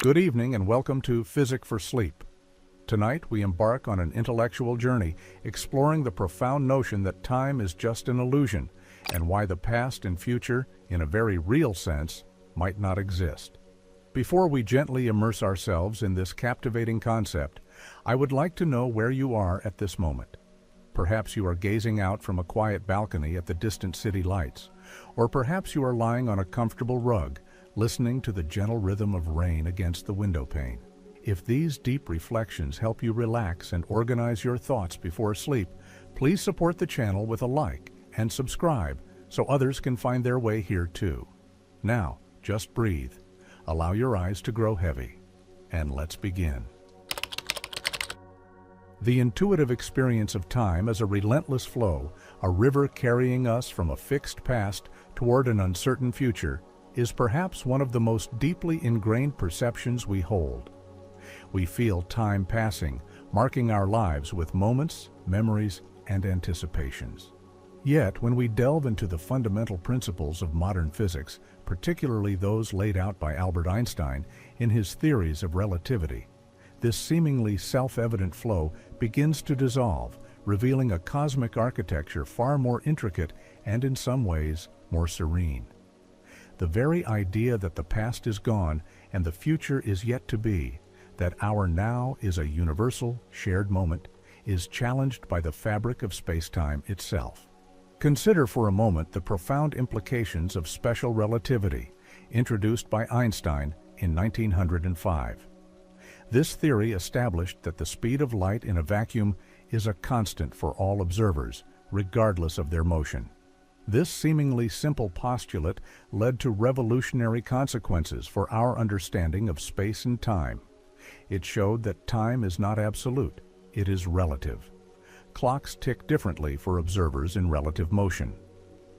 Good evening and welcome to Physics for Sleep. Tonight we embark on an intellectual journey exploring the profound notion that time is just an illusion and why the past and future, in a very real sense, might not exist. Before we gently immerse ourselves in this captivating concept, I would like to know where you are at this moment. Perhaps you are gazing out from a quiet balcony at the distant city lights, or perhaps you are lying on a comfortable rug, listening to the gentle rhythm of rain against the window pane. If these deep reflections help you relax and organize your thoughts before sleep, please support the channel with a like and subscribe so others can find their way here too. Now, just breathe, allow your eyes to grow heavy, and let's begin. The intuitive experience of time as a relentless flow, a river carrying us from a fixed past toward an uncertain future, is perhaps one of the most deeply ingrained perceptions we hold. We feel time passing, marking our lives with moments, memories, and anticipations. Yet, when we delve into the fundamental principles of modern physics, particularly those laid out by Albert Einstein in his theories of relativity, this seemingly self-evident flow begins to dissolve, revealing a cosmic architecture far more intricate and, in some ways, more serene. The very idea that the past is gone and the future is yet to be, that our now is a universal, shared moment, is challenged by the fabric of space-time itself. Consider for a moment the profound implications of special relativity, introduced by Einstein in 1905. This theory established that the speed of light in a vacuum is a constant for all observers, regardless of their motion. This seemingly simple postulate led to revolutionary consequences for our understanding of space and time. It showed that time is not absolute, it is relative. Clocks tick differently for observers in relative motion.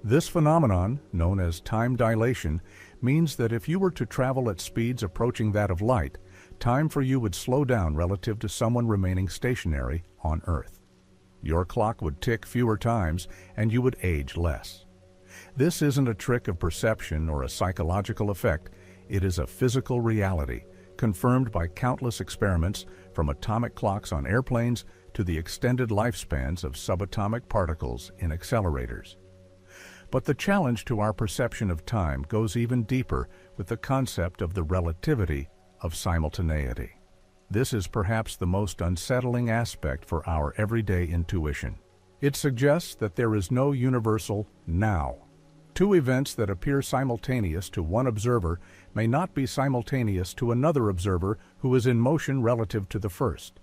This phenomenon, known as time dilation, means that if you were to travel at speeds approaching that of light, time for you would slow down relative to someone remaining stationary on Earth. Your clock would tick fewer times and you would age less. This isn't a trick of perception or a psychological effect, it is a physical reality, confirmed by countless experiments from atomic clocks on airplanes to the extended lifespans of subatomic particles in accelerators. But the challenge to our perception of time goes even deeper with the concept of the relativity of simultaneity. This is perhaps the most unsettling aspect for our everyday intuition. It suggests that there is no universal now. Two events that appear simultaneous to one observer may not be simultaneous to another observer who is in motion relative to the first.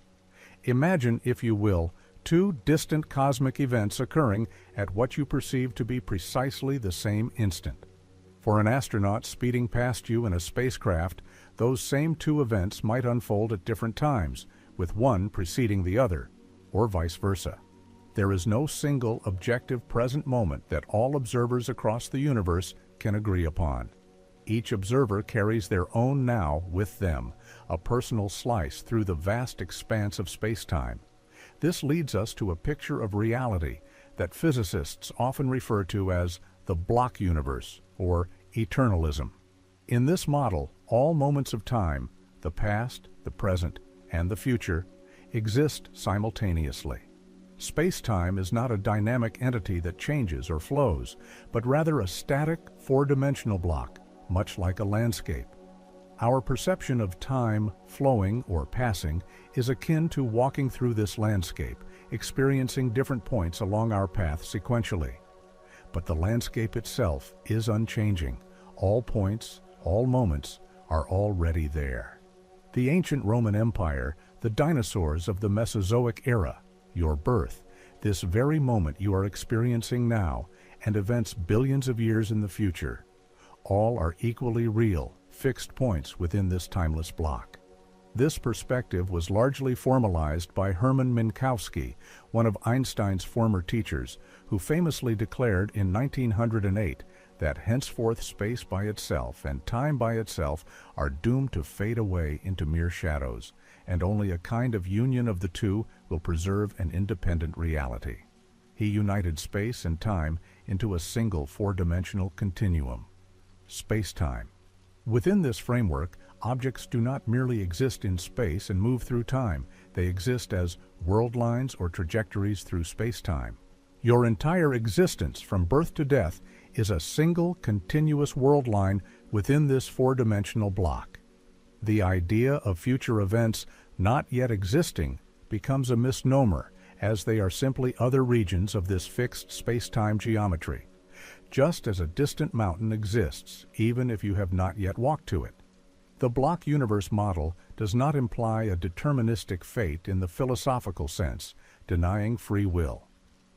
Imagine, if you will, two distant cosmic events occurring at what you perceive to be precisely the same instant. For an astronaut speeding past you in a spacecraft, those same two events might unfold at different times, with one preceding the other, or vice versa. There is no single objective present moment that all observers across the universe can agree upon. Each observer carries their own now with them, a personal slice through the vast expanse of space-time. This leads us to a picture of reality that physicists often refer to as the block universe, or eternalism. In this model, all moments of time, the past, the present, and the future, exist simultaneously. Space-time is not a dynamic entity that changes or flows, but rather a static, four-dimensional block, much like a landscape. Our perception of time flowing or passing is akin to walking through this landscape, experiencing different points along our path sequentially. But the landscape itself is unchanging. All points, all moments, are already there. The ancient Roman Empire, the dinosaurs of the Mesozoic era, your birth, this very moment you are experiencing now, and events billions of years in the future, all are equally real, fixed points within this timeless block. This perspective was largely formalized by Hermann Minkowski, one of Einstein's former teachers, who famously declared in 1908 that henceforth space by itself and time by itself are doomed to fade away into mere shadows, and only a kind of union of the two will preserve an independent reality. He united space and time into a single four-dimensional continuum, space-time. Within this framework, Objects do not merely exist in space and move through time, they exist as world lines or trajectories through space-time. Your entire existence, from birth to death, is a single, continuous world line within this four-dimensional block. The idea of future events not yet existing becomes a misnomer, as they are simply other regions of this fixed space-time geometry. Just as a distant mountain exists, even if you have not yet walked to it. The block universe model does not imply a deterministic fate in the philosophical sense, denying free will.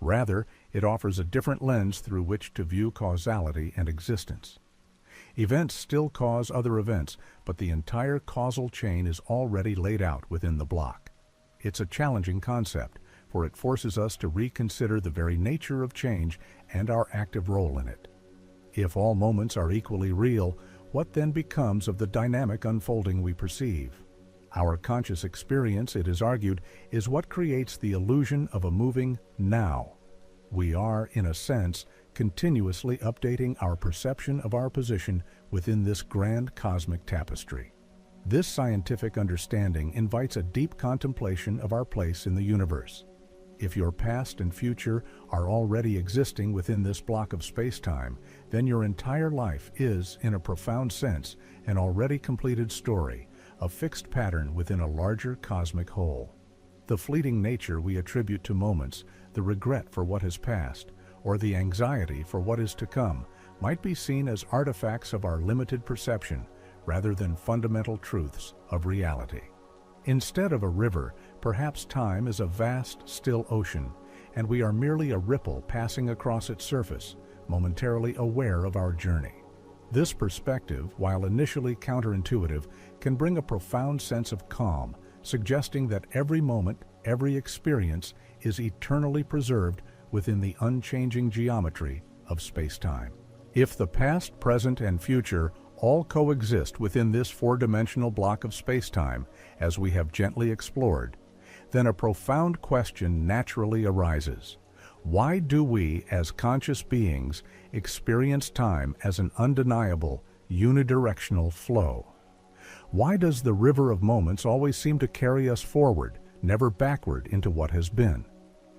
Rather, it offers a different lens through which to view causality and existence. Events still cause other events, but the entire causal chain is already laid out within the block. It's a challenging concept, for it forces us to reconsider the very nature of change and our active role in it. If all moments are equally real, what then becomes of the dynamic unfolding we perceive? Our conscious experience, it is argued, is what creates the illusion of a moving now. We are, in a sense, continuously updating our perception of our position within this grand cosmic tapestry. This scientific understanding invites a deep contemplation of our place in the universe. If your past and future are already existing within this block of space-time, then your entire life is, in a profound sense, an already completed story, a fixed pattern within a larger cosmic whole. The fleeting nature we attribute to moments, the regret for what has passed, or the anxiety for what is to come, might be seen as artifacts of our limited perception, rather than fundamental truths of reality. Instead of a river, perhaps time is a vast, still ocean, and we are merely a ripple passing across its surface, momentarily aware of our journey. This perspective, while initially counterintuitive, can bring a profound sense of calm, suggesting that every moment, every experience is eternally preserved within the unchanging geometry of space-time. If the past, present, and future all coexist within this four-dimensional block of space-time, as we have gently explored, then a profound question naturally arises. Why do we, as conscious beings, experience time as an undeniable, unidirectional flow? Why does the river of moments always seem to carry us forward, never backward into what has been?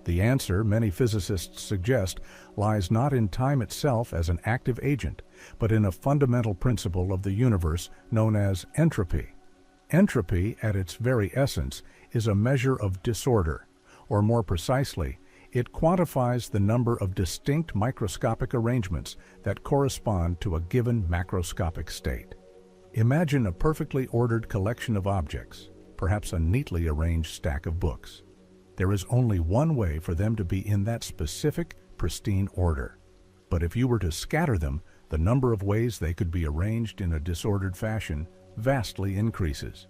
The answer, many physicists suggest, lies not in time itself as an active agent, but in a fundamental principle of the universe known as entropy. Entropy, at its very essence, is a measure of disorder, or more precisely, it quantifies the number of distinct microscopic arrangements that correspond to a given macroscopic state. Imagine a perfectly ordered collection of objects, perhaps a neatly arranged stack of books. There is only one way for them to be in that specific, pristine order. But if you were to scatter them, the number of ways they could be arranged in a disordered fashion vastly increases.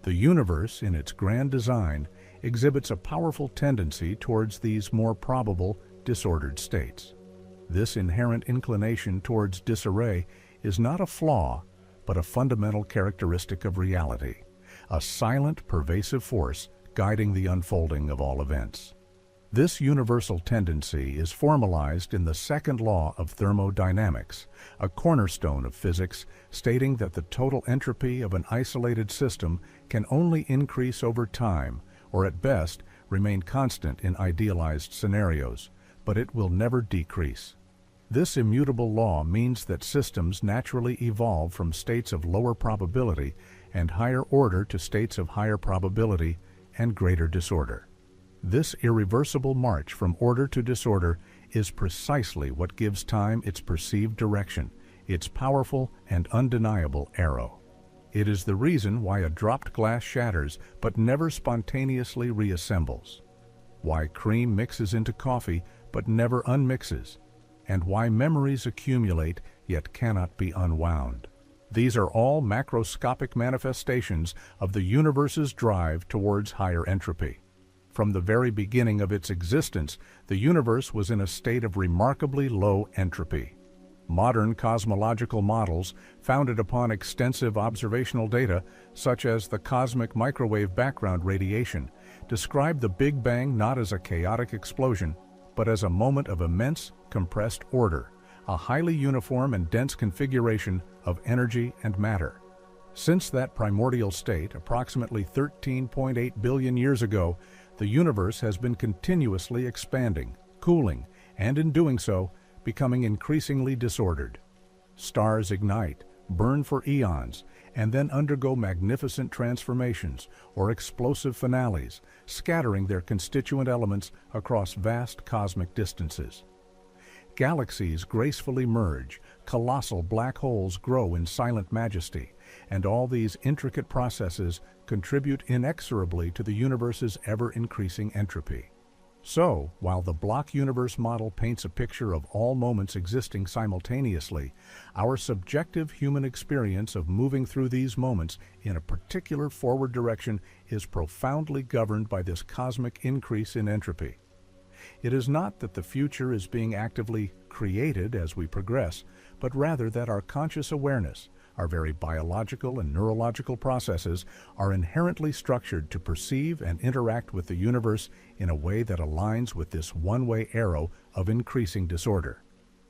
The universe, in its grand design, exhibits a powerful tendency towards these more probable, disordered states. This inherent inclination towards disarray is not a flaw, but a fundamental characteristic of reality, a silent, pervasive force guiding the unfolding of all events. This universal tendency is formalized in the second law of thermodynamics, a cornerstone of physics, stating that the total entropy of an isolated system can only increase over time, or at best remain constant in idealized scenarios, but it will never decrease. This immutable law means that systems naturally evolve from states of lower probability and higher order to states of higher probability and greater disorder. This irreversible march from order to disorder is precisely what gives time its perceived direction, its powerful and undeniable arrow. It is the reason why a dropped glass shatters but never spontaneously reassembles, why cream mixes into coffee but never unmixes, and why memories accumulate yet cannot be unwound. These are all macroscopic manifestations of the universe's drive towards higher entropy. From the very beginning of its existence, the universe was in a state of remarkably low entropy. Modern cosmological models, founded upon extensive observational data, such as the cosmic microwave background radiation, describe the Big Bang not as a chaotic explosion, but as a moment of immense, compressed order, a highly uniform and dense configuration of energy and matter. Since that primordial state, approximately 13.8 billion years ago, the universe has been continuously expanding, cooling, and in doing so, becoming increasingly disordered. Stars ignite, burn for eons, and then undergo magnificent transformations or explosive finales, scattering their constituent elements across vast cosmic distances. Galaxies gracefully merge, colossal black holes grow in silent majesty, and all these intricate processes contribute inexorably to the universe's ever-increasing entropy. So, while the block universe model paints a picture of all moments existing simultaneously, our subjective human experience of moving through these moments in a particular forward direction is profoundly governed by this cosmic increase in entropy. It is not that the future is being actively created as we progress, but rather that our conscious awareness, our very biological and neurological processes, are inherently structured to perceive and interact with the universe in a way that aligns with this one-way arrow of increasing disorder.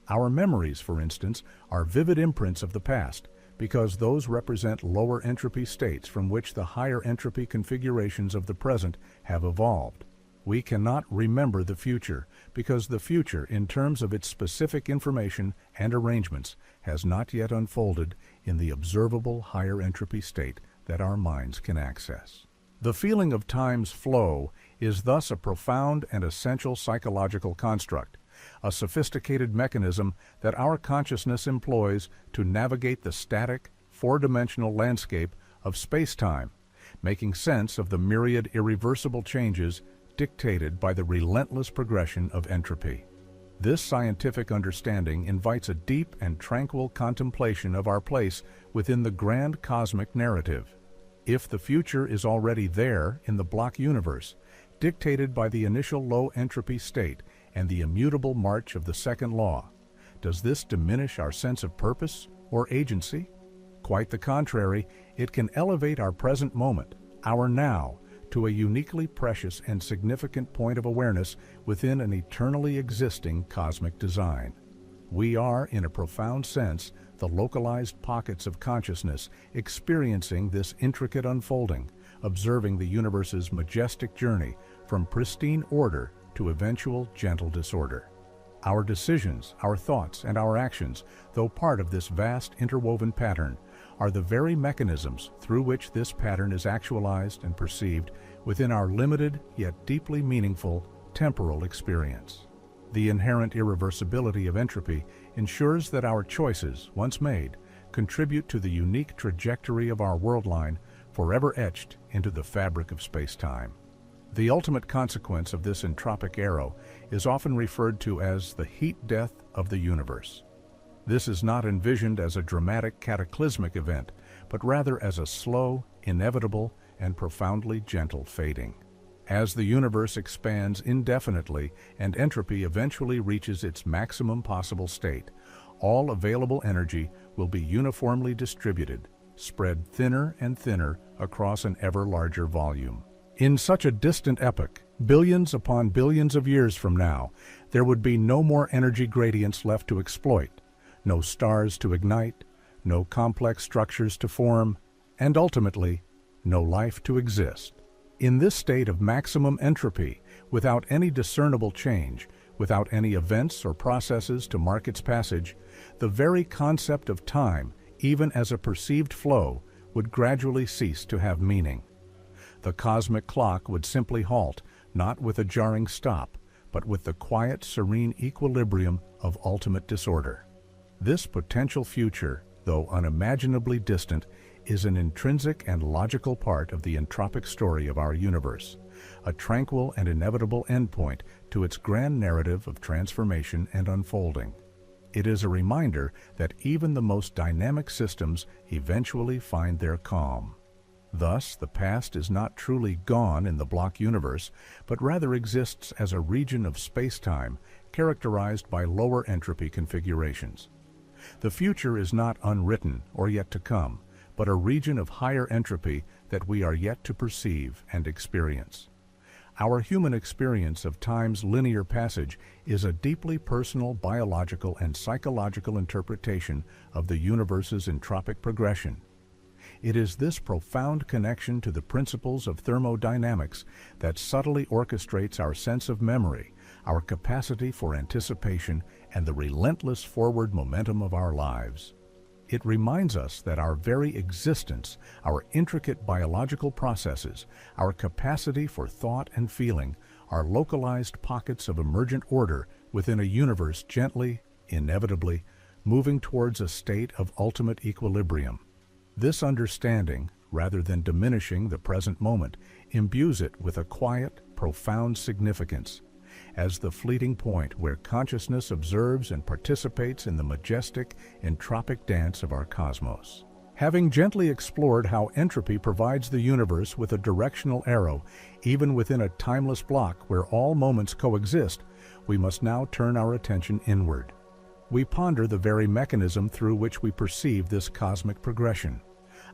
Our memories, for instance, are vivid imprints of the past, because those represent lower entropy states from which the higher entropy configurations of the present have evolved. We cannot remember the future, because the future, in terms of its specific information and arrangements, has not yet unfolded in the observable higher entropy state that our minds can access. The feeling of time's flow is thus a profound and essential psychological construct, a sophisticated mechanism that our consciousness employs to navigate the static, four-dimensional landscape of space-time, making sense of the myriad irreversible changes dictated by the relentless progression of entropy. This scientific understanding invites a deep and tranquil contemplation of our place within the grand cosmic narrative. If the future is already there in the block universe, dictated by the initial low entropy state and the immutable march of the second law, does this diminish our sense of purpose or agency? Quite the contrary, it can elevate our present moment, our now, to a uniquely precious and significant point of awareness within an eternally existing cosmic design. We are, in a profound sense, the localized pockets of consciousness experiencing this intricate unfolding, observing the universe's majestic journey from pristine order to eventual gentle disorder. Our decisions, our thoughts, and our actions, though part of this vast interwoven pattern, are the very mechanisms through which this pattern is actualized and perceived within our limited yet deeply meaningful temporal experience. The inherent irreversibility of entropy ensures that our choices, once made, contribute to the unique trajectory of our world line, forever etched into the fabric of space-time. The ultimate consequence of this entropic arrow is often referred to as the heat death of the universe. This is not envisioned as a dramatic cataclysmic event, but rather as a slow, inevitable, and profoundly gentle fading. As the universe expands indefinitely and entropy eventually reaches its maximum possible state, all available energy will be uniformly distributed, spread thinner and thinner across an ever larger volume. In such a distant epoch, billions upon billions of years from now, there would be no more energy gradients left to exploit, no stars to ignite, no complex structures to form, and ultimately, no life to exist. In this state of maximum entropy, without any discernible change, without any events or processes to mark its passage, the very concept of time, even as a perceived flow, would gradually cease to have meaning. The cosmic clock would simply halt, not with a jarring stop, but with the quiet, serene equilibrium of ultimate disorder. This potential future, though unimaginably distant, is an intrinsic and logical part of the entropic story of our universe, a tranquil and inevitable endpoint to its grand narrative of transformation and unfolding. It is a reminder that even the most dynamic systems eventually find their calm. Thus, the past is not truly gone in the block universe, but rather exists as a region of space-time characterized by lower entropy configurations. The future is not unwritten or yet to come, but a region of higher entropy that we are yet to perceive and experience. Our human experience of time's linear passage is a deeply personal biological and psychological interpretation of the universe's entropic progression. It is this profound connection to the principles of thermodynamics that subtly orchestrates our sense of memory, our capacity for anticipation, and the relentless forward momentum of our lives. It reminds us that our very existence, our intricate biological processes, our capacity for thought and feeling, are localized pockets of emergent order within a universe gently, inevitably, moving towards a state of ultimate equilibrium. This understanding, rather than diminishing the present moment, imbues it with a quiet, profound significance, as the fleeting point where consciousness observes and participates in the majestic, entropic dance of our cosmos. Having gently explored how entropy provides the universe with a directional arrow, even within a timeless block where all moments coexist, we must now turn our attention inward. We ponder the very mechanism through which we perceive this cosmic progression,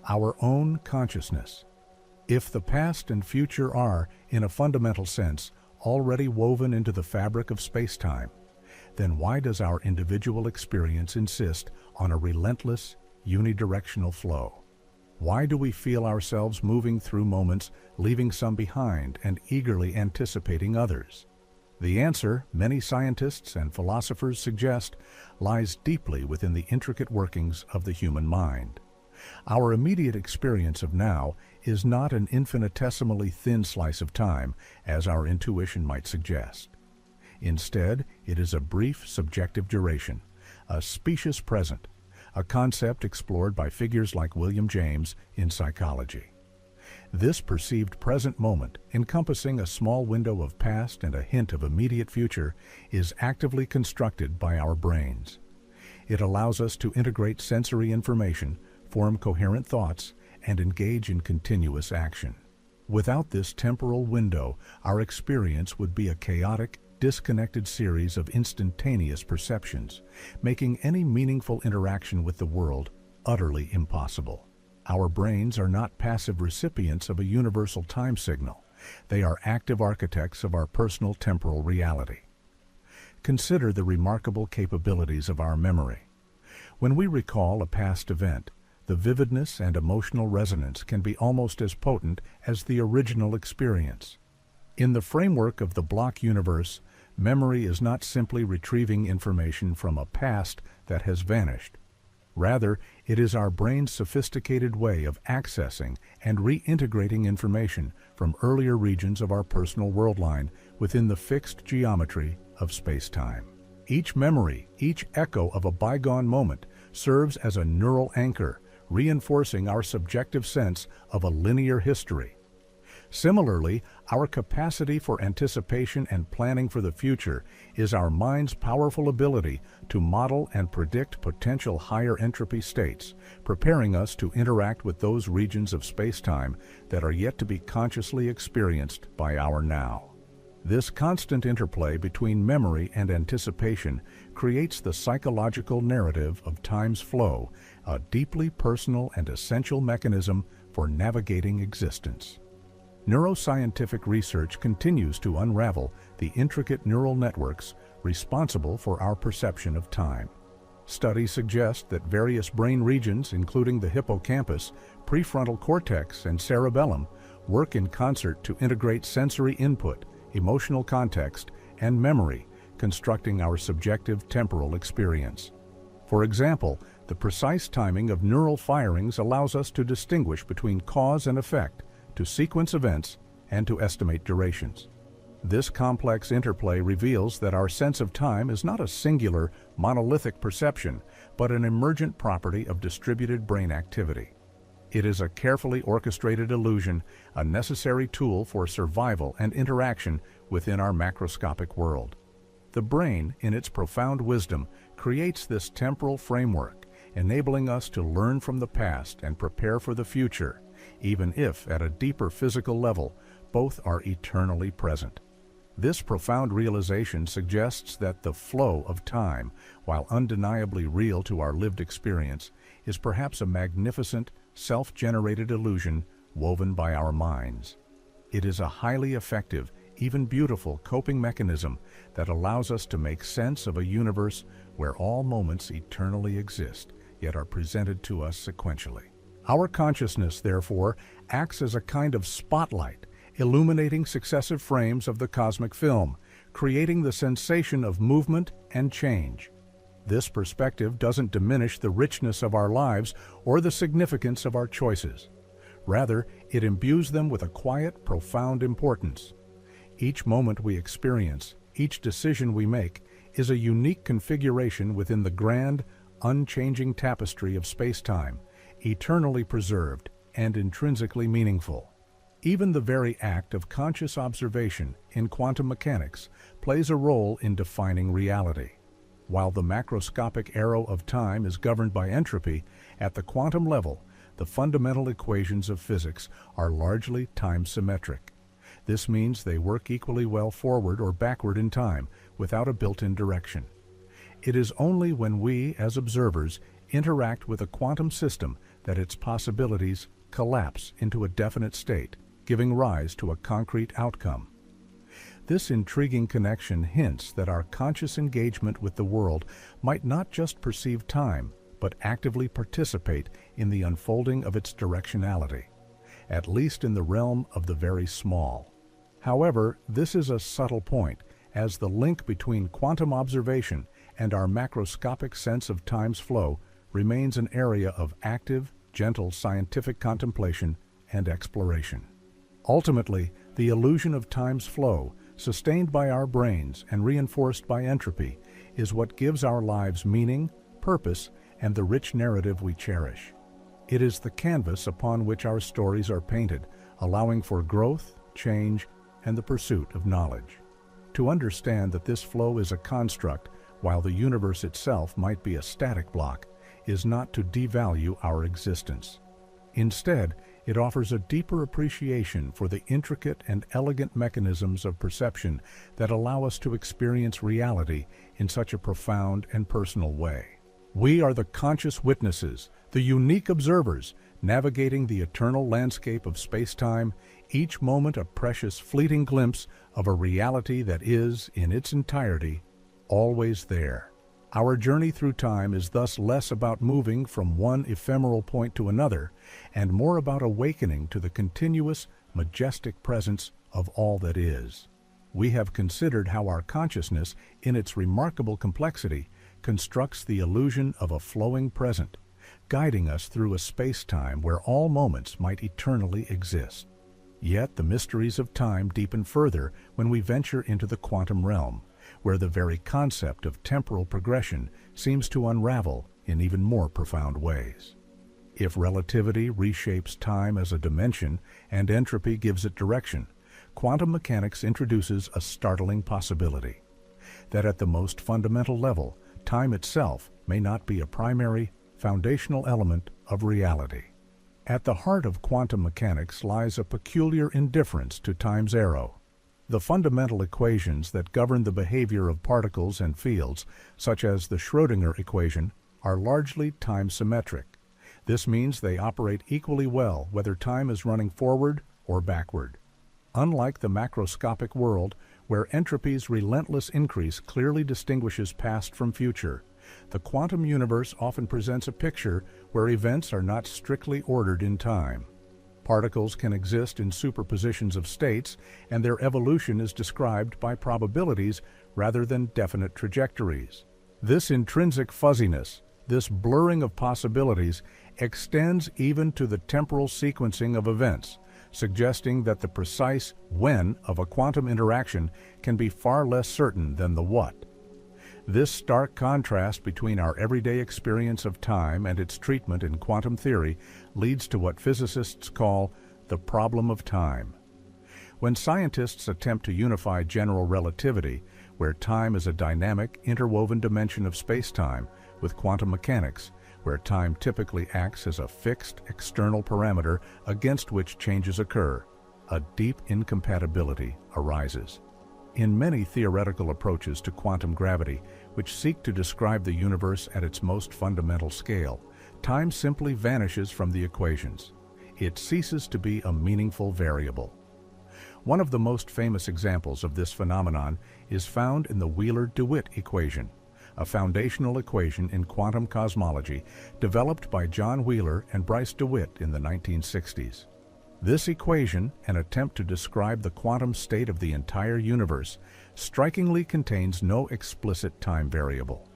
our own consciousness. If the past and future are, in a fundamental sense, already woven into the fabric of space-time, then why does our individual experience insist on a relentless, unidirectional flow? Why do we feel ourselves moving through moments, leaving some behind, and eagerly anticipating others? The answer, many scientists and philosophers suggest, lies deeply within the intricate workings of the human mind. Our immediate experience of now is not an infinitesimally thin slice of time, as our intuition might suggest. Instead, it is a brief subjective duration, a specious present, a concept explored by figures like William James in psychology. This perceived present moment, encompassing a small window of past and a hint of immediate future, is actively constructed by our brains. It allows us to integrate sensory information, form coherent thoughts, and engage in continuous action. Without this temporal window, our experience would be a chaotic, disconnected series of instantaneous perceptions, making any meaningful interaction with the world utterly impossible. Our brains are not passive recipients of a universal time signal. They are active architects of our personal temporal reality. Consider the remarkable capabilities of our memory. When we recall a past event, the vividness and emotional resonance can be almost as potent as the original experience. In the framework of the block universe, memory is not simply retrieving information from a past that has vanished. Rather, it is our brain's sophisticated way of accessing and reintegrating information from earlier regions of our personal worldline within the fixed geometry of space-time. Each memory, each echo of a bygone moment, serves as a neural anchor, reinforcing our subjective sense of a linear history. Similarly, our capacity for anticipation and planning for the future is our mind's powerful ability to model and predict potential higher entropy states, preparing us to interact with those regions of space-time that are yet to be consciously experienced by our now. This constant interplay between memory and anticipation creates the psychological narrative of time's flow, a deeply personal and essential mechanism for navigating existence. Neuroscientific research continues to unravel the intricate neural networks responsible for our perception of time. Studies suggest that various brain regions, including the hippocampus, prefrontal cortex, and cerebellum, work in concert to integrate sensory input, emotional context, and memory, constructing our subjective temporal experience. For example, the precise timing of neural firings allows us to distinguish between cause and effect, to sequence events, and to estimate durations. This complex interplay reveals that our sense of time is not a singular, monolithic perception, but an emergent property of distributed brain activity. It is a carefully orchestrated illusion, a necessary tool for survival and interaction within our macroscopic world. The brain, in its profound wisdom, creates this temporal framework, enabling us to learn from the past and prepare for the future, even if, at a deeper physical level, both are eternally present. This profound realization suggests that the flow of time, while undeniably real to our lived experience, is perhaps a magnificent, self-generated illusion woven by our minds. It is a highly effective, even beautiful coping mechanism that allows us to make sense of a universe where all moments eternally exist, yet are presented to us sequentially. Our consciousness, therefore, acts as a kind of spotlight, illuminating successive frames of the cosmic film, creating the sensation of movement and change. This perspective doesn't diminish the richness of our lives or the significance of our choices. Rather, it imbues them with a quiet, profound importance. Each moment we experience, each decision we make, is a unique configuration within the grand, unchanging tapestry of space-time, eternally preserved and intrinsically meaningful. Even the very act of conscious observation in quantum mechanics plays a role in defining reality. While the macroscopic arrow of time is governed by entropy, at the quantum level, the fundamental equations of physics are largely time-symmetric. This means they work equally well forward or backward in time, without a built-in direction. It is only when we, as observers, interact with a quantum system that its possibilities collapse into a definite state, giving rise to a concrete outcome. This intriguing connection hints that our conscious engagement with the world might not just perceive time, but actively participate in the unfolding of its directionality, at least in the realm of the very small. However, this is a subtle point, as the link between quantum observation and our macroscopic sense of time's flow remains an area of active, gentle scientific contemplation and exploration. Ultimately, the illusion of time's flow, sustained by our brains and reinforced by entropy, is what gives our lives meaning, purpose, and the rich narrative we cherish. It is the canvas upon which our stories are painted, allowing for growth, change, and the pursuit of knowledge. To understand that this flow is a construct, while the universe itself might be a static block, is not to devalue our existence. Instead, it offers a deeper appreciation for the intricate and elegant mechanisms of perception that allow us to experience reality in such a profound and personal way. We are the conscious witnesses, the unique observers, navigating the eternal landscape of space-time, each moment a precious, fleeting glimpse of a reality that is, in its entirety, always there. Our journey through time is thus less about moving from one ephemeral point to another, and more about awakening to the continuous, majestic presence of all that is. We have considered how our consciousness, in its remarkable complexity, constructs the illusion of a flowing present, guiding us through a space-time where all moments might eternally exist. Yet the mysteries of time deepen further when we venture into the quantum realm, where the very concept of temporal progression seems to unravel in even more profound ways. If relativity reshapes time as a dimension and entropy gives it direction, quantum mechanics introduces a startling possibility: that at the most fundamental level, time itself may not be a primary, foundational element of reality. At the heart of quantum mechanics lies a peculiar indifference to time's arrow. The fundamental equations that govern the behavior of particles and fields, such as the Schrödinger equation, are largely time-symmetric. This means they operate equally well whether time is running forward or backward. Unlike the macroscopic world, where entropy's relentless increase clearly distinguishes past from future, the quantum universe often presents a picture where events are not strictly ordered in time. Particles can exist in superpositions of states, and their evolution is described by probabilities rather than definite trajectories. This intrinsic fuzziness, this blurring of possibilities, extends even to the temporal sequencing of events, suggesting that the precise when of a quantum interaction can be far less certain than the what. This stark contrast between our everyday experience of time and its treatment in quantum theory leads to what physicists call the problem of time. When scientists attempt to unify general relativity, where time is a dynamic, interwoven dimension of space-time, with quantum mechanics, where time typically acts as a fixed external parameter against which changes occur, a deep incompatibility arises. In many theoretical approaches to quantum gravity, which seek to describe the universe at its most fundamental scale, time simply vanishes from the equations. It ceases to be a meaningful variable. One of the most famous examples of this phenomenon is found in the Wheeler-DeWitt equation, a foundational equation in quantum cosmology developed by John Wheeler and Bryce DeWitt in the 1960s. This equation, an attempt to describe the quantum state of the entire universe, strikingly contains no explicit time variable.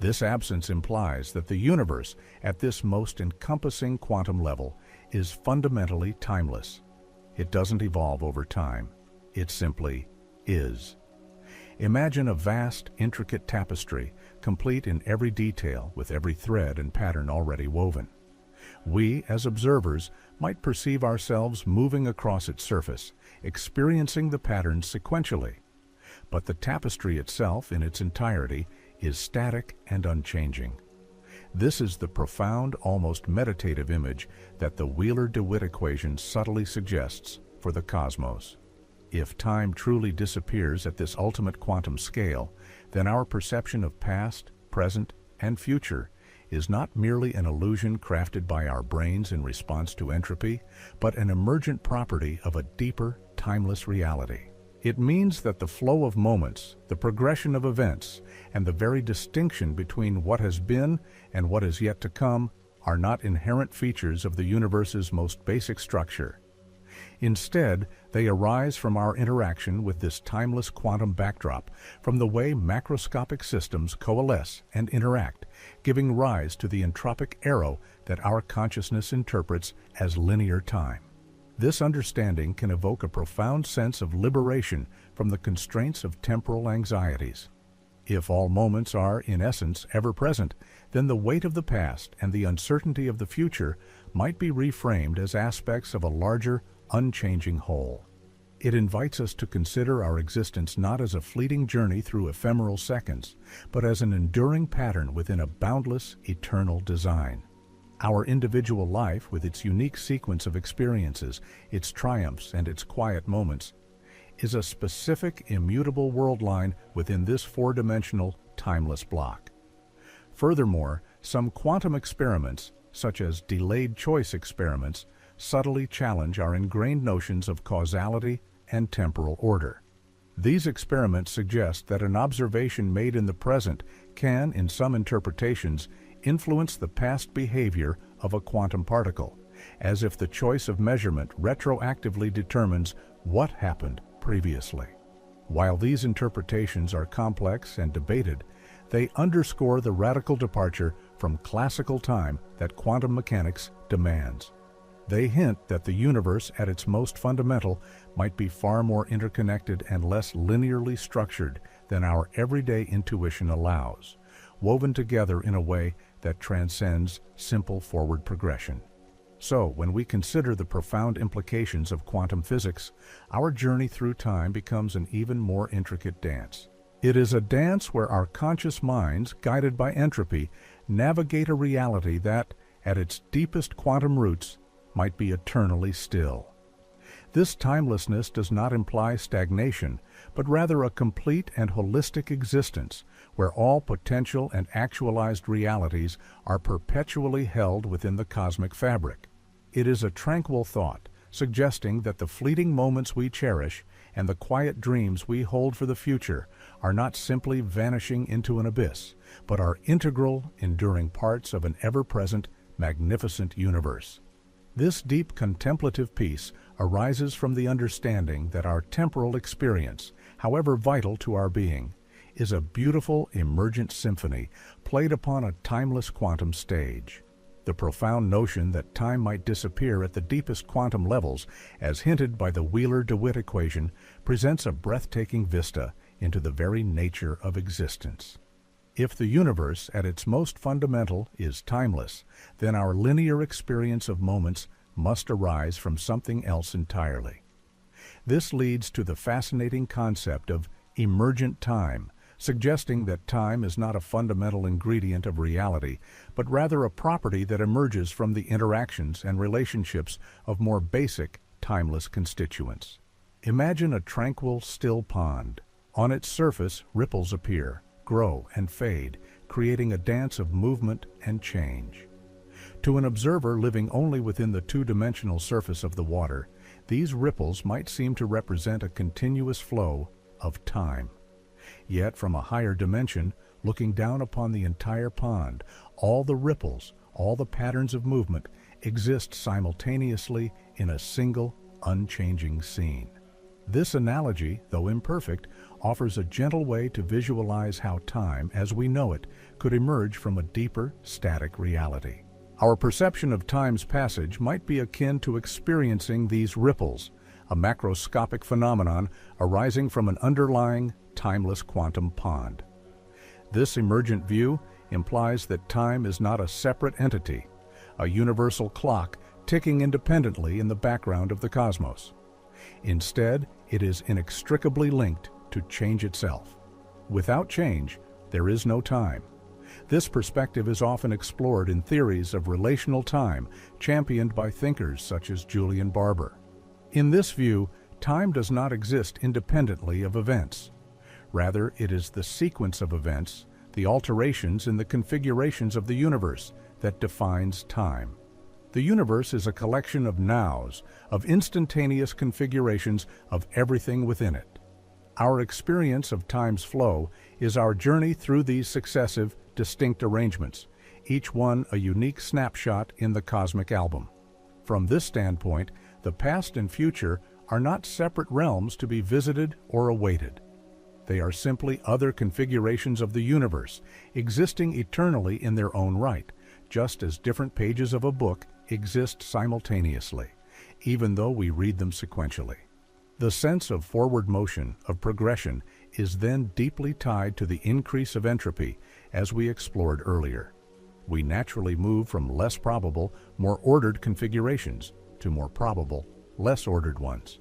This absence implies that the universe, at this most encompassing quantum level, is fundamentally timeless. It doesn't evolve over time. It simply is. Imagine a vast, intricate tapestry, complete in every detail with every thread and pattern already woven. We, as observers, might perceive ourselves moving across its surface, experiencing the patterns sequentially. But the tapestry itself, in its entirety, is static and unchanging. This is the profound, almost meditative image that the Wheeler-DeWitt equation subtly suggests for the cosmos. If time truly disappears at this ultimate quantum scale, then our perception of past, present, and future is not merely an illusion crafted by our brains in response to entropy, but an emergent property of a deeper, timeless reality. It means that the flow of moments, the progression of events, and the very distinction between what has been and what is yet to come are not inherent features of the universe's most basic structure. Instead, they arise from our interaction with this timeless quantum backdrop, from the way macroscopic systems coalesce and interact, giving rise to the entropic arrow that our consciousness interprets as linear time. This understanding can evoke a profound sense of liberation from the constraints of temporal anxieties. If all moments are, in essence, ever present, then the weight of the past and the uncertainty of the future might be reframed as aspects of a larger, unchanging whole. It invites us to consider our existence not as a fleeting journey through ephemeral seconds, but as an enduring pattern within a boundless, eternal design. Our individual life, with its unique sequence of experiences, its triumphs and its quiet moments, is a specific, immutable world line within this four-dimensional, timeless block. Furthermore, some quantum experiments, such as delayed choice experiments, subtly challenge our ingrained notions of causality and temporal order. These experiments suggest that an observation made in the present can, in some interpretations, influence the past behavior of a quantum particle, as if the choice of measurement retroactively determines what happened previously. While these interpretations are complex and debated, they underscore the radical departure from classical time that quantum mechanics demands. They hint that the universe at its most fundamental might be far more interconnected and less linearly structured than our everyday intuition allows, woven together in a way that transcends simple forward progression. So, when we consider the profound implications of quantum physics, our journey through time becomes an even more intricate dance. It is a dance where our conscious minds, guided by entropy, navigate a reality that, at its deepest quantum roots, might be eternally still. This timelessness does not imply stagnation, but rather a complete and holistic existence where all potential and actualized realities are perpetually held within the cosmic fabric. It is a tranquil thought, suggesting that the fleeting moments we cherish and the quiet dreams we hold for the future are not simply vanishing into an abyss, but are integral, enduring parts of an ever-present, magnificent universe. This deep contemplative peace arises from the understanding that our temporal experience, however vital to our being, is a beautiful, emergent symphony played upon a timeless quantum stage. The profound notion that time might disappear at the deepest quantum levels, as hinted by the Wheeler-DeWitt equation, presents a breathtaking vista into the very nature of existence. If the universe, at its most fundamental, is timeless, then our linear experience of moments must arise from something else entirely. This leads to the fascinating concept of emergent time, suggesting that time is not a fundamental ingredient of reality, but rather a property that emerges from the interactions and relationships of more basic, timeless constituents. Imagine a tranquil, still pond. On its surface, ripples appear, grow, and fade, creating a dance of movement and change. To an observer living only within the two-dimensional surface of the water, these ripples might seem to represent a continuous flow of time. Yet from a higher dimension, looking down upon the entire pond. All the ripples, all the patterns of movement exist simultaneously in a single, unchanging scene. This analogy, though imperfect, offers a gentle way to visualize how time, as we know it, could emerge from a deeper, static reality. Our perception of time's passage might be akin to experiencing these ripples, a macroscopic phenomenon arising from an underlying, timeless quantum pond. This emergent view implies that time is not a separate entity, a universal clock ticking independently in the background of the cosmos. Instead, it is inextricably linked to change itself. Without change, there is no time. This perspective is often explored in theories of relational time, championed by thinkers such as Julian Barber. In this view, time does not exist independently of events. Rather, it is the sequence of events, the alterations in the configurations of the universe, that defines time. The universe is a collection of nows, of instantaneous configurations of everything within it. Our experience of time's flow is our journey through these successive, distinct arrangements, each one a unique snapshot in the cosmic album. From this standpoint, the past and future are not separate realms to be visited or awaited. They are simply other configurations of the universe, existing eternally in their own right, just as different pages of a book exist simultaneously, even though we read them sequentially. The sense of forward motion, of progression, is then deeply tied to the increase of entropy, as we explored earlier. We naturally move from less probable, more ordered configurations to more probable, less ordered ones.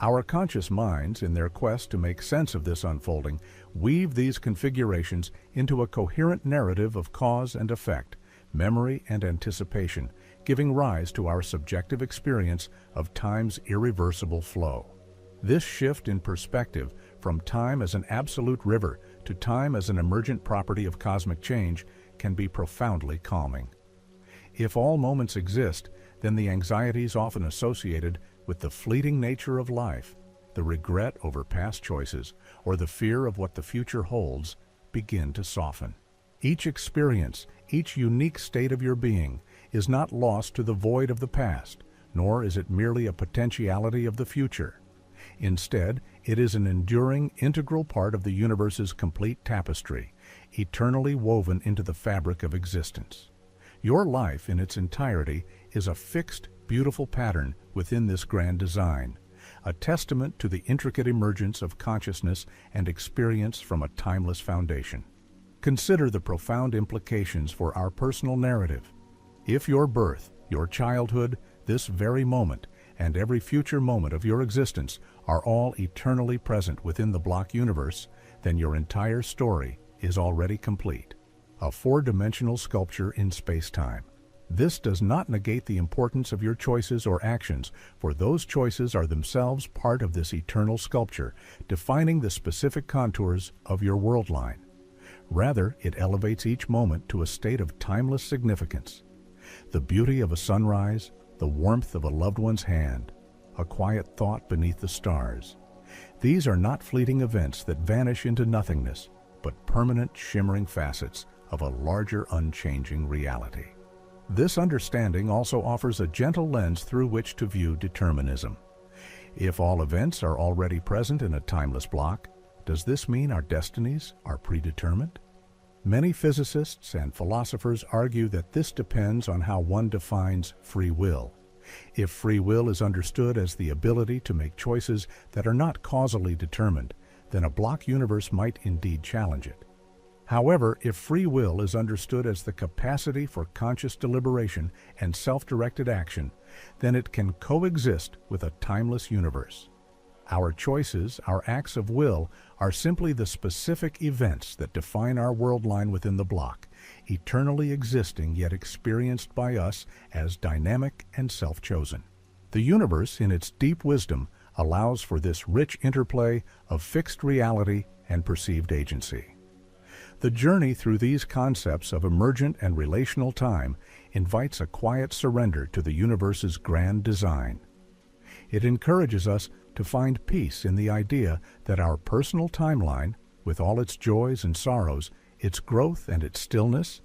Our conscious minds, in their quest to make sense of this unfolding, weave these configurations into a coherent narrative of cause and effect, memory and anticipation, giving rise to our subjective experience of time's irreversible flow. This shift in perspective from time as an absolute river to time as an emergent property of cosmic change can be profoundly calming. If all moments exist, then the anxieties often associated with the fleeting nature of life, the regret over past choices, or the fear of what the future holds, begin to soften. Each experience, each unique state of your being, is not lost to the void of the past, nor is it merely a potentiality of the future. Instead, it is an enduring, integral part of the universe's complete tapestry, eternally woven into the fabric of existence. Your life in its entirety is a fixed, beautiful pattern within this grand design, a testament to the intricate emergence of consciousness and experience from a timeless foundation. Consider the profound implications for our personal narrative. If your birth, your childhood, this very moment, and every future moment of your existence are all eternally present within the block universe, then your entire story is already complete. A four-dimensional sculpture in space-time. This does not negate the importance of your choices or actions, for those choices are themselves part of this eternal sculpture, defining the specific contours of your world line. Rather, it elevates each moment to a state of timeless significance. The beauty of a sunrise, the warmth of a loved one's hand, a quiet thought beneath the stars. These are not fleeting events that vanish into nothingness, but permanent, shimmering facets of a larger, unchanging reality. This understanding also offers a gentle lens through which to view determinism. If all events are already present in a timeless block, does this mean our destinies are predetermined? Many physicists and philosophers argue that this depends on how one defines free will. If free will is understood as the ability to make choices that are not causally determined, then a block universe might indeed challenge it. However, if free will is understood as the capacity for conscious deliberation and self-directed action, then it can coexist with a timeless universe. Our choices, our acts of will, are simply the specific events that define our world line within the block, eternally existing yet experienced by us as dynamic and self-chosen. The universe, in its deep wisdom, allows for this rich interplay of fixed reality and perceived agency. The journey through these concepts of emergent and relational time invites a quiet surrender to the universe's grand design. It encourages us to find peace in the idea that our personal timeline, with all its joys and sorrows, its growth and its stillness,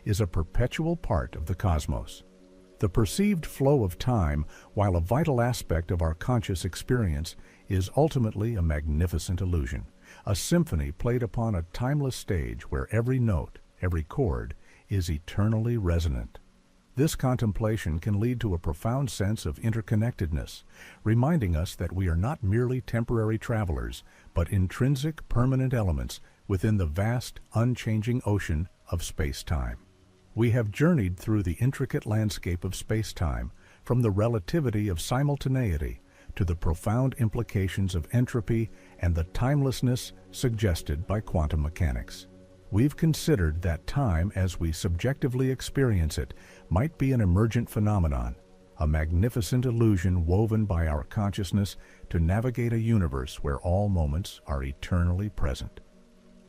is a perpetual part of the cosmos. The perceived flow of time, while a vital aspect of our conscious experience, is ultimately a magnificent illusion, a symphony played upon a timeless stage where every note, every chord, is eternally resonant. This contemplation can lead to a profound sense of interconnectedness, reminding us that we are not merely temporary travelers, but intrinsic, permanent elements within the vast, unchanging ocean of space-time. We have journeyed through the intricate landscape of space-time, from the relativity of simultaneity to the profound implications of entropy and the timelessness suggested by quantum mechanics. We've considered that time, as we subjectively experience it, might be an emergent phenomenon, a magnificent illusion woven by our consciousness to navigate a universe where all moments are eternally present.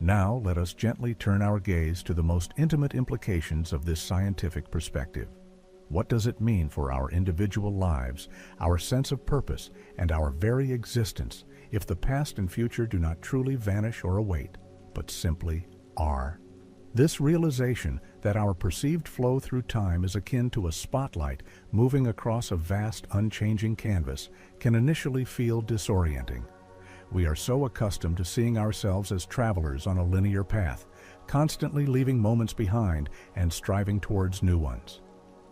Now let us gently turn our gaze to the most intimate implications of this scientific perspective. What does it mean for our individual lives, our sense of purpose, and our very existence if the past and future do not truly vanish or await, but simply are? This realization that our perceived flow through time is akin to a spotlight moving across a vast, unchanging canvas can initially feel disorienting. We are so accustomed to seeing ourselves as travelers on a linear path, constantly leaving moments behind and striving towards new ones.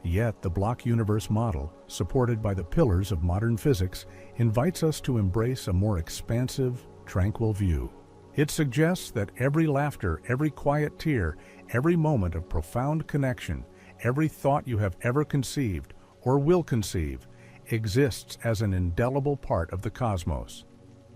Yet the block universe model, supported by the pillars of modern physics, invites us to embrace a more expansive, tranquil view. It suggests that every laughter, every quiet tear, every moment of profound connection, every thought you have ever conceived or will conceive, exists as an indelible part of the cosmos.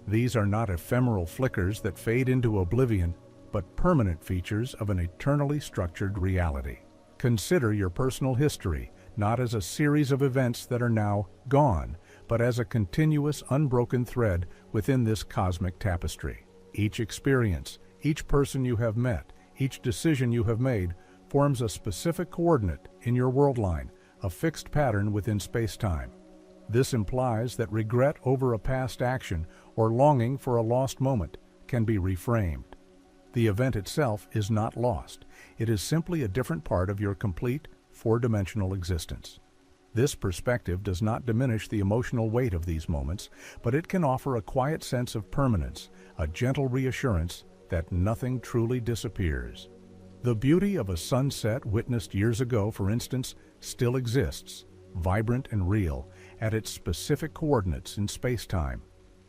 These are not ephemeral flickers that fade into oblivion, but permanent features of an eternally structured reality. Consider your personal history not as a series of events that are now gone, but as a continuous, unbroken thread within this cosmic tapestry. Each experience, each person you have met, each decision you have made forms a specific coordinate in your world line, a fixed pattern within space-time. This implies that regret over a past action or longing for a lost moment can be reframed. The event itself is not lost. It is simply a different part of your complete, four-dimensional existence. This perspective does not diminish the emotional weight of these moments, but it can offer a quiet sense of permanence, a gentle reassurance that nothing truly disappears. The beauty of a sunset witnessed years ago, for instance, still exists, vibrant and real, at its specific coordinates in space-time.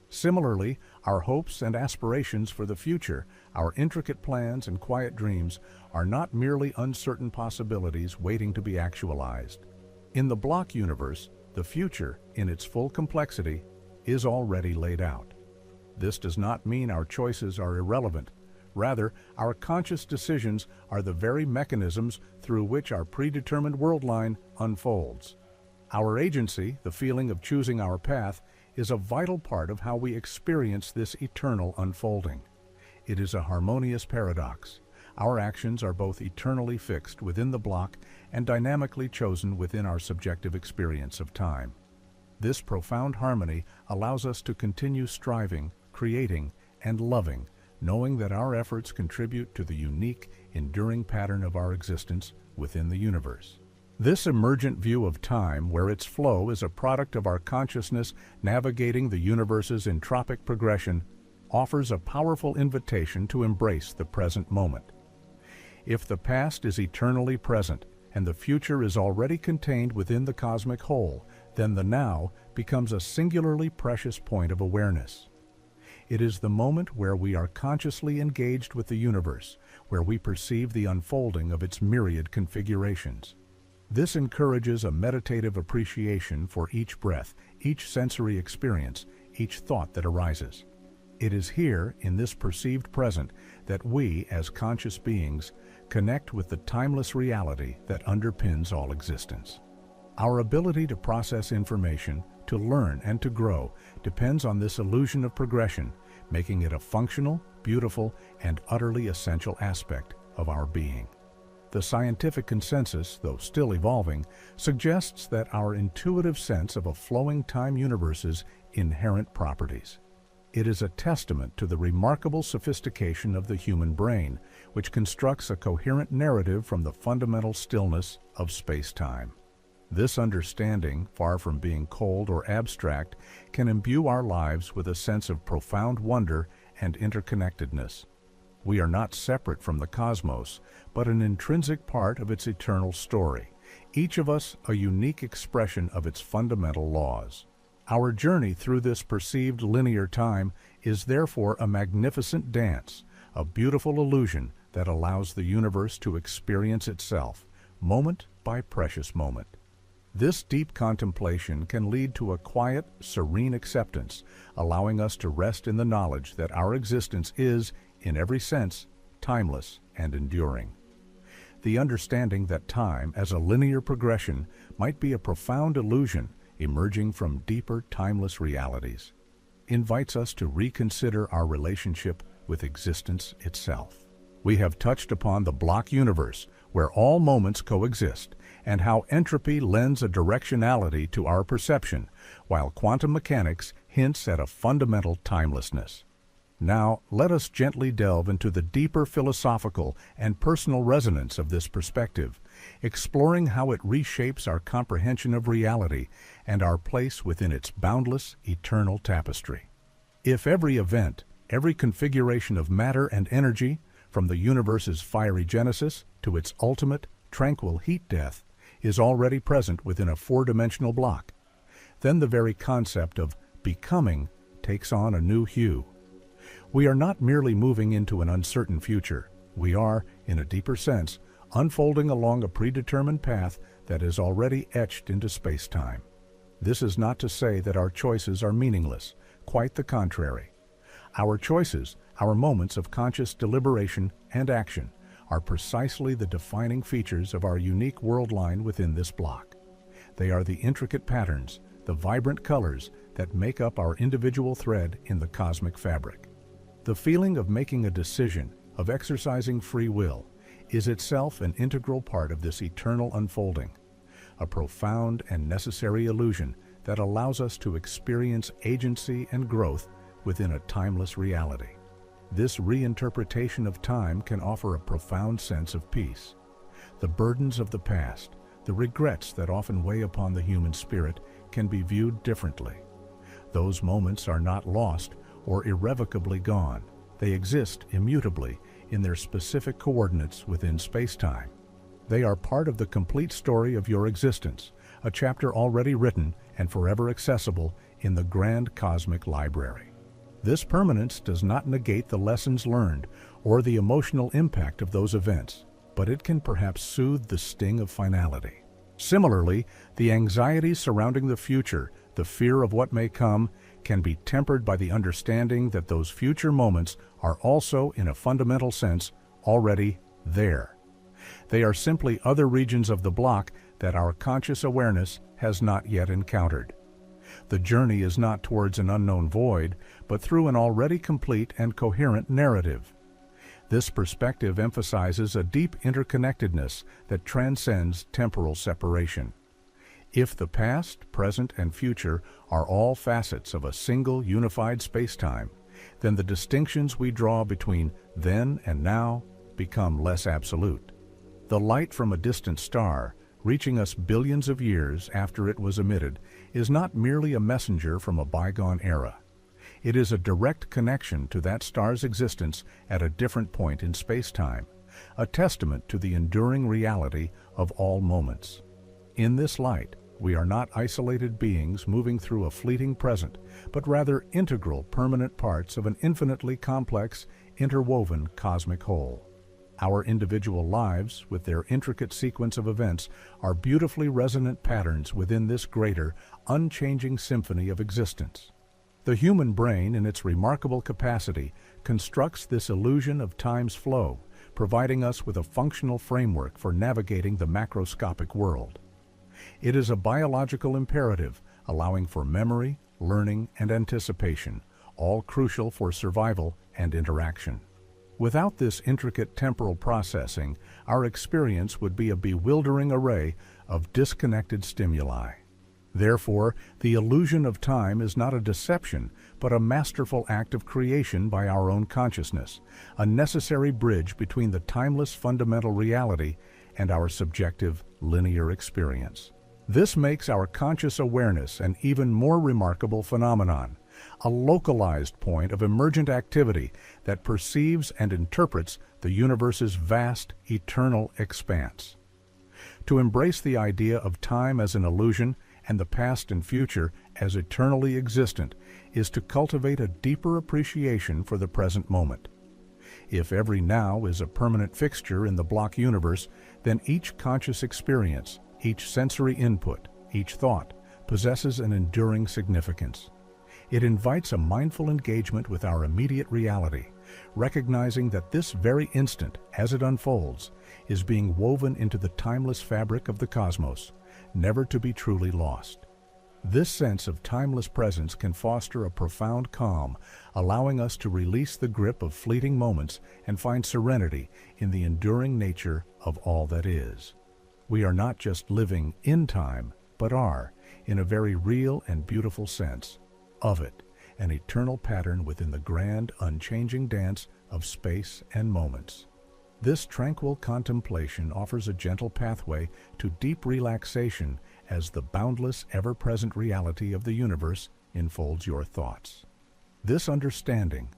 Similarly, our hopes and aspirations for the future, our intricate plans and quiet dreams, are not merely uncertain possibilities waiting to be actualized. In the block universe, the future, in its full complexity, is already laid out. This does not mean our choices are irrelevant. Rather, our conscious decisions are the very mechanisms through which our predetermined world line unfolds. Our agency, the feeling of choosing our path, is a vital part of how we experience this eternal unfolding. It is a harmonious paradox. Our actions are both eternally fixed within the block and dynamically chosen within our subjective experience of time. This profound harmony allows us to continue striving, creating, and loving, knowing that our efforts contribute to the unique, enduring pattern of our existence within the universe. This emergent view of time, where its flow is a product of our consciousness navigating the universe's entropic progression, offers a powerful invitation to embrace the present moment. If the past is eternally present and the future is already contained within the cosmic whole, then the now becomes a singularly precious point of awareness. It is the moment where we are consciously engaged with the universe, where we perceive the unfolding of its myriad configurations. This encourages a meditative appreciation for each breath, each sensory experience, each thought that arises. It is here, in this perceived present, that we, as conscious beings, connect with the timeless reality that underpins all existence. Our ability to process information, to learn, and to grow depends on this illusion of progression, making it a functional, beautiful, and utterly essential aspect of our being. The scientific consensus, though still evolving, suggests that our intuitive sense of a flowing time universe's inherent properties. It is a testament to the remarkable sophistication of the human brain, which constructs a coherent narrative from the fundamental stillness of space-time. This understanding, far from being cold or abstract, can imbue our lives with a sense of profound wonder and interconnectedness. We are not separate from the cosmos, but an intrinsic part of its eternal story, each of us a unique expression of its fundamental laws. Our journey through this perceived linear time is therefore a magnificent dance, a beautiful illusion that allows the universe to experience itself, moment by precious moment. This deep contemplation can lead to a quiet, serene acceptance, allowing us to rest in the knowledge that our existence is, in every sense, timeless and enduring. The understanding that time, as a linear progression, might be a profound illusion emerging from deeper, timeless realities, invites us to reconsider our relationship with existence itself. We have touched upon the block universe, where all moments coexist, and how entropy lends a directionality to our perception, while quantum mechanics hints at a fundamental timelessness. Now, let us gently delve into the deeper philosophical and personal resonance of this perspective, exploring how it reshapes our comprehension of reality and our place within its boundless, eternal tapestry. If every event, every configuration of matter and energy, from the universe's fiery genesis to its ultimate, tranquil heat death, is already present within a four-dimensional block, then the very concept of becoming takes on a new hue. We are not merely moving into an uncertain future. We are, in a deeper sense, unfolding along a predetermined path that is already etched into space-time. This is not to say that our choices are meaningless, quite the contrary. Our choices, our moments of conscious deliberation and action, are precisely the defining features of our unique world line within this block. They are the intricate patterns, the vibrant colors that make up our individual thread in the cosmic fabric. The feeling of making a decision, of exercising free will, is itself an integral part of this eternal unfolding, a profound and necessary illusion that allows us to experience agency and growth within a timeless reality. This reinterpretation of time can offer a profound sense of peace. The burdens of the past, the regrets that often weigh upon the human spirit, can be viewed differently. Those moments are not lost or irrevocably gone. They exist immutably in their specific coordinates within space-time. They are part of the complete story of your existence, a chapter already written and forever accessible in the grand cosmic library. This permanence does not negate the lessons learned or the emotional impact of those events, but it can perhaps soothe the sting of finality. Similarly, the anxiety surrounding the future, the fear of what may come, can be tempered by the understanding that those future moments are also, in a fundamental sense, already there. They are simply other regions of the block that our conscious awareness has not yet encountered. The journey is not towards an unknown void, but through an already complete and coherent narrative. This perspective emphasizes a deep interconnectedness that transcends temporal separation. If the past, present, and future are all facets of a single unified space-time, then the distinctions we draw between then and now become less absolute. The light from a distant star, reaching us billions of years after it was emitted, is not merely a messenger from a bygone era. It is a direct connection to that star's existence at a different point in space-time, a testament to the enduring reality of all moments. In this light, we are not isolated beings moving through a fleeting present, but rather integral, permanent parts of an infinitely complex, interwoven cosmic whole. Our individual lives, with their intricate sequence of events, are beautifully resonant patterns within this greater, unchanging symphony of existence. The human brain, in its remarkable capacity, constructs this illusion of time's flow, providing us with a functional framework for navigating the macroscopic world. It is a biological imperative, allowing for memory, learning, and anticipation, all crucial for survival and interaction. Without this intricate temporal processing, our experience would be a bewildering array of disconnected stimuli. Therefore, the illusion of time is not a deception, but a masterful act of creation by our own consciousness, a necessary bridge between the timeless fundamental reality and our subjective linear experience. This makes our conscious awareness an even more remarkable phenomenon, a localized point of emergent activity that perceives and interprets the universe's vast, eternal expanse. To embrace the idea of time as an illusion and the past and future as eternally existent is to cultivate a deeper appreciation for the present moment. If every now is a permanent fixture in the block universe, then each conscious experience, each sensory input, each thought, possesses an enduring significance. It invites a mindful engagement with our immediate reality, recognizing that this very instant, as it unfolds, is being woven into the timeless fabric of the cosmos, never to be truly lost. This sense of timeless presence can foster a profound calm, allowing us to release the grip of fleeting moments and find serenity in the enduring nature of all that is. We are not just living in time, but are, in a very real and beautiful sense, of it, an eternal pattern within the grand, unchanging dance of space and moments. This tranquil contemplation offers a gentle pathway to deep relaxation as the boundless, ever-present reality of the universe enfolds your thoughts. This understanding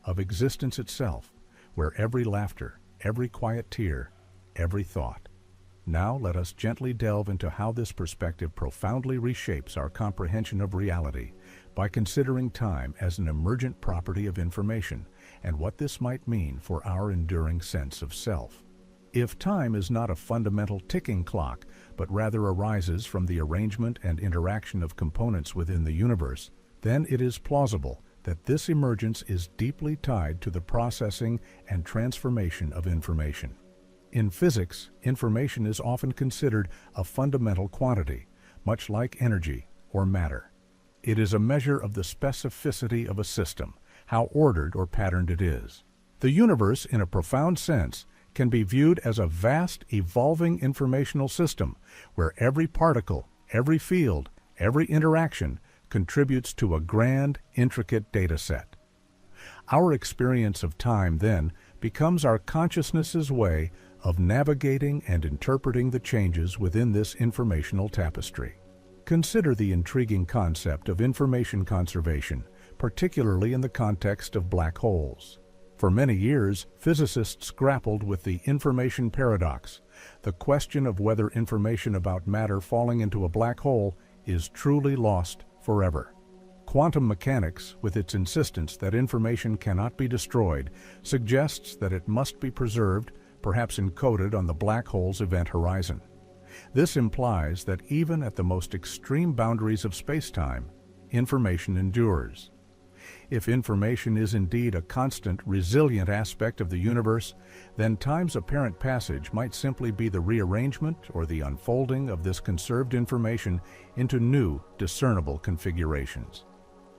of existence itself, where every laughter, every quiet tear, every thought. Now let us gently delve into how this perspective profoundly reshapes our comprehension of reality by considering time as an emergent property of information and what this might mean for our enduring sense of self. If time is not a fundamental ticking clock, but rather arises from the arrangement and interaction of components within the universe, then it is plausible that this emergence is deeply tied to the processing and transformation of information. In physics, information is often considered a fundamental quantity, much like energy or matter. It is a measure of the specificity of a system, how ordered or patterned it is. The universe, in a profound sense, can be viewed as a vast, evolving informational system where every particle, every field, every interaction contributes to a grand, intricate data set. Our experience of time, then, becomes our consciousness's way of navigating and interpreting the changes within this informational tapestry. Consider the intriguing concept of information conservation, particularly in the context of black holes. For many years, physicists grappled with the information paradox, the question of whether information about matter falling into a black hole is truly lost forever. Quantum mechanics, with its insistence that information cannot be destroyed, suggests that it must be preserved, perhaps encoded on the black hole's event horizon. This implies that even at the most extreme boundaries of space-time, information endures. If information is indeed a constant, resilient aspect of the universe, then time's apparent passage might simply be the rearrangement or the unfolding of this conserved information into new, discernible configurations.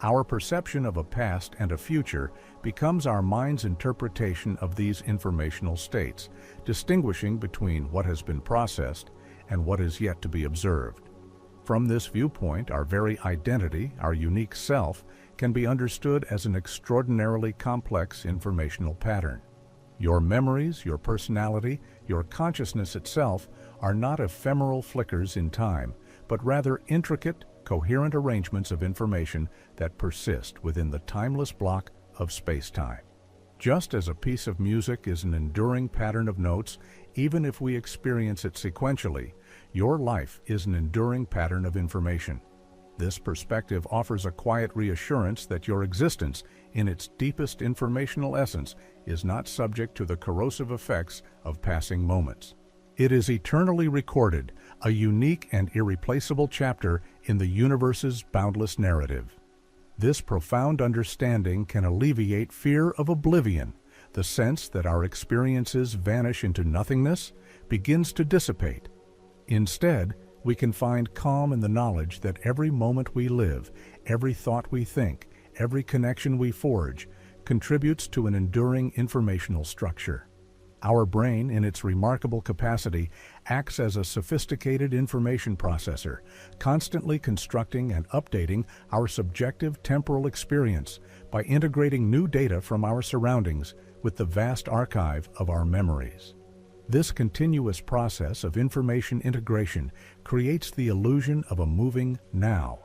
Our perception of a past and a future becomes our mind's interpretation of these informational states, distinguishing between what has been processed and what is yet to be observed. From this viewpoint, our very identity, our unique self, can be understood as an extraordinarily complex informational pattern. Your memories, your personality, your consciousness itself are not ephemeral flickers in time, but rather intricate, coherent arrangements of information that persist within the timeless block of space-time. Just as a piece of music is an enduring pattern of notes, even if we experience it sequentially, your life is an enduring pattern of information. This perspective offers a quiet reassurance that your existence, in its deepest informational essence, is not subject to the corrosive effects of passing moments. It is eternally recorded, a unique and irreplaceable chapter in the universe's boundless narrative. This profound understanding can alleviate fear of oblivion. The sense that our experiences vanish into nothingness begins to dissipate. Instead, we can find calm in the knowledge that every moment we live, every thought we think, every connection we forge, contributes to an enduring informational structure. Our brain, in its remarkable capacity, acts as a sophisticated information processor, constantly constructing and updating our subjective temporal experience by integrating new data from our surroundings with the vast archive of our memories. This continuous process of information integration creates the illusion of a moving now,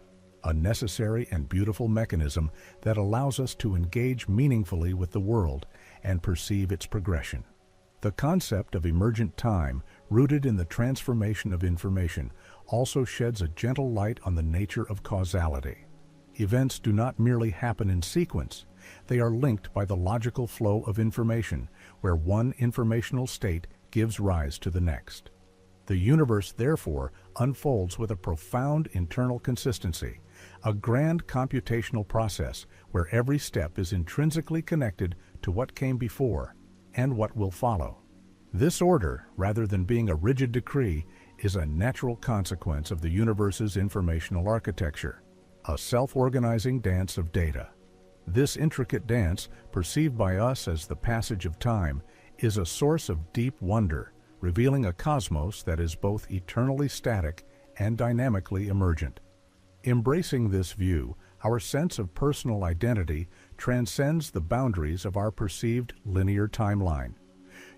a necessary and beautiful mechanism that allows us to engage meaningfully with the world and perceive its progression. The concept of emergent time, rooted in the transformation of information, also sheds a gentle light on the nature of causality. Events do not merely happen in sequence. They are linked by the logical flow of information, where one informational state gives rise to the next. The universe, therefore, unfolds with a profound internal consistency, a grand computational process where every step is intrinsically connected to what came before and what will follow. This order, rather than being a rigid decree, is a natural consequence of the universe's informational architecture, a self-organizing dance of data. This intricate dance, perceived by us as the passage of time, is a source of deep wonder, revealing a cosmos that is both eternally static and dynamically emergent. Embracing this view, our sense of personal identity transcends the boundaries of our perceived linear timeline.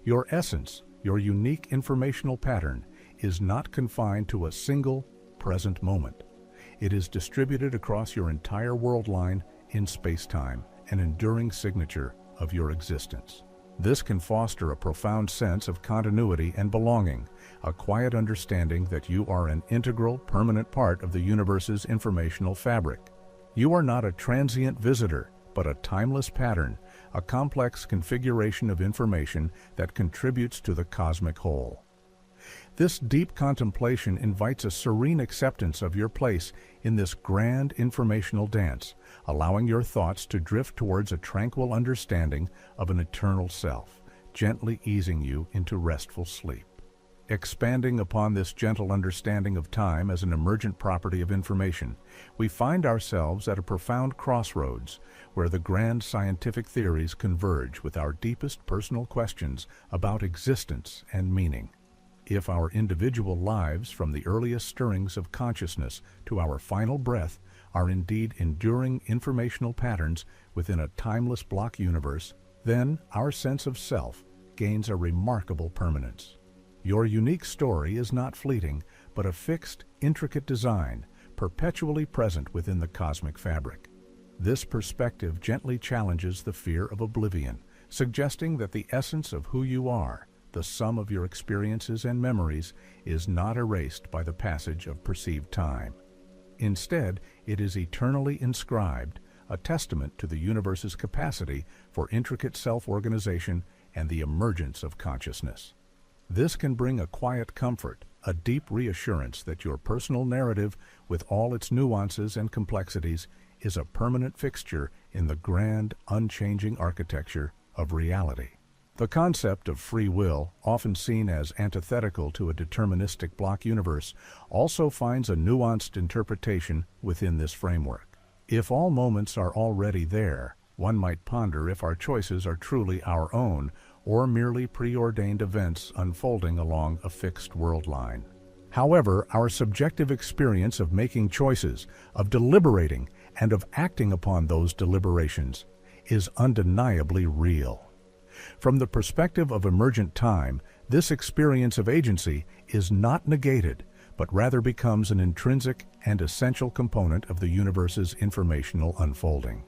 Your essence, your unique informational pattern, is not confined to a single, present moment. It is distributed across your entire world line in space-time, an enduring signature of your existence. This can foster a profound sense of continuity and belonging, a quiet understanding that you are an integral, permanent part of the universe's informational fabric. You are not a transient visitor, but a timeless pattern, a complex configuration of information that contributes to the cosmic whole. This deep contemplation invites a serene acceptance of your place in this grand informational dance, allowing your thoughts to drift towards a tranquil understanding of an eternal self, gently easing you into restful sleep. Expanding upon this gentle understanding of time as an emergent property of information, we find ourselves at a profound crossroads where the grand scientific theories converge with our deepest personal questions about existence and meaning. If our individual lives, from the earliest stirrings of consciousness to our final breath, are indeed enduring informational patterns within a timeless block universe, then our sense of self gains a remarkable permanence. Your unique story is not fleeting, but a fixed, intricate design, perpetually present within the cosmic fabric. This perspective gently challenges the fear of oblivion, suggesting that the essence of who you are, the sum of your experiences and memories, is not erased by the passage of perceived time. Instead, it is eternally inscribed, a testament to the universe's capacity for intricate self-organization and the emergence of consciousness. This can bring a quiet comfort, a deep reassurance that your personal narrative, with all its nuances and complexities, is a permanent fixture in the grand, unchanging architecture of reality. The concept of free will, often seen as antithetical to a deterministic block universe, also finds a nuanced interpretation within this framework. If all moments are already there, one might ponder if our choices are truly our own or merely preordained events unfolding along a fixed world line. However, our subjective experience of making choices, of deliberating, and of acting upon those deliberations is undeniably real. From the perspective of emergent time, this experience of agency is not negated, but rather becomes an intrinsic and essential component of the universe's informational unfolding.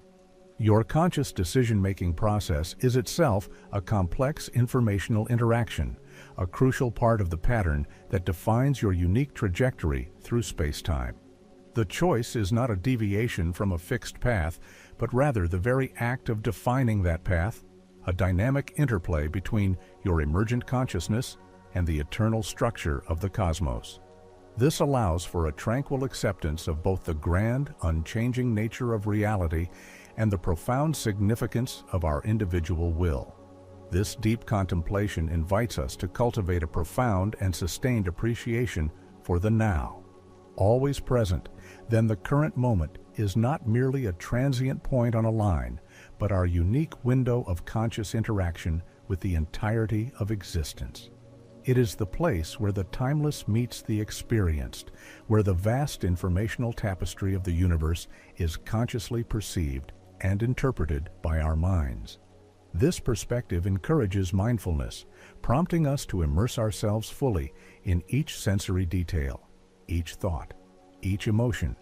Your conscious decision-making process is itself a complex informational interaction, a crucial part of the pattern that defines your unique trajectory through space-time. The choice is not a deviation from a fixed path, but rather the very act of defining that path, a dynamic interplay between your emergent consciousness and the eternal structure of the cosmos. This allows for a tranquil acceptance of both the grand, unchanging nature of reality and the profound significance of our individual will. This deep contemplation invites us to cultivate a profound and sustained appreciation for the now. Always present, then the current moment is not merely a transient point on a line, but our unique window of conscious interaction with the entirety of existence. It is the place where the timeless meets the experienced, where the vast informational tapestry of the universe is consciously perceived and interpreted by our minds. This perspective encourages mindfulness, prompting us to immerse ourselves fully in each sensory detail, each thought, each emotion,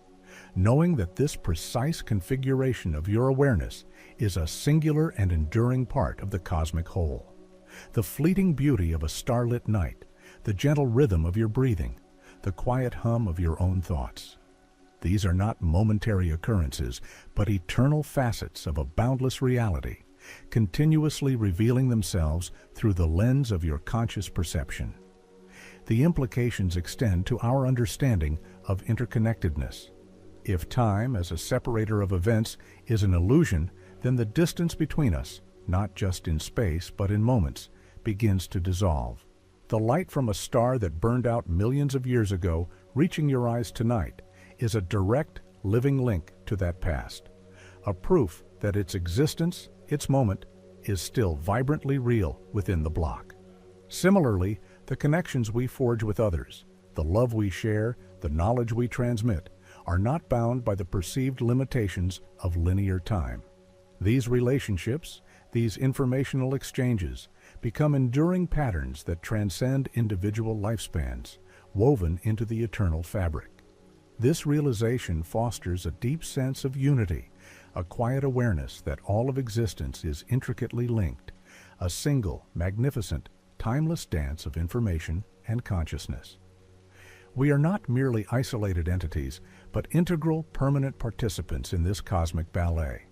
knowing that this precise configuration of your awareness is a singular and enduring part of the cosmic whole. The fleeting beauty of a starlit night, the gentle rhythm of your breathing, the quiet hum of your own thoughts. These are not momentary occurrences, but eternal facets of a boundless reality, continuously revealing themselves through the lens of your conscious perception. The implications extend to our understanding of interconnectedness. If time as a separator of events is an illusion, then the distance between us, not just in space but in moments, begins to dissolve. The light from a star that burned out millions of years ago, reaching your eyes tonight, is a direct, living link to that past, a proof that its existence, its moment, is still vibrantly real within the block. Similarly, the connections we forge with others, the love we share, the knowledge we transmit, are not bound by the perceived limitations of linear time. These relationships, these informational exchanges, become enduring patterns that transcend individual lifespans, woven into the eternal fabric. This realization fosters a deep sense of unity, a quiet awareness that all of existence is intricately linked, a single, magnificent, timeless dance of information and consciousness. We are not merely isolated entities, but integral, permanent participants in this cosmic ballet.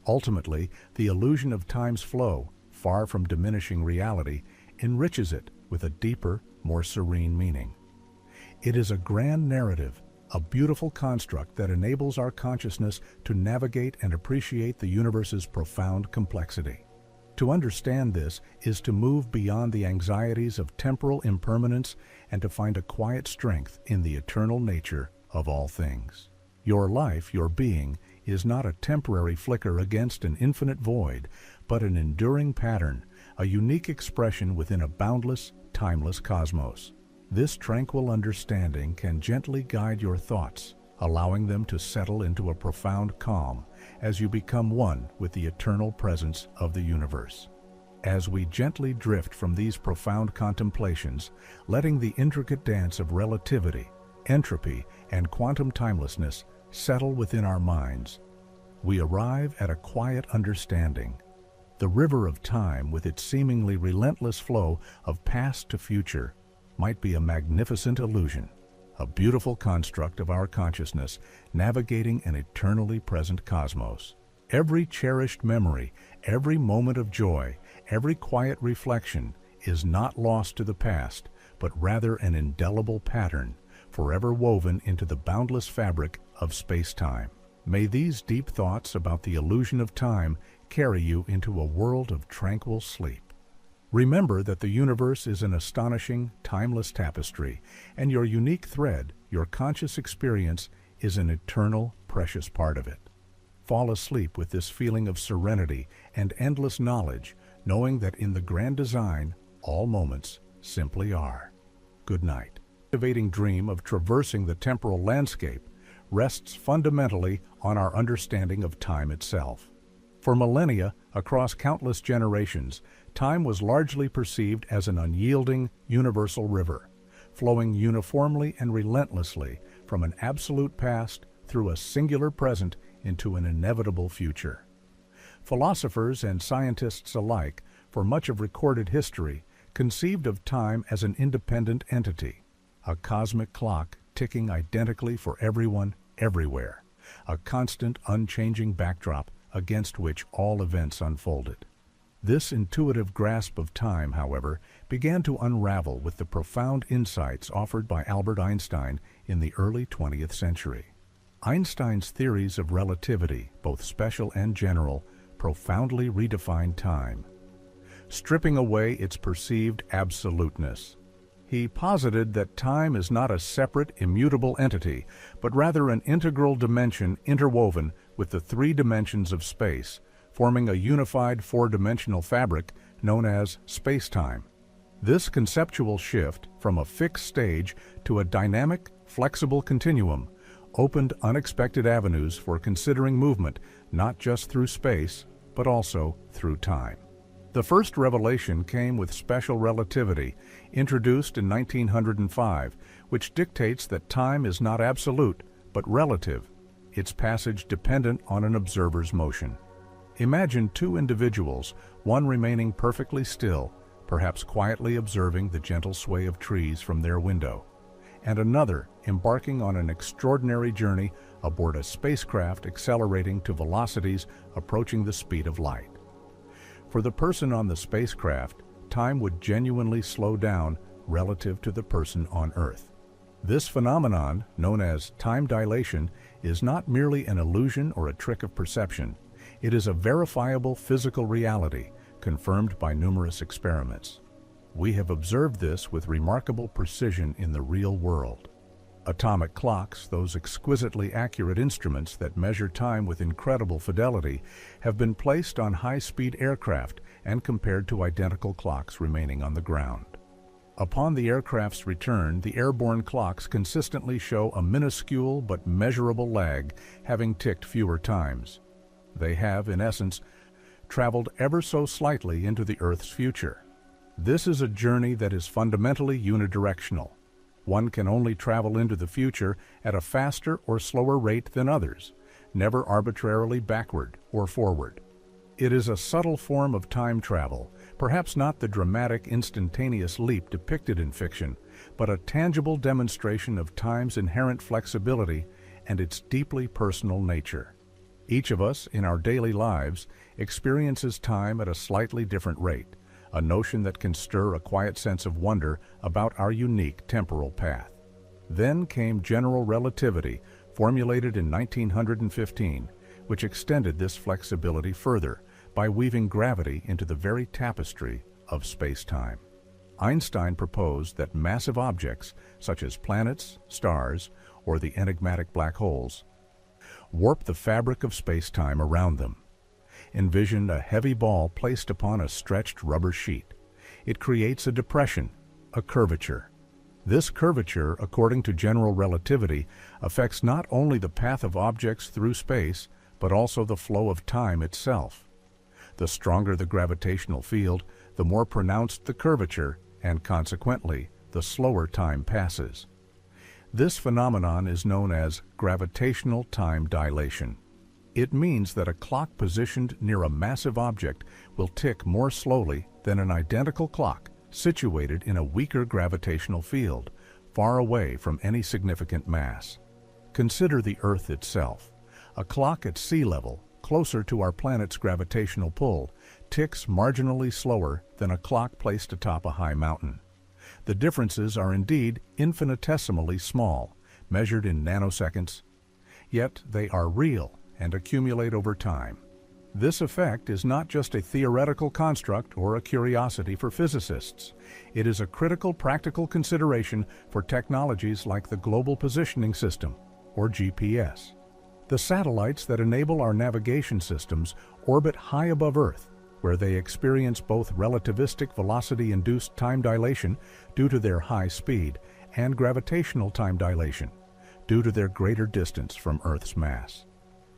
Ultimately, the illusion of time's flow, far from diminishing reality, enriches it with a deeper, more serene meaning. It is a grand narrative, a beautiful construct that enables our consciousness to navigate and appreciate the universe's profound complexity. To understand this is to move beyond the anxieties of temporal impermanence and to find a quiet strength in the eternal nature of all things. Your life, your being, is not a temporary flicker against an infinite void, but an enduring pattern, a unique expression within a boundless, timeless cosmos. This tranquil understanding can gently guide your thoughts, allowing them to settle into a profound calm as you become one with the eternal presence of the universe. As we gently drift from these profound contemplations, letting the intricate dance of relativity, entropy, and quantum timelessness settle within our minds, we arrive at a quiet understanding. The river of time, with its seemingly relentless flow of past to future, might be a magnificent illusion, a beautiful construct of our consciousness navigating an eternally present cosmos. Every cherished memory, every moment of joy, every quiet reflection is not lost to the past, but rather an indelible pattern, forever woven into the boundless fabric of space-time. May these deep thoughts about the illusion of time carry you into a world of tranquil sleep. Remember that the universe is an astonishing, timeless tapestry, and your unique thread, your conscious experience, is an eternal, precious part of it. Fall asleep with this feeling of serenity and endless knowledge, knowing that in the grand design, all moments simply are. Good night. The captivating dream of traversing the temporal landscape rests fundamentally on our understanding of time itself. For millennia, across countless generations, time was largely perceived as an unyielding, universal river, flowing uniformly and relentlessly from an absolute past through a singular present into an inevitable future. Philosophers and scientists alike, for much of recorded history, conceived of time as an independent entity, a cosmic clock ticking identically for everyone, everywhere, a constant, unchanging backdrop against which all events unfolded. This intuitive grasp of time, however, began to unravel with the profound insights offered by Albert Einstein in the early 20th century. Einstein's theories of relativity, both special and general, profoundly redefined time, stripping away its perceived absoluteness. He posited that time is not a separate, immutable entity, but rather an integral dimension interwoven with the three dimensions of space, forming a unified four-dimensional fabric known as space-time. This conceptual shift from a fixed stage to a dynamic, flexible continuum opened unexpected avenues for considering movement not just through space, but also through time. The first revelation came with special relativity, introduced in 1905, which dictates that time is not absolute, but relative, its passage dependent on an observer's motion. Imagine two individuals, one remaining perfectly still, perhaps quietly observing the gentle sway of trees from their window, and another embarking on an extraordinary journey aboard a spacecraft accelerating to velocities approaching the speed of light. For the person on the spacecraft, time would genuinely slow down relative to the person on Earth. This phenomenon, known as time dilation, is not merely an illusion or a trick of perception. It is a verifiable physical reality, confirmed by numerous experiments. We have observed this with remarkable precision in the real world. Atomic clocks, those exquisitely accurate instruments that measure time with incredible fidelity, have been placed on high-speed aircraft and compared to identical clocks remaining on the ground. Upon the aircraft's return, the airborne clocks consistently show a minuscule but measurable lag, having ticked fewer times. They have, in essence, traveled ever so slightly into the Earth's future. This is a journey that is fundamentally unidirectional. One can only travel into the future at a faster or slower rate than others, never arbitrarily backward or forward. It is a subtle form of time travel, perhaps not the dramatic, instantaneous leap depicted in fiction, but a tangible demonstration of time's inherent flexibility and its deeply personal nature. Each of us, in our daily lives, experiences time at a slightly different rate, a notion that can stir a quiet sense of wonder about our unique temporal path. Then came general relativity, formulated in 1915, which extended this flexibility further by weaving gravity into the very tapestry of space-time. Einstein proposed that massive objects, such as planets, stars, or the enigmatic black holes, warp the fabric of space-time around them. Envision a heavy ball placed upon a stretched rubber sheet. It creates a depression, a curvature. This curvature, according to general relativity, affects not only the path of objects through space, but also the flow of time itself. The stronger the gravitational field, the more pronounced the curvature, and consequently, the slower time passes. This phenomenon is known as gravitational time dilation. It means that a clock positioned near a massive object will tick more slowly than an identical clock situated in a weaker gravitational field, far away from any significant mass. Consider the Earth itself. A clock at sea level, closer to our planet's gravitational pull, ticks marginally slower than a clock placed atop a high mountain. The differences are indeed infinitesimally small, measured in nanoseconds, yet they are real and accumulate over time. This effect is not just a theoretical construct or a curiosity for physicists. It is a critical practical consideration for technologies like the Global Positioning System, or GPS. The satellites that enable our navigation systems orbit high above Earth, where they experience both relativistic velocity-induced time dilation due to their high speed and gravitational time dilation due to their greater distance from Earth's mass.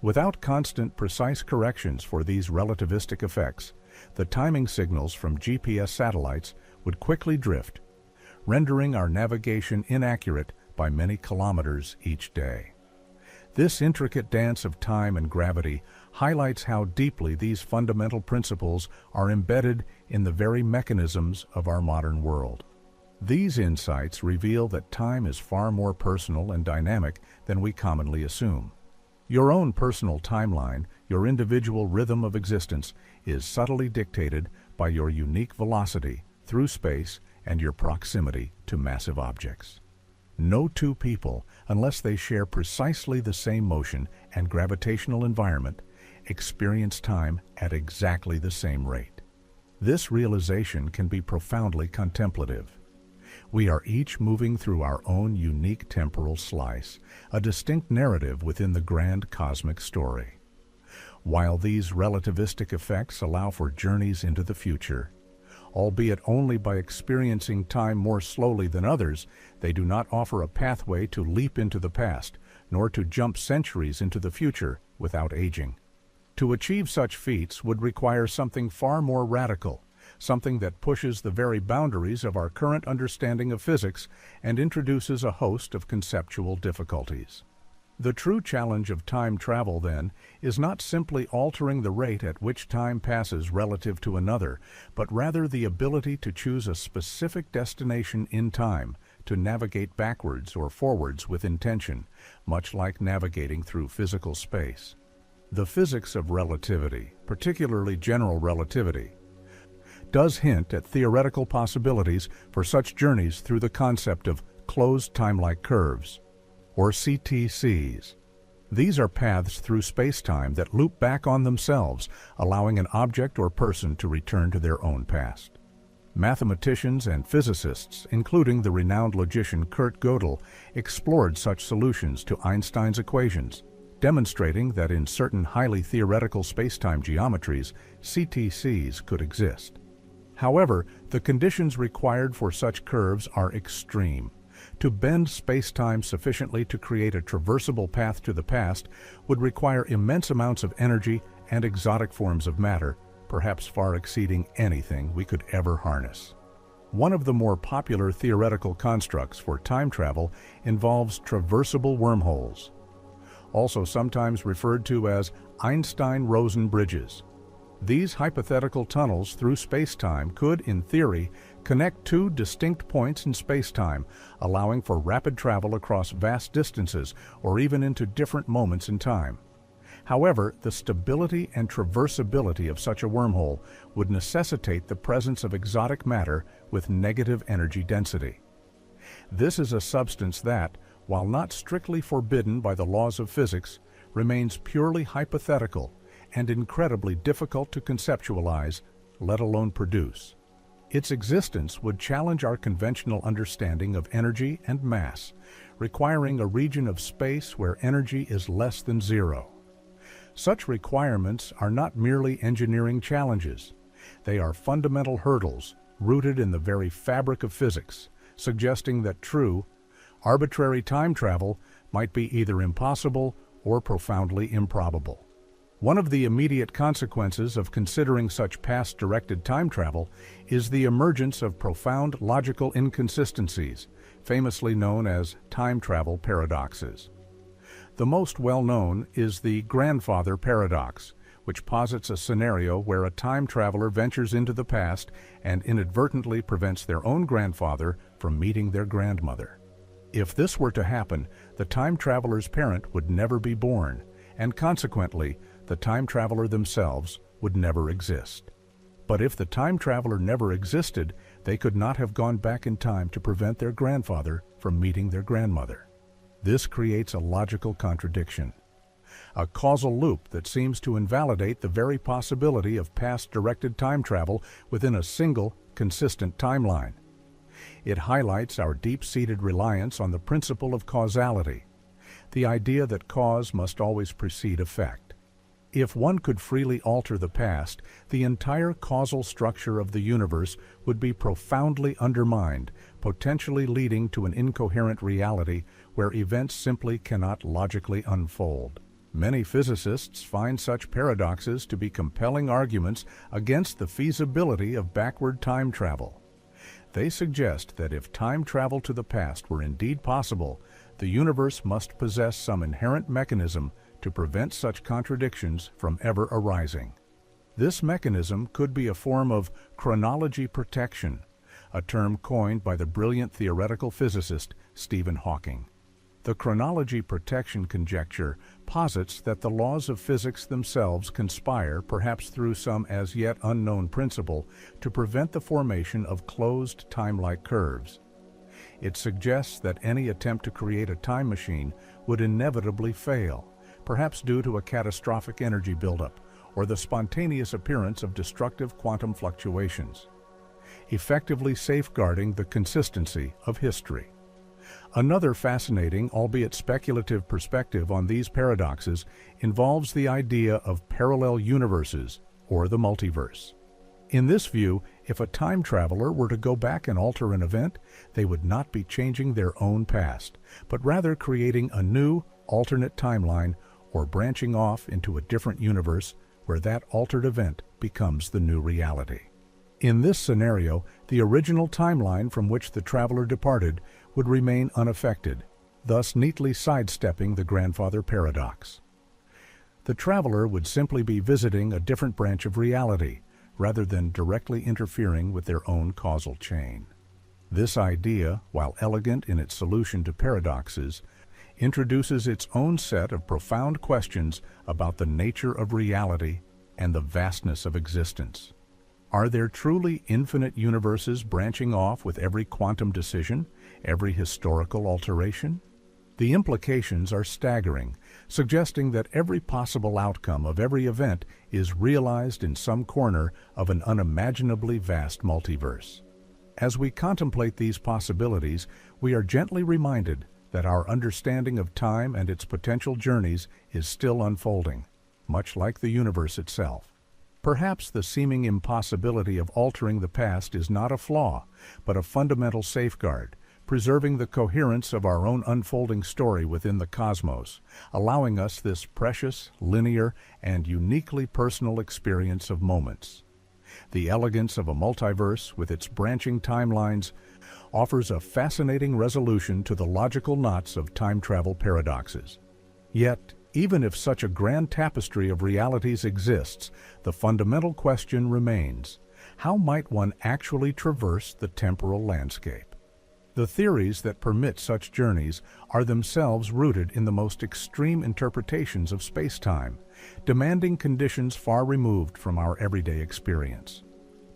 Without constant, precise corrections for these relativistic effects, the timing signals from GPS satellites would quickly drift, rendering our navigation inaccurate by many kilometers each day. This intricate dance of time and gravity highlights how deeply these fundamental principles are embedded in the very mechanisms of our modern world. These insights reveal that time is far more personal and dynamic than we commonly assume. Your own personal timeline, your individual rhythm of existence, is subtly dictated by your unique velocity through space and your proximity to massive objects. No two people, unless they share precisely the same motion and gravitational environment, experience time at exactly the same rate. This realization can be profoundly contemplative. We are each moving through our own unique temporal slice, a distinct narrative within the grand cosmic story. While these relativistic effects allow for journeys into the future, albeit only by experiencing time more slowly than others, they do not offer a pathway to leap into the past, nor to jump centuries into the future without aging. To achieve such feats would require something far more radical, something that pushes the very boundaries of our current understanding of physics and introduces a host of conceptual difficulties. The true challenge of time travel, then, is not simply altering the rate at which time passes relative to another, but rather the ability to choose a specific destination in time, to navigate backwards or forwards with intention, much like navigating through physical space. The physics of relativity, particularly general relativity, does hint at theoretical possibilities for such journeys through the concept of closed time-like curves, or CTCs. These are paths through space-time that loop back on themselves, allowing an object or person to return to their own past. Mathematicians and physicists, including the renowned logician Kurt Gödel, explored such solutions to Einstein's equations, demonstrating that in certain highly theoretical space-time geometries, CTCs could exist. However, the conditions required for such curves are extreme. To bend space-time sufficiently to create a traversable path to the past would require immense amounts of energy and exotic forms of matter, perhaps far exceeding anything we could ever harness. One of the more popular theoretical constructs for time travel involves traversable wormholes, also sometimes referred to as Einstein-Rosen bridges. These hypothetical tunnels through space-time could, in theory, connect two distinct points in space-time, allowing for rapid travel across vast distances or even into different moments in time. However, the stability and traversability of such a wormhole would necessitate the presence of exotic matter with negative energy density. This is a substance that, while not strictly forbidden by the laws of physics, remains purely hypothetical and incredibly difficult to conceptualize, let alone produce. Its existence would challenge our conventional understanding of energy and mass, requiring a region of space where energy is less than zero. Such requirements are not merely engineering challenges. They are fundamental hurdles rooted in the very fabric of physics, suggesting that true, arbitrary time travel might be either impossible or profoundly improbable. One of the immediate consequences of considering such past-directed time travel is the emergence of profound logical inconsistencies, famously known as time travel paradoxes. The most well-known is the grandfather paradox, which posits a scenario where a time traveler ventures into the past and inadvertently prevents their own grandfather from meeting their grandmother. If this were to happen, the time traveler's parent would never be born, and consequently, the time traveler themselves would never exist. But if the time traveler never existed, they could not have gone back in time to prevent their grandfather from meeting their grandmother. This creates a logical contradiction, a causal loop that seems to invalidate the very possibility of past-directed time travel within a single, consistent timeline. It highlights our deep-seated reliance on the principle of causality, the idea that cause must always precede effect. If one could freely alter the past, the entire causal structure of the universe would be profoundly undermined, potentially leading to an incoherent reality where events simply cannot logically unfold. Many physicists find such paradoxes to be compelling arguments against the feasibility of backward time travel. They suggest that if time travel to the past were indeed possible, the universe must possess some inherent mechanism to prevent such contradictions from ever arising. This mechanism could be a form of chronology protection, a term coined by the brilliant theoretical physicist Stephen Hawking. The chronology protection conjecture posits that the laws of physics themselves conspire, perhaps through some as yet unknown principle, to prevent the formation of closed time-like curves. It suggests that any attempt to create a time machine would inevitably fail, perhaps due to a catastrophic energy buildup or the spontaneous appearance of destructive quantum fluctuations, effectively safeguarding the consistency of history. Another fascinating, albeit speculative perspective on these paradoxes involves the idea of parallel universes, or the multiverse. In this view, if a time traveler were to go back and alter an event, they would not be changing their own past, but rather creating a new, alternate timeline or branching off into a different universe where that altered event becomes the new reality. In this scenario, the original timeline from which the traveler departed would remain unaffected, thus neatly sidestepping the grandfather paradox. The traveler would simply be visiting a different branch of reality, rather than directly interfering with their own causal chain. This idea, while elegant in its solution to paradoxes, introduces its own set of profound questions about the nature of reality and the vastness of existence. Are there truly infinite universes branching off with every quantum decision, every historical alteration? The implications are staggering, suggesting that every possible outcome of every event is realized in some corner of an unimaginably vast multiverse. As we contemplate these possibilities, we are gently reminded that our understanding of time and its potential journeys is still unfolding, much like the universe itself. Perhaps the seeming impossibility of altering the past is not a flaw, but a fundamental safeguard, preserving the coherence of our own unfolding story within the cosmos, allowing us this precious, linear, and uniquely personal experience of moments. The elegance of a multiverse, with its branching timelines, offers a fascinating resolution to the logical knots of time travel paradoxes. Yet, even if such a grand tapestry of realities exists, the fundamental question remains: how might one actually traverse the temporal landscape? The theories that permit such journeys are themselves rooted in the most extreme interpretations of space-time, demanding conditions far removed from our everyday experience.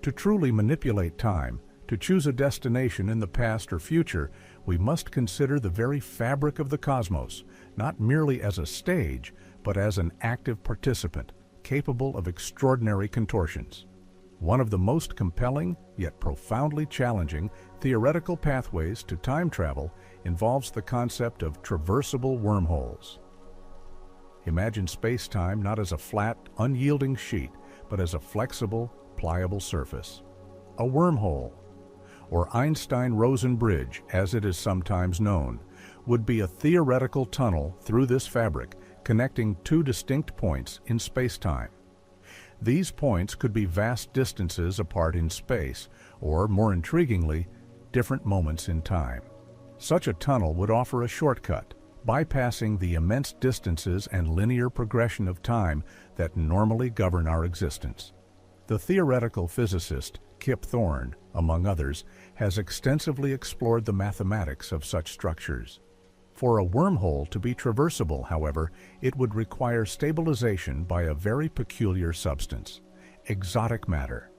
To truly manipulate time, to choose a destination in the past or future, we must consider the very fabric of the cosmos, not merely as a stage, but as an active participant, capable of extraordinary contortions. One of the most compelling, yet profoundly challenging, theoretical pathways to time travel involves the concept of traversable wormholes. Imagine space-time not as a flat, unyielding sheet, but as a flexible, pliable surface. A wormhole, or Einstein-Rosen bridge, as it is sometimes known, would be a theoretical tunnel through this fabric, connecting two distinct points in space-time. These points could be vast distances apart in space, or, more intriguingly, different moments in time. Such a tunnel would offer a shortcut, bypassing the immense distances and linear progression of time that normally govern our existence. The theoretical physicist Kip Thorne, among others, has extensively explored the mathematics of such structures. For a wormhole to be traversable, however, it would require stabilization by a very peculiar substance: exotic matter.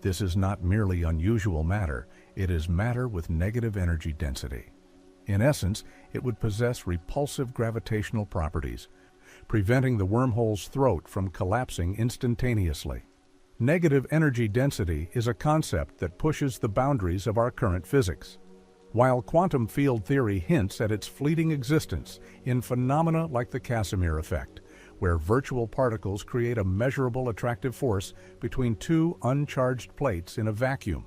This is not merely unusual matter, it is matter with negative energy density. In essence, it would possess repulsive gravitational properties, preventing the wormhole's throat from collapsing instantaneously. Negative energy density is a concept that pushes the boundaries of our current physics. While quantum field theory hints at its fleeting existence in phenomena like the Casimir effect, where virtual particles create a measurable attractive force between two uncharged plates in a vacuum.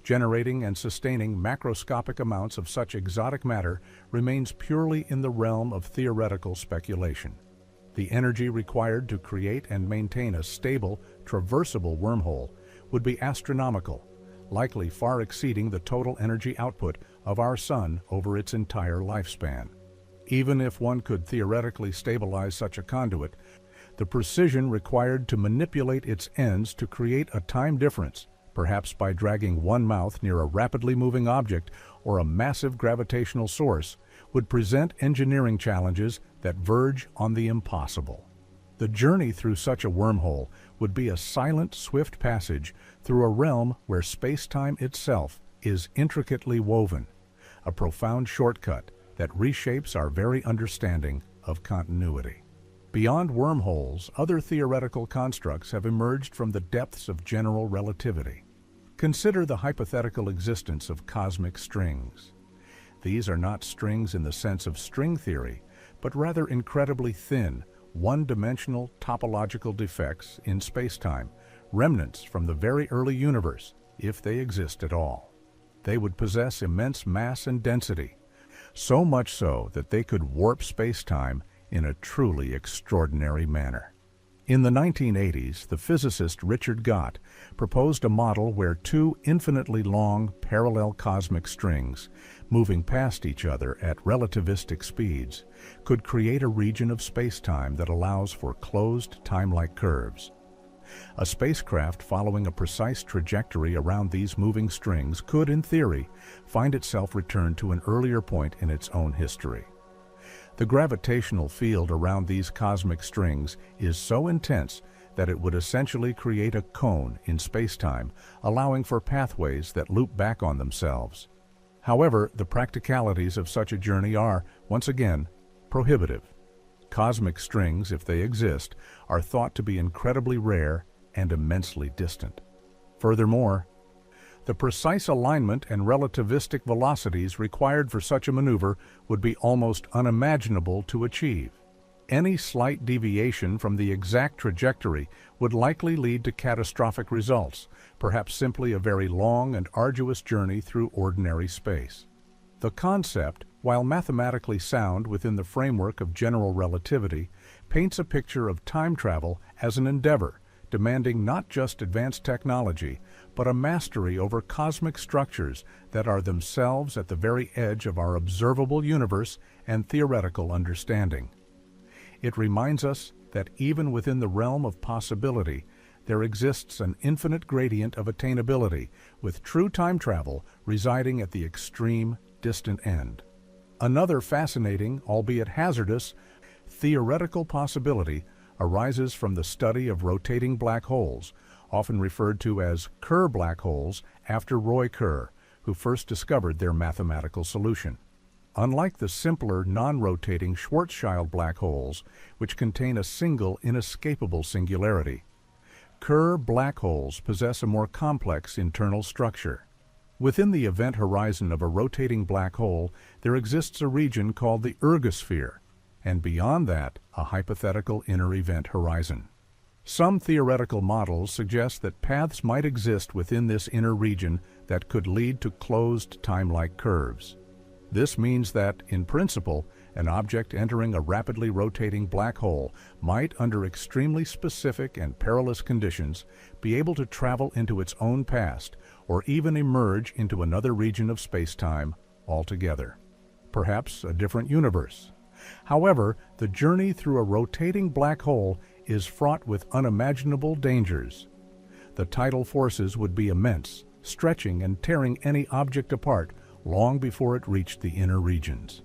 Generating and sustaining macroscopic amounts of such exotic matter remains purely in the realm of theoretical speculation. The energy required to create and maintain a stable, traversable wormhole would be astronomical, likely far exceeding the total energy output of our Sun over its entire lifespan. Even if one could theoretically stabilize such a conduit, the precision required to manipulate its ends to create a time difference, perhaps by dragging one mouth near a rapidly moving object or a massive gravitational source, would present engineering challenges that verge on the impossible. The journey through such a wormhole would be a silent, swift passage through a realm where space-time itself is intricately woven, a profound shortcut that reshapes our very understanding of continuity. Beyond wormholes, other theoretical constructs have emerged from the depths of general relativity. Consider the hypothetical existence of cosmic strings. these are not strings in the sense of string theory, but rather incredibly thin, one-dimensional topological defects in spacetime, remnants from the very early universe, if they exist at all. They would possess immense mass and density, so much so that they could warp spacetime in a truly extraordinary manner. In the 1980s, the physicist Richard Gott proposed a model where two infinitely long parallel cosmic strings, moving past each other at relativistic speeds, could create a region of spacetime that allows for closed time-like curves. A spacecraft following a precise trajectory around these moving strings could, in theory, find itself returned to an earlier point in its own history. The gravitational field around these cosmic strings is so intense that it would essentially create a cone in spacetime, allowing for pathways that loop back on themselves. However, the practicalities of such a journey are, once again, prohibitive. Cosmic strings, if they exist, are thought to be incredibly rare and immensely distant. Furthermore, the precise alignment and relativistic velocities required for such a maneuver would be almost unimaginable to achieve. Any slight deviation from the exact trajectory would likely lead to catastrophic results, perhaps simply a very long and arduous journey through ordinary space. The concept, while mathematically sound within the framework of general relativity, paints a picture of time travel as an endeavor demanding not just advanced technology, but a mastery over cosmic structures that are themselves at the very edge of our observable universe and theoretical understanding. It reminds us that even within the realm of possibility, there exists an infinite gradient of attainability, with true time travel residing at the extreme, distant end. Another fascinating, albeit hazardous, theoretical possibility arises from the study of rotating black holes, often referred to as Kerr black holes after Roy Kerr, who first discovered their mathematical solution. Unlike the simpler, non-rotating Schwarzschild black holes, which contain a single, inescapable singularity, Kerr black holes possess a more complex internal structure. Within the event horizon of a rotating black hole, there exists a region called the ergosphere, and beyond that, a hypothetical inner event horizon. Some theoretical models suggest that paths might exist within this inner region that could lead to closed time-like curves. This means that, in principle, an object entering a rapidly rotating black hole might, under extremely specific and perilous conditions, be able to travel into its own past or even emerge into another region of space-time altogether. Perhaps a different universe. However, the journey through a rotating black hole is fraught with unimaginable dangers. The tidal forces would be immense, stretching and tearing any object apart long before it reached the inner regions.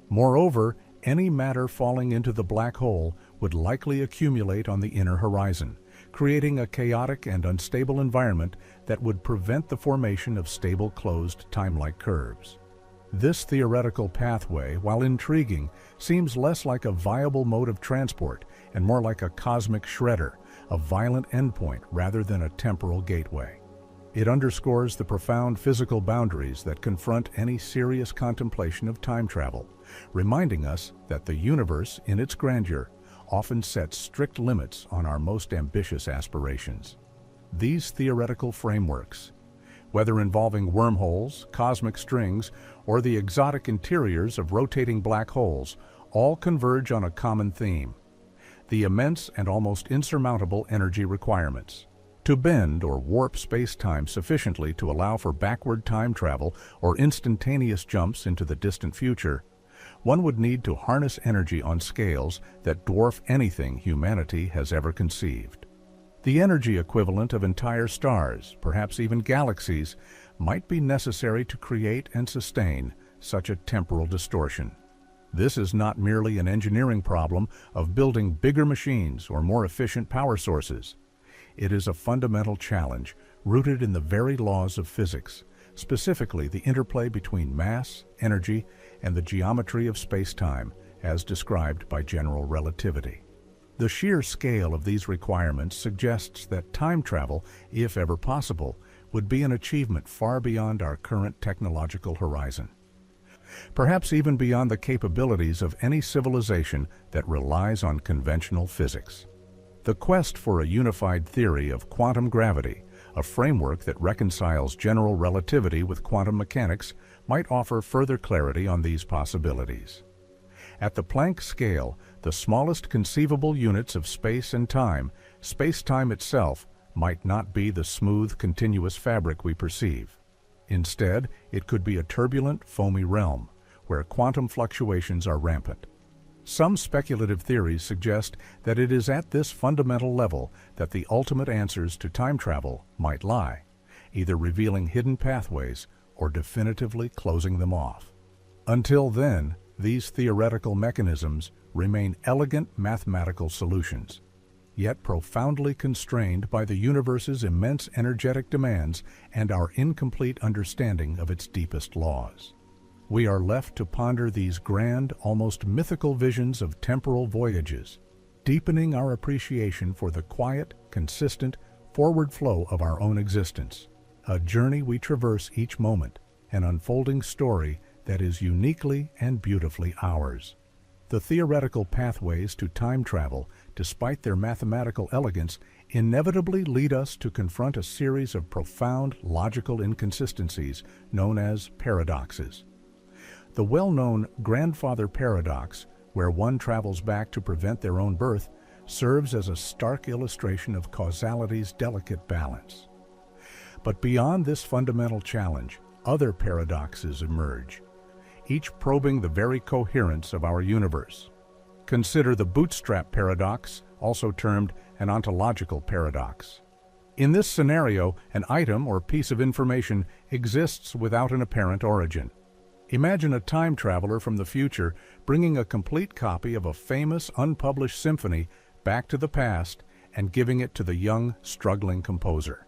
Moreover, any matter falling into the black hole would likely accumulate on the inner horizon, creating a chaotic and unstable environment that would prevent the formation of stable closed time-like curves. This theoretical pathway, while intriguing, seems less like a viable mode of transport and more like a cosmic shredder, a violent endpoint rather than a temporal gateway. It underscores the profound physical boundaries that confront any serious contemplation of time travel, reminding us that the universe, in its grandeur, often sets strict limits on our most ambitious aspirations. These theoretical frameworks, whether involving wormholes, cosmic strings, or the exotic interiors of rotating black holes, all converge on a common theme: the immense and almost insurmountable energy requirements. To bend or warp space-time sufficiently to allow for backward time travel or instantaneous jumps into the distant future, one would need to harness energy on scales that dwarf anything humanity has ever conceived. The energy equivalent of entire stars, perhaps even galaxies, might be necessary to create and sustain such a temporal distortion. This is not merely an engineering problem of building bigger machines or more efficient power sources. It is a fundamental challenge rooted in the very laws of physics, specifically the interplay between mass, energy, and the geometry of space-time, as described by general relativity. The sheer scale of these requirements suggests that time travel, if ever possible, would be an achievement far beyond our current technological horizon. perhaps even beyond the capabilities of any civilization that relies on conventional physics. The quest for a unified theory of quantum gravity, a framework that reconciles general relativity with quantum mechanics, might offer further clarity on these possibilities. At the Planck scale, the smallest conceivable units of space and time, space-time itself might not be the smooth, continuous fabric we perceive. Instead, it could be a turbulent, foamy realm, where quantum fluctuations are rampant. Some speculative theories suggest that it is at this fundamental level that the ultimate answers to time travel might lie, either revealing hidden pathways or definitively closing them off. Until then, these theoretical mechanisms remain elegant mathematical solutions, yet profoundly constrained by the universe's immense energetic demands and our incomplete understanding of its deepest laws. We are left to ponder these grand, almost mythical visions of temporal voyages, deepening our appreciation for the quiet, consistent, forward flow of our own existence, a journey we traverse each moment, an unfolding story that is uniquely and beautifully ours. The theoretical pathways to time travel, despite their mathematical elegance, inevitably lead us to confront a series of profound logical inconsistencies known as paradoxes. The well-known grandfather paradox, where one travels back to prevent their own birth, serves as a stark illustration of causality's delicate balance. But beyond this fundamental challenge, other paradoxes emerge, each probing the very coherence of our universe. Consider the bootstrap paradox, also termed an ontological paradox. In this scenario, an item or piece of information exists without an apparent origin. Imagine a time traveler from the future bringing a complete copy of a famous unpublished symphony back to the past and giving it to the young, struggling composer.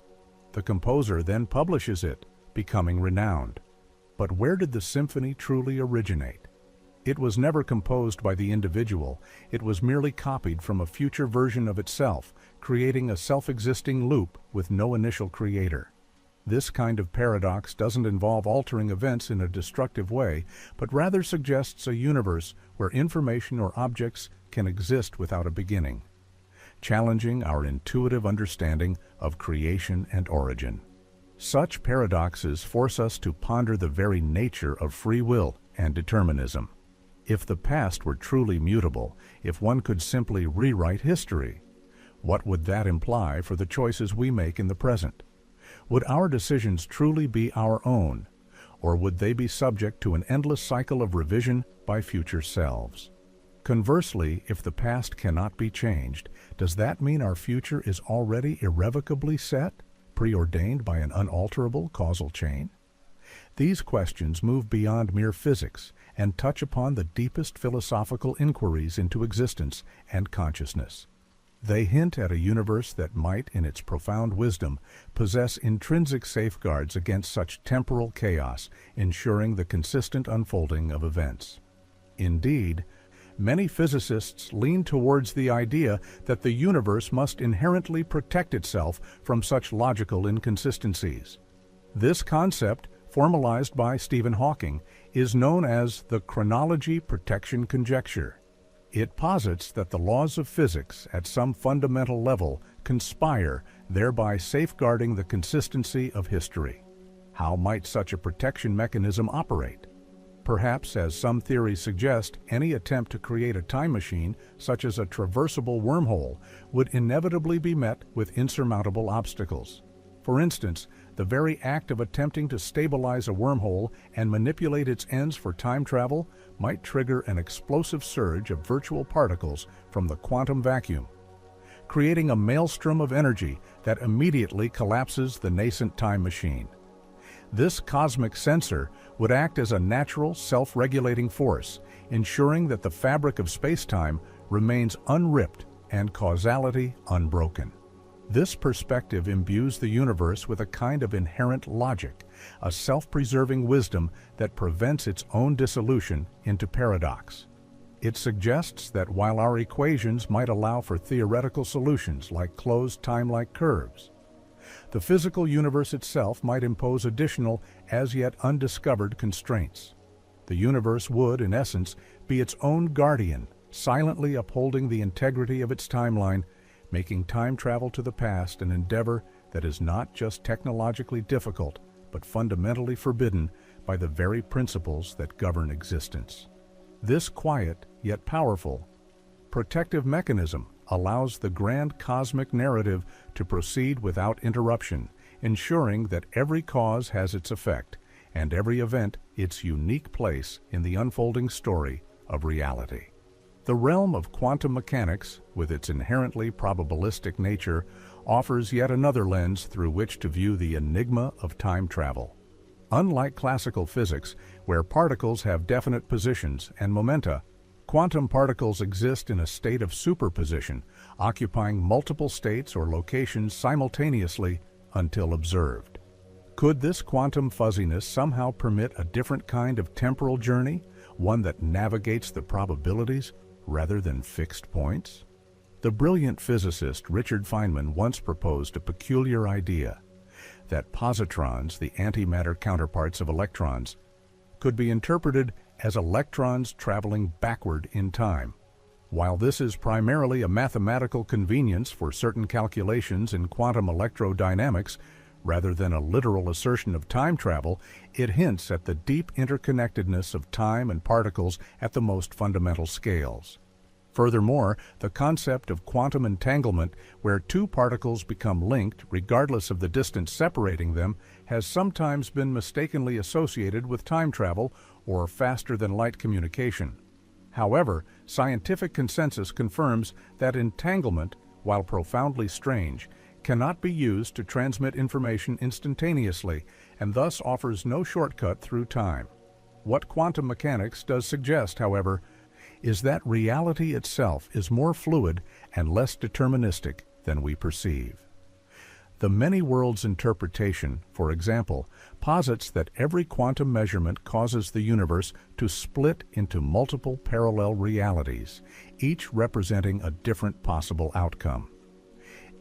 The composer then publishes it, becoming renowned. But where did the symphony truly originate? It was never composed by the individual, it was merely copied from a future version of itself, creating a self-existing loop with no initial creator. This kind of paradox doesn't involve altering events in a destructive way, but rather suggests a universe where information or objects can exist without a beginning, challenging our intuitive understanding of creation and origin. Such paradoxes force us to ponder the very nature of free will and determinism. If the past were truly mutable, if one could simply rewrite history, what would that imply for the choices we make in the present? Would our decisions truly be our own, or would they be subject to an endless cycle of revision by future selves? Conversely, if the past cannot be changed, does that mean our future is already irrevocably set, preordained by an unalterable causal chain? These questions move beyond mere physics and touch upon the deepest philosophical inquiries into existence and consciousness. They hint at a universe that might, in its profound wisdom, possess intrinsic safeguards against such temporal chaos, ensuring the consistent unfolding of events. Indeed, many physicists lean towards the idea that the universe must inherently protect itself from such logical inconsistencies. This concept, formalized by Stephen Hawking, is known as the chronology protection conjecture. It posits that the laws of physics at some fundamental level conspire, thereby safeguarding the consistency of history. How might such a protection mechanism operate? Perhaps, as some theories suggest, any attempt to create a time machine, such as a traversable wormhole, would inevitably be met with insurmountable obstacles. For instance, the very act of attempting to stabilize a wormhole and manipulate its ends for time travel might trigger an explosive surge of virtual particles from the quantum vacuum, creating a maelstrom of energy that immediately collapses the nascent time machine. This cosmic sensor would act as a natural, self-regulating force, ensuring that the fabric of spacetime remains unripped and causality unbroken. This perspective imbues the universe with a kind of inherent logic, a self-preserving wisdom that prevents its own dissolution into paradox. It suggests that while our equations might allow for theoretical solutions like closed time-like curves, the physical universe itself might impose additional, as yet undiscovered constraints. The universe would, in essence, be its own guardian, silently upholding the integrity of its timeline, making time travel to the past an endeavor that is not just technologically difficult, but fundamentally forbidden by the very principles that govern existence. This quiet, yet powerful, protective mechanism allows the grand cosmic narrative to proceed without interruption, ensuring that every cause has its effect, and every event its unique place in the unfolding story of reality. The realm of quantum mechanics, with its inherently probabilistic nature, offers yet another lens through which to view the enigma of time travel. Unlike classical physics, where particles have definite positions and momenta, quantum particles exist in a state of superposition, occupying multiple states or locations simultaneously until observed. Could this quantum fuzziness somehow permit a different kind of temporal journey, one that navigates the probabilities rather than fixed points? The brilliant physicist Richard Feynman once proposed a peculiar idea, that positrons, the antimatter counterparts of electrons, could be interpreted as electrons traveling backward in time. While this is primarily a mathematical convenience for certain calculations in quantum electrodynamics, rather than a literal assertion of time travel, it hints at the deep interconnectedness of time and particles at the most fundamental scales. Furthermore, the concept of quantum entanglement, where two particles become linked regardless of the distance separating them, has sometimes been mistakenly associated with time travel or faster-than-light communication. However, scientific consensus confirms that entanglement, while profoundly strange, cannot be used to transmit information instantaneously and thus offers no shortcut through time. What quantum mechanics does suggest, however, is that reality itself is more fluid and less deterministic than we perceive. The many worlds interpretation, for example, posits that every quantum measurement causes the universe to split into multiple parallel realities, each representing a different possible outcome.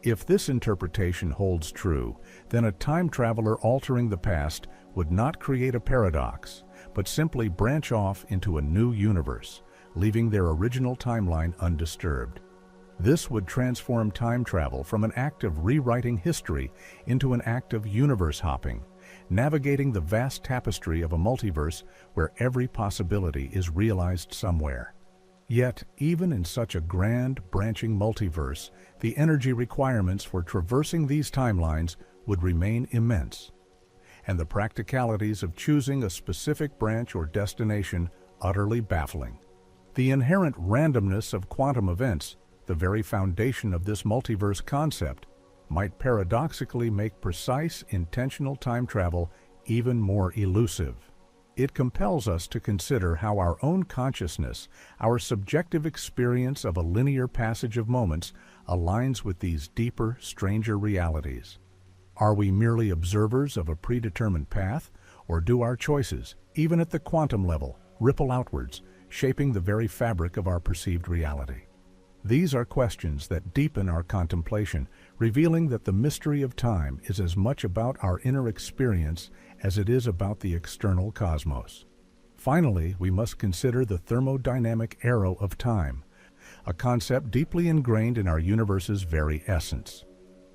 If this interpretation holds true, then a time traveler altering the past would not create a paradox, but simply branch off into a new universe, leaving their original timeline undisturbed. This would transform time travel from an act of rewriting history into an act of universe hopping, navigating the vast tapestry of a multiverse where every possibility is realized somewhere. Yet, even in such a grand, branching multiverse, the energy requirements for traversing these timelines would remain immense, and the practicalities of choosing a specific branch or destination utterly baffling. The inherent randomness of quantum events, the very foundation of this multiverse concept, might paradoxically make precise, intentional time travel even more elusive. It compels us to consider how our own consciousness, our subjective experience of a linear passage of moments, aligns with these deeper, stranger realities. Are we merely observers of a predetermined path, or do our choices, even at the quantum level, ripple outwards, shaping the very fabric of our perceived reality? These are questions that deepen our contemplation, revealing that the mystery of time is as much about our inner experience as it is about the external cosmos. Finally, we must consider the thermodynamic arrow of time, a concept deeply ingrained in our universe's very essence.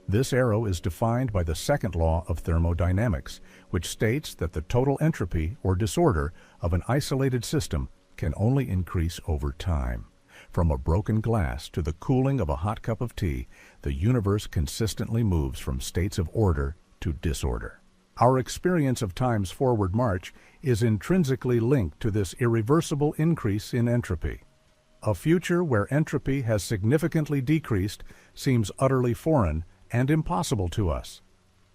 This arrow is defined by the second law of thermodynamics, which states that the total entropy or disorder of an isolated system can only increase over time. From a broken glass to the cooling of a hot cup of tea, the universe consistently moves from states of order to disorder. Our experience of time's forward march is intrinsically linked to this irreversible increase in entropy. A future where entropy has significantly decreased seems utterly foreign and impossible to us.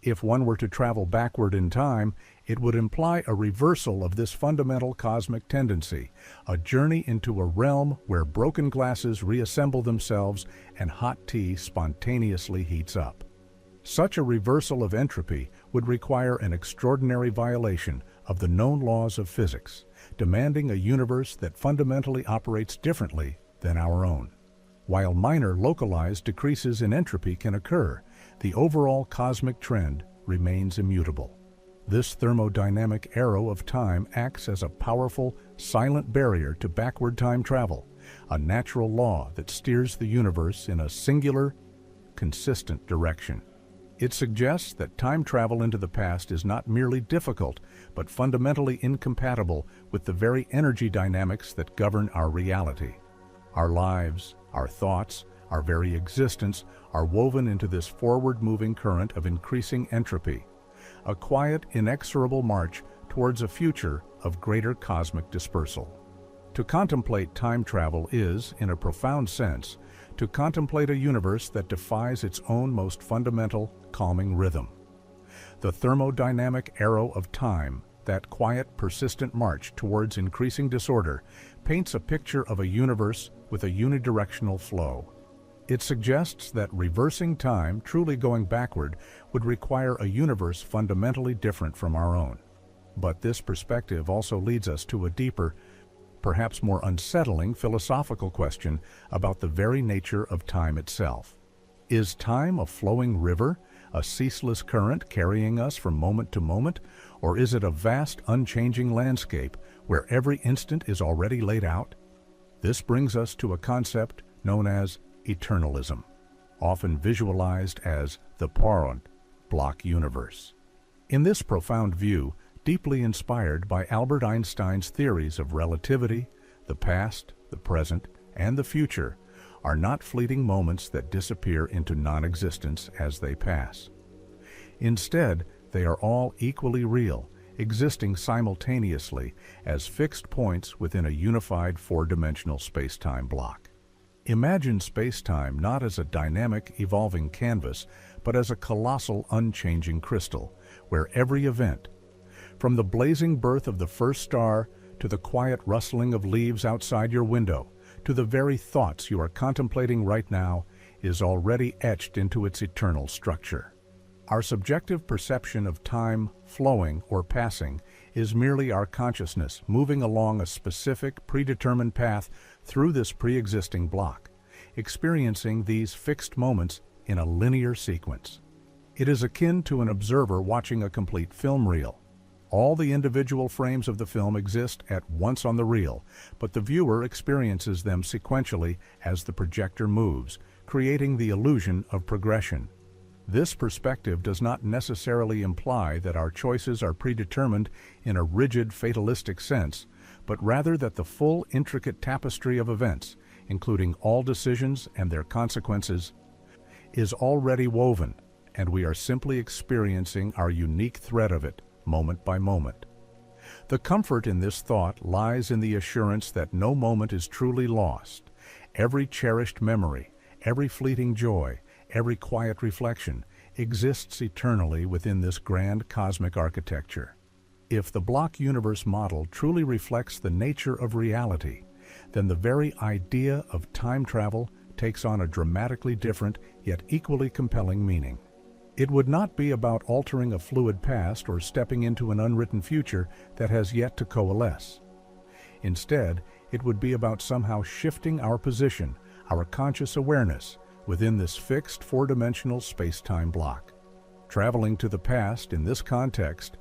If one were to travel backward in time, it would imply a reversal of this fundamental cosmic tendency, a journey into a realm where broken glasses reassemble themselves and hot tea spontaneously heats up. Such a reversal of entropy would require an extraordinary violation of the known laws of physics, demanding a universe that fundamentally operates differently than our own. While minor localized decreases in entropy can occur, the overall cosmic trend remains immutable. This thermodynamic arrow of time acts as a powerful, silent barrier to backward time travel, a natural law that steers the universe in a singular, consistent direction. It suggests that time travel into the past is not merely difficult, but fundamentally incompatible with the very energy dynamics that govern our reality. Our lives, our thoughts, our very existence are woven into this forward-moving current of increasing entropy, a quiet, inexorable march towards a future of greater cosmic dispersal. To contemplate time travel is, in a profound sense, to contemplate a universe that defies its own most fundamental, calming rhythm. The thermodynamic arrow of time, that quiet, persistent march towards increasing disorder, paints a picture of a universe with a unidirectional flow. It suggests that reversing time, truly going backward, would require a universe fundamentally different from our own. But this perspective also leads us to a deeper, perhaps more unsettling philosophical question about the very nature of time itself. Is time a flowing river, a ceaseless current carrying us from moment to moment, or is it a vast, unchanging landscape where every instant is already laid out? This brings us to a concept known as eternalism, often visualized as the Poirot block universe. In this profound view, deeply inspired by Albert Einstein's theories of relativity, the past, the present, and the future are not fleeting moments that disappear into non-existence as they pass. Instead, they are all equally real, existing simultaneously as fixed points within a unified four-dimensional space-time block. Imagine space-time not as a dynamic, evolving canvas, but as a colossal, unchanging crystal, where every event, from the blazing birth of the first star to the quiet rustling of leaves outside your window, to the very thoughts you are contemplating right now, is already etched into its eternal structure. Our subjective perception of time flowing or passing is merely our consciousness moving along a specific, predetermined path through this pre-existing block, experiencing these fixed moments in a linear sequence. It is akin to an observer watching a complete film reel. All the individual frames of the film exist at once on the reel, but the viewer experiences them sequentially as the projector moves, creating the illusion of progression. This perspective does not necessarily imply that our choices are predetermined in a rigid, fatalistic sense, but rather that the full, intricate tapestry of events, including all decisions and their consequences, is already woven, and we are simply experiencing our unique thread of it, moment by moment. The comfort in this thought lies in the assurance that no moment is truly lost. Every cherished memory, every fleeting joy, every quiet reflection exists eternally within this grand cosmic architecture. If the block universe model truly reflects the nature of reality, then the very idea of time travel takes on a dramatically different yet equally compelling meaning. It would not be about altering a fluid past or stepping into an unwritten future that has yet to coalesce. Instead, it would be about somehow shifting our position, our conscious awareness, within this fixed four-dimensional space-time block. Traveling to the past in this context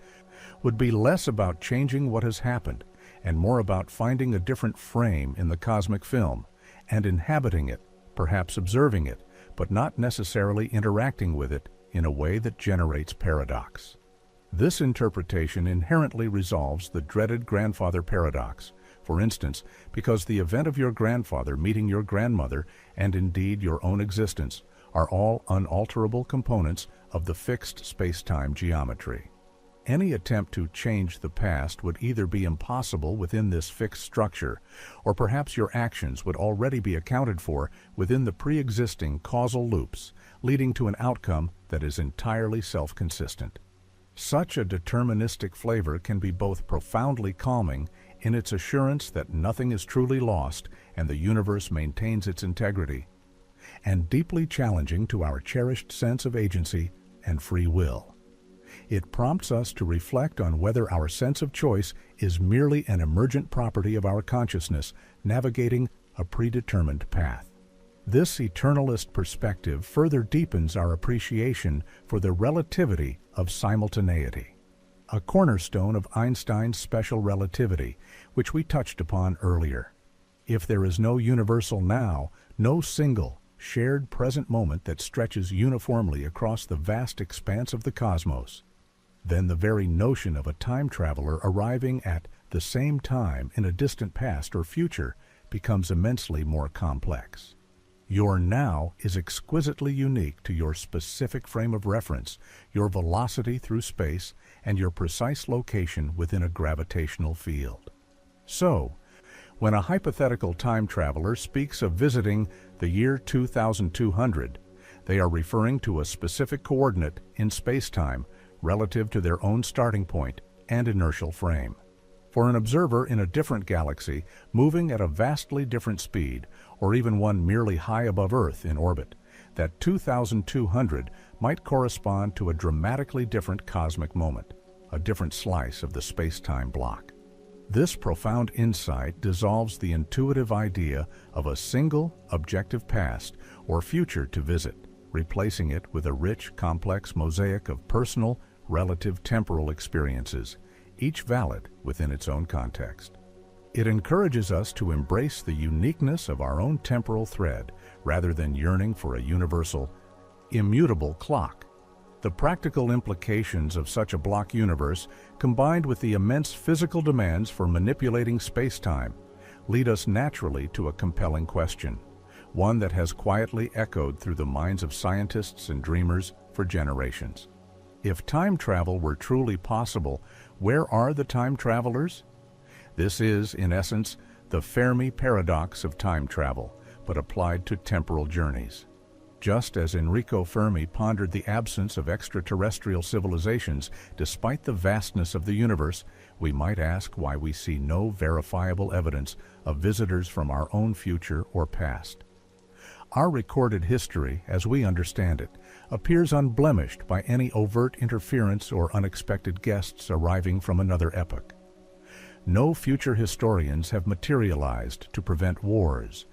would be less about changing what has happened and more about finding a different frame in the cosmic film and inhabiting it, perhaps observing it, but not necessarily interacting with it in a way that generates paradox. This interpretation inherently resolves the dreaded grandfather paradox, for instance, because the event of your grandfather meeting your grandmother, and indeed your own existence, are all unalterable components of the fixed space-time geometry. Any attempt to change the past would either be impossible within this fixed structure, or perhaps your actions would already be accounted for within the pre-existing causal loops, leading to an outcome that is entirely self-consistent. Such a deterministic flavor can be both profoundly calming in its assurance that nothing is truly lost and the universe maintains its integrity, and deeply challenging to our cherished sense of agency and free will. It prompts us to reflect on whether our sense of choice is merely an emergent property of our consciousness navigating a predetermined path. This eternalist perspective further deepens our appreciation for the relativity of simultaneity. a cornerstone of Einstein's special relativity, which we touched upon earlier. If there is no universal now, no single, shared present moment that stretches uniformly across the vast expanse of the cosmos, then the very notion of a time traveler arriving at the same time in a distant past or future becomes immensely more complex. Your now is exquisitely unique to your specific frame of reference, your velocity through space, and your precise location within a gravitational field. So, when a hypothetical time traveler speaks of visiting the year 2200, they are referring to a specific coordinate in space-time relative to their own starting point and inertial frame. For an observer in a different galaxy, moving at a vastly different speed, or even one merely high above Earth in orbit, that 2200 might correspond to a dramatically different cosmic moment, a different slice of the space-time block. This profound insight dissolves the intuitive idea of a single, objective past or future to visit, replacing it with a rich, complex mosaic of personal, relative temporal experiences, each valid within its own context. It encourages us to embrace the uniqueness of our own temporal thread rather than yearning for a universal, immutable clock. The practical implications of such a block universe, combined with the immense physical demands for manipulating space-time, lead us naturally to a compelling question, one that has quietly echoed through the minds of scientists and dreamers for generations. If time travel were truly possible, where are the time travelers? This is, in essence, the Fermi paradox of time travel, but applied to temporal journeys. Just as Enrico Fermi pondered the absence of extraterrestrial civilizations despite the vastness of the universe, we might ask why we see no verifiable evidence of visitors from our own future or past. Our recorded history, as we understand it, appears unblemished by any overt interference or unexpected guests arriving from another epoch. No future historians have materialized to prevent wars.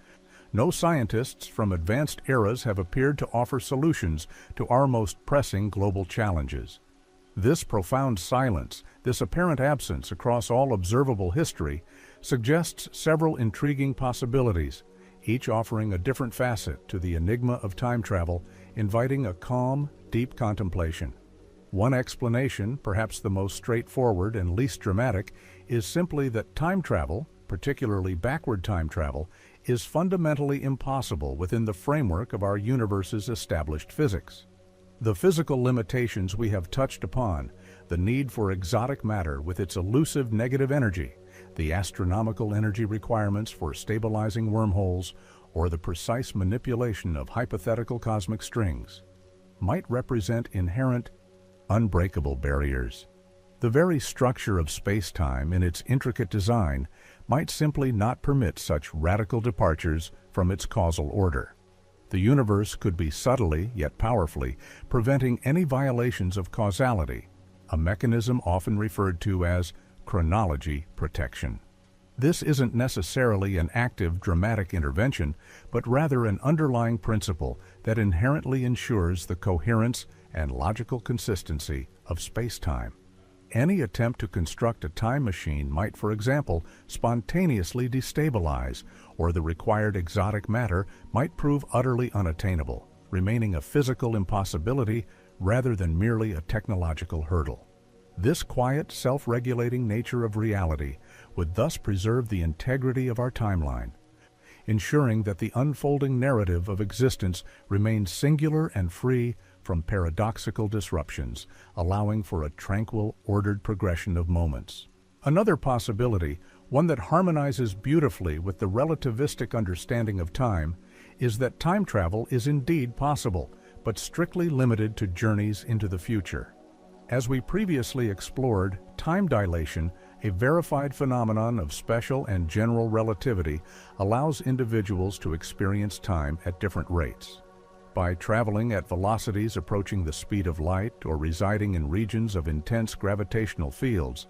No scientists from advanced eras have appeared to offer solutions to our most pressing global challenges. This profound silence, this apparent absence across all observable history, suggests several intriguing possibilities, each offering a different facet to the enigma of time travel, inviting a calm, deep contemplation. One explanation, perhaps the most straightforward and least dramatic, is simply that time travel, particularly backward time travel, is fundamentally impossible within the framework of our universe's established physics. The physical limitations we have touched upon, the need for exotic matter with its elusive negative energy, the astronomical energy requirements for stabilizing wormholes, or the precise manipulation of hypothetical cosmic strings, might represent inherent, unbreakable barriers. The very structure of space-time in its intricate design might simply not permit such radical departures from its causal order. The universe could be subtly, yet powerfully, preventing any violations of causality, a mechanism often referred to as chronology protection. This isn't necessarily an active, dramatic intervention, but rather an underlying principle that inherently ensures the coherence and logical consistency of space-time. Any attempt to construct a time machine might, for example, spontaneously destabilize, or the required exotic matter might prove utterly unattainable, remaining a physical impossibility rather than merely a technological hurdle. This quiet, self-regulating nature of reality would thus preserve the integrity of our timeline, ensuring that the unfolding narrative of existence remains singular and free from paradoxical disruptions, allowing for a tranquil, ordered progression of moments. Another possibility, one that harmonizes beautifully with the relativistic understanding of time, is that time travel is indeed possible, but strictly limited to journeys into the future. As we previously explored, time dilation, a verified phenomenon of special and general relativity, allows individuals to experience time at different rates. By traveling at velocities approaching the speed of light or residing in regions of intense gravitational fields,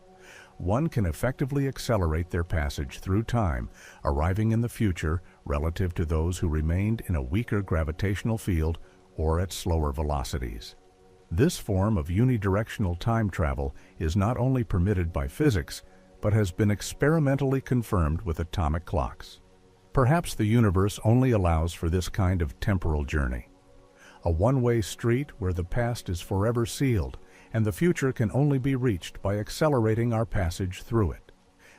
one can effectively accelerate their passage through time, arriving in the future relative to those who remained in a weaker gravitational field or at slower velocities. This form of unidirectional time travel is not only permitted by physics, but has been experimentally confirmed with atomic clocks. Perhaps the universe only allows for this kind of temporal journey, a one-way street where the past is forever sealed and the future can only be reached by accelerating our passage through it.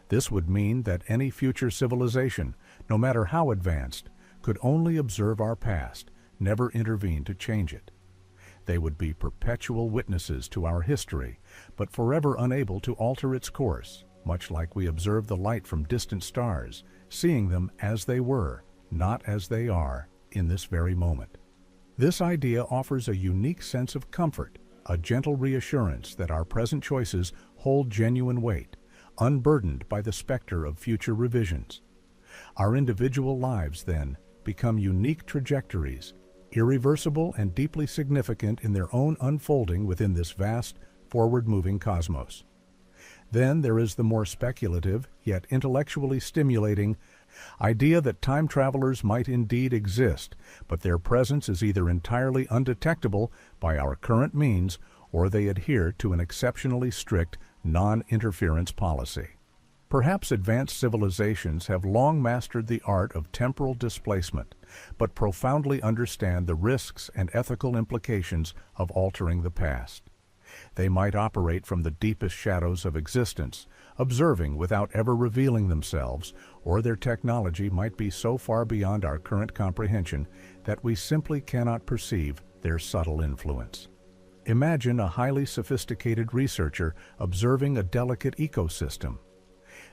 This would mean that any future civilization, no matter how advanced, could only observe our past, never intervene to change it. They would be perpetual witnesses to our history, but forever unable to alter its course, much like we observe the light from distant stars, seeing them as they were, not as they are, in this very moment. This idea offers a unique sense of comfort, a gentle reassurance that our present choices hold genuine weight, unburdened by the specter of future revisions. Our individual lives, then, become unique trajectories, irreversible and deeply significant in their own unfolding within this vast, forward-moving cosmos. Then there is the more speculative, yet intellectually stimulating, idea that time travelers might indeed exist, but their presence is either entirely undetectable by our current means, or they adhere to an exceptionally strict non-interference policy. Perhaps advanced civilizations have long mastered the art of temporal displacement, but profoundly understand the risks and ethical implications of altering the past. They might operate from the deepest shadows of existence, observing without ever revealing themselves, or their technology might be so far beyond our current comprehension that we simply cannot perceive their subtle influence. Imagine a highly sophisticated researcher observing a delicate ecosystem.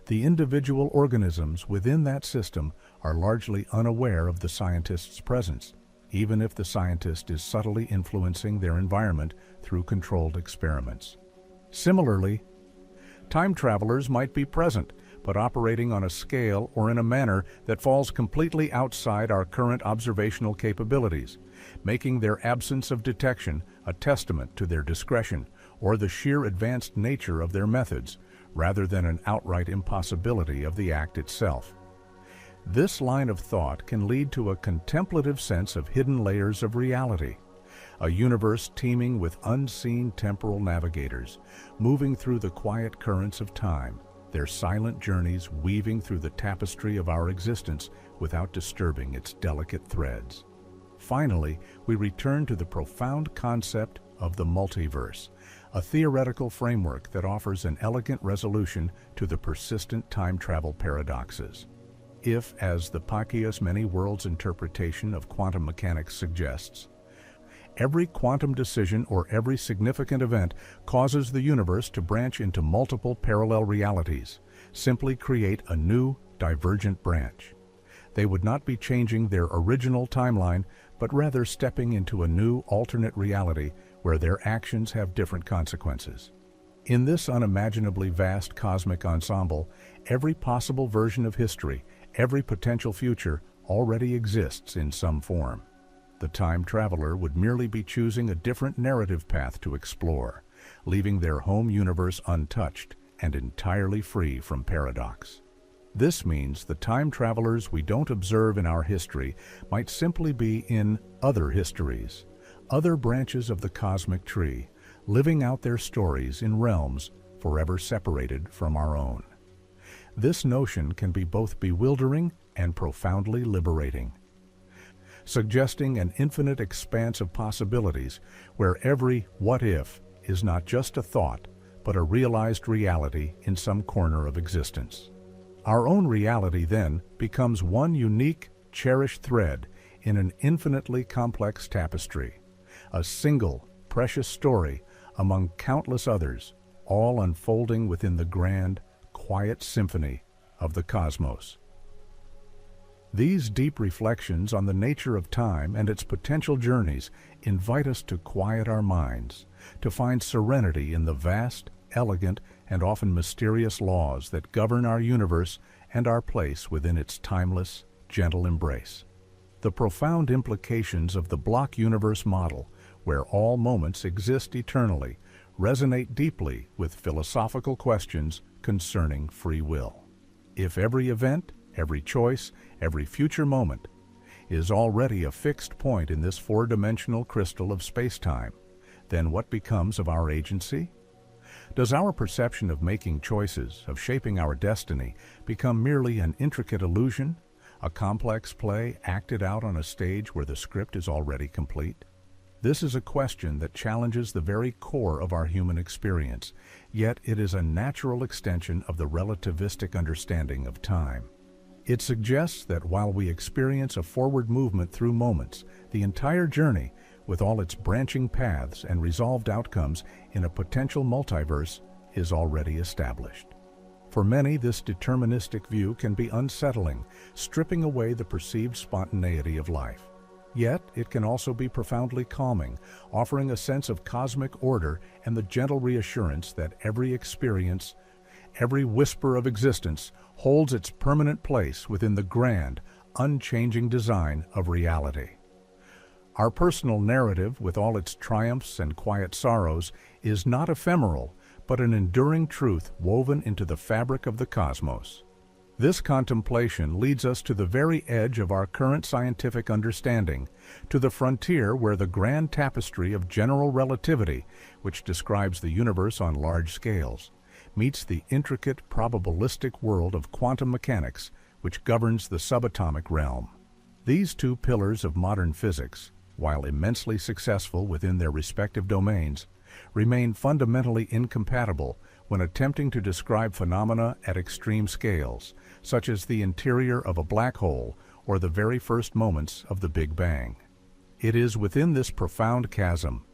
The individual organisms within that system are largely unaware of the scientist's presence, even if the scientist is subtly influencing their environment through controlled experiments. Similarly, time travelers might be present, but operating on a scale or in a manner that falls completely outside our current observational capabilities, making their absence of detection a testament to their discretion or the sheer advanced nature of their methods, rather than an outright impossibility of the act itself. This line of thought can lead to a contemplative sense of hidden layers of reality, a universe teeming with unseen temporal navigators, moving through the quiet currents of time, their silent journeys weaving through the tapestry of our existence without disturbing its delicate threads. Finally, we return to the profound concept of the multiverse, a theoretical framework that offers an elegant resolution to the persistent time travel paradoxes. If, as the Pacquiao's many worlds interpretation of quantum mechanics suggests, every quantum decision or every significant event causes the universe to branch into multiple parallel realities, simply create a new, divergent branch. They would not be changing their original timeline, but rather stepping into a new, alternate reality where their actions have different consequences. In this unimaginably vast cosmic ensemble, every possible version of history, every potential future, already exists in some form. The time traveler would merely be choosing a different narrative path to explore, leaving their home universe untouched and entirely free from paradox. This means the time travelers we don't observe in our history might simply be in other histories, other branches of the cosmic tree, living out their stories in realms forever separated from our own. This notion can be both bewildering and profoundly liberating, suggesting an infinite expanse of possibilities where every what if is not just a thought, but a realized reality in some corner of existence. Our own reality then becomes one unique, cherished thread in an infinitely complex tapestry, a single, precious story among countless others, all unfolding within the grand, quiet symphony of the cosmos. These deep reflections on the nature of time and its potential journeys invite us to quiet our minds, to find serenity in the vast, elegant, and often mysterious laws that govern our universe and our place within its timeless, gentle embrace. The profound implications of the block universe model, where all moments exist eternally, resonate deeply with philosophical questions concerning free will. If every event, every choice, every future moment is already a fixed point in this four-dimensional crystal of space-time, then what becomes of our agency? Does our perception of making choices, of shaping our destiny, become merely an intricate illusion, a complex play acted out on a stage where the script is already complete? This is a question that challenges the very core of our human experience, yet it is a natural extension of the relativistic understanding of time. It suggests that while we experience a forward movement through moments, the entire journey, with all its branching paths and resolved outcomes in a potential multiverse, is already established. For many, this deterministic view can be unsettling, stripping away the perceived spontaneity of life. Yet, it can also be profoundly calming, offering a sense of cosmic order and the gentle reassurance that every experience, every whisper of existence, holds its permanent place within the grand, unchanging design of reality. Our personal narrative, with all its triumphs and quiet sorrows, is not ephemeral, but an enduring truth woven into the fabric of the cosmos. This contemplation leads us to the very edge of our current scientific understanding, to the frontier where the grand tapestry of general relativity, which describes the universe on large scales, meets the intricate probabilistic world of quantum mechanics, which governs the subatomic realm. These two pillars of modern physics, while immensely successful within their respective domains, remain fundamentally incompatible when attempting to describe phenomena at extreme scales, such as the interior of a black hole or the very first moments of the Big Bang. It is within this profound chasm,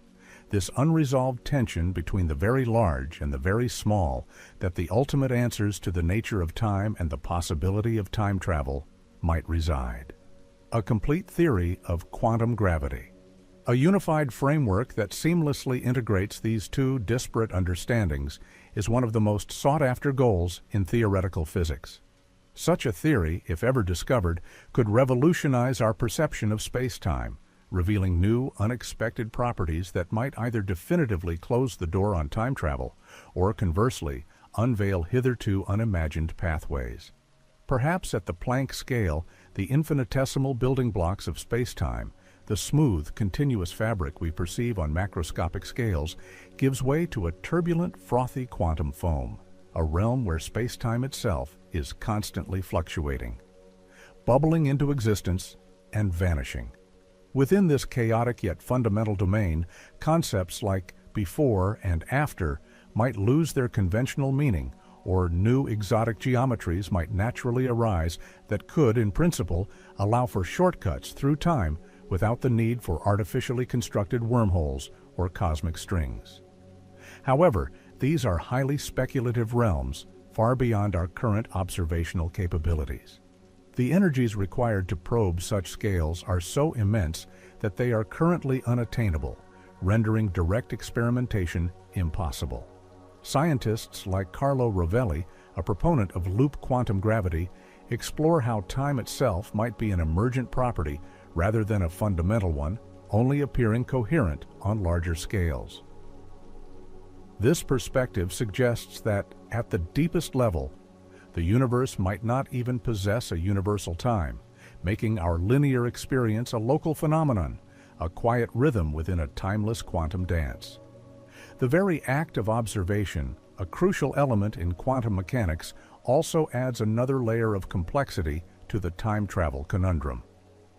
this unresolved tension between the very large and the very small, that the ultimate answers to the nature of time and the possibility of time travel might reside. A complete theory of quantum gravity. A unified framework that seamlessly integrates these two disparate understandings is one of the most sought-after goals in theoretical physics. Such a theory, if ever discovered, could revolutionize our perception of space-time, revealing new, unexpected properties that might either definitively close the door on time travel or, conversely, unveil hitherto unimagined pathways. Perhaps at the Planck scale, the infinitesimal building blocks of space-time, the smooth, continuous fabric we perceive on macroscopic scales, gives way to a turbulent, frothy quantum foam, a realm where space-time itself is constantly fluctuating, bubbling into existence and vanishing. Within this chaotic yet fundamental domain, concepts like before and after might lose their conventional meaning, or new exotic geometries might naturally arise that could, in principle, allow for shortcuts through time without the need for artificially constructed wormholes or cosmic strings. However, these are highly speculative realms, far beyond our current observational capabilities. The energies required to probe such scales are so immense that they are currently unattainable, rendering direct experimentation impossible. Scientists like Carlo Rovelli, a proponent of loop quantum gravity, explore how time itself might be an emergent property rather than a fundamental one, only appearing coherent on larger scales. This perspective suggests that, at the deepest level, the universe might not even possess a universal time, making our linear experience a local phenomenon, a quiet rhythm within a timeless quantum dance. The very act of observation, a crucial element in quantum mechanics, also adds another layer of complexity to the time travel conundrum.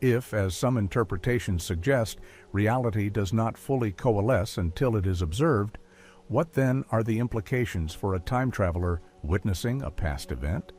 If, as some interpretations suggest, reality does not fully coalesce until it is observed, what then are the implications for a time traveler witnessing a past event?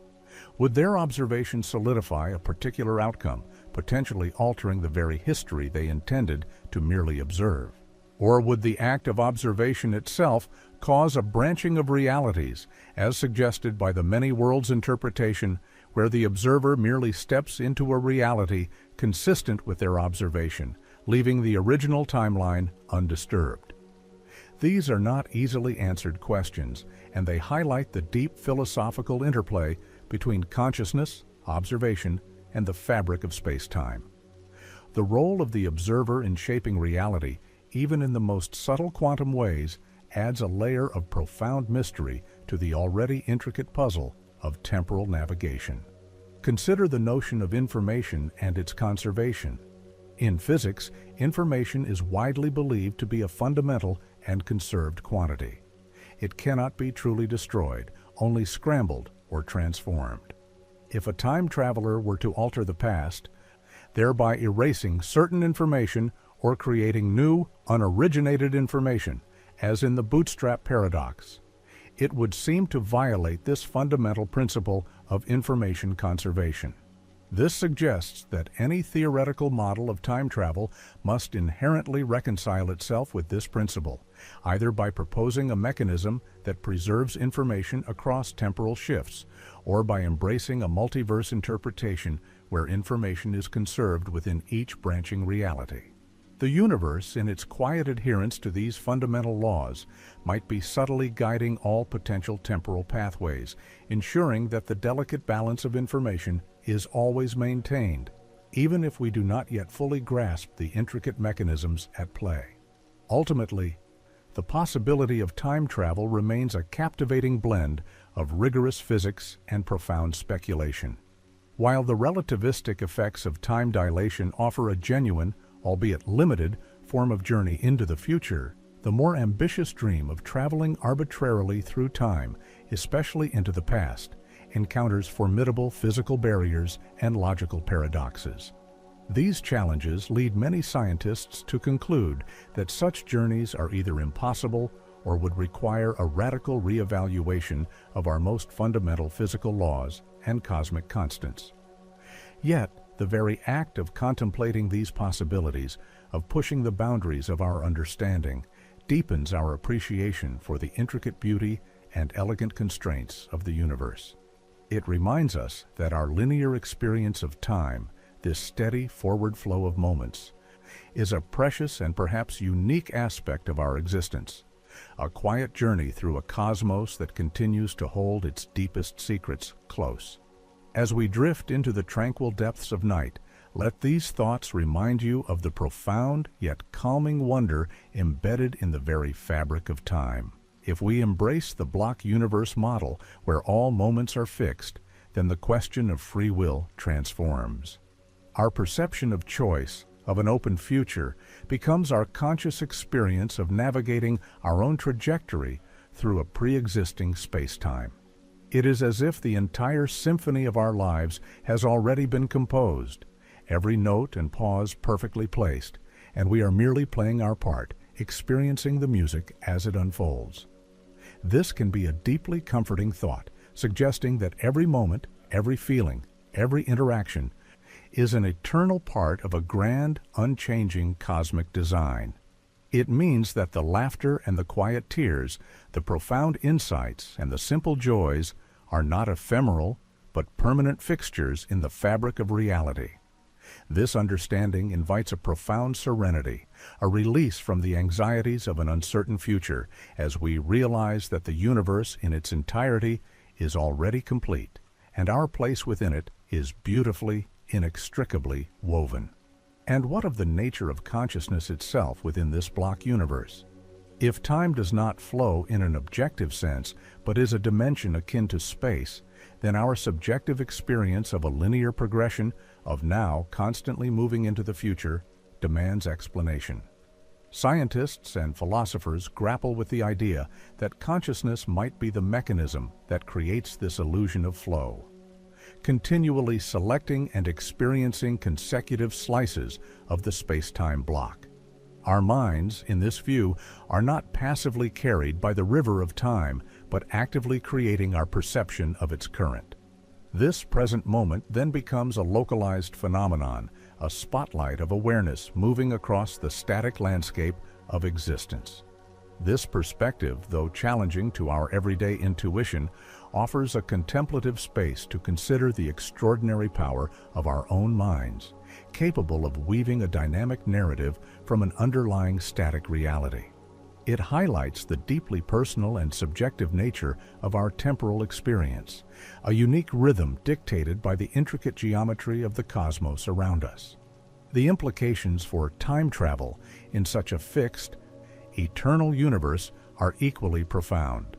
Would their observation solidify a particular outcome, potentially altering the very history they intended to merely observe? Or would the act of observation itself cause a branching of realities, as suggested by the many worlds interpretation, where the observer merely steps into a reality consistent with their observation, leaving the original timeline undisturbed? These are not easily answered questions, and they highlight the deep philosophical interplay between consciousness, observation, and the fabric of space-time. The role of the observer in shaping reality, even in the most subtle quantum ways, adds a layer of profound mystery to the already intricate puzzle of temporal navigation. Consider the notion of information and its conservation. In physics, information is widely believed to be a fundamental and conserved quantity. It cannot be truly destroyed, only scrambled or transformed. If a time traveler were to alter the past, thereby erasing certain information or creating new, unoriginated information, as in the bootstrap paradox, it would seem to violate this fundamental principle of information conservation. This suggests that any theoretical model of time travel must inherently reconcile itself with this principle, either by proposing a mechanism that preserves information across temporal shifts, or by embracing a multiverse interpretation where information is conserved within each branching reality. The universe, in its quiet adherence to these fundamental laws, might be subtly guiding all potential temporal pathways, ensuring that the delicate balance of information is always maintained, even if we do not yet fully grasp the intricate mechanisms at play. Ultimately, the possibility of time travel remains a captivating blend of rigorous physics and profound speculation. While the relativistic effects of time dilation offer a genuine, albeit limited, form of journey into the future, the more ambitious dream of traveling arbitrarily through time, especially into the past, encounters formidable physical barriers and logical paradoxes. These challenges lead many scientists to conclude that such journeys are either impossible or would require a radical reevaluation of our most fundamental physical laws and cosmic constants. Yet, the very act of contemplating these possibilities, of pushing the boundaries of our understanding, deepens our appreciation for the intricate beauty and elegant constraints of the universe. It reminds us that our linear experience of time, this steady forward flow of moments, is a precious and perhaps unique aspect of our existence, a quiet journey through a cosmos that continues to hold its deepest secrets close. As we drift into the tranquil depths of night, let these thoughts remind you of the profound yet calming wonder embedded in the very fabric of time. If we embrace the block universe model where all moments are fixed, then the question of free will transforms. Our perception of choice, of an open future, becomes our conscious experience of navigating our own trajectory through a pre-existing space-time. It is as if the entire symphony of our lives has already been composed, every note and pause perfectly placed, and we are merely playing our part, experiencing the music as it unfolds. This can be a deeply comforting thought, suggesting that every moment, every feeling, every interaction is an eternal part of a grand, unchanging cosmic design. It means that the laughter and the quiet tears, the profound insights and the simple joys are not ephemeral, but permanent fixtures in the fabric of reality. This understanding invites a profound serenity, a release from the anxieties of an uncertain future, as we realize that the universe in its entirety is already complete, and our place within it is beautifully, inextricably woven. And what of the nature of consciousness itself within this block universe? If time does not flow in an objective sense, but is a dimension akin to space, then our subjective experience of a linear progression of now constantly moving into the future demands explanation. Scientists and philosophers grapple with the idea that consciousness might be the mechanism that creates this illusion of flow, continually selecting and experiencing consecutive slices of the space-time block. Our minds, in this view, are not passively carried by the river of time, but actively creating our perception of its current. This present moment then becomes a localized phenomenon, a spotlight of awareness moving across the static landscape of existence. This perspective, though challenging to our everyday intuition, offers a contemplative space to consider the extraordinary power of our own minds, capable of weaving a dynamic narrative from an underlying static reality. It highlights the deeply personal and subjective nature of our temporal experience, a unique rhythm dictated by the intricate geometry of the cosmos around us. The implications for time travel in such a fixed, eternal universe are equally profound.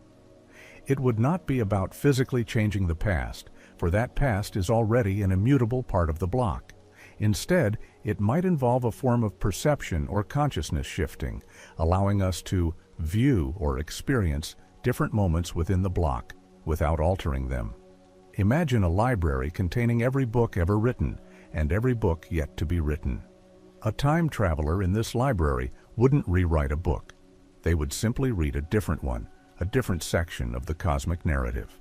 It would not be about physically changing the past, for that past is already an immutable part of the block. Instead, it might involve a form of perception or consciousness shifting, allowing us to view or experience different moments within the block without altering them. Imagine a library containing every book ever written and every book yet to be written. A time traveler in this library wouldn't rewrite a book. They would simply read a different one, a different section of the cosmic narrative.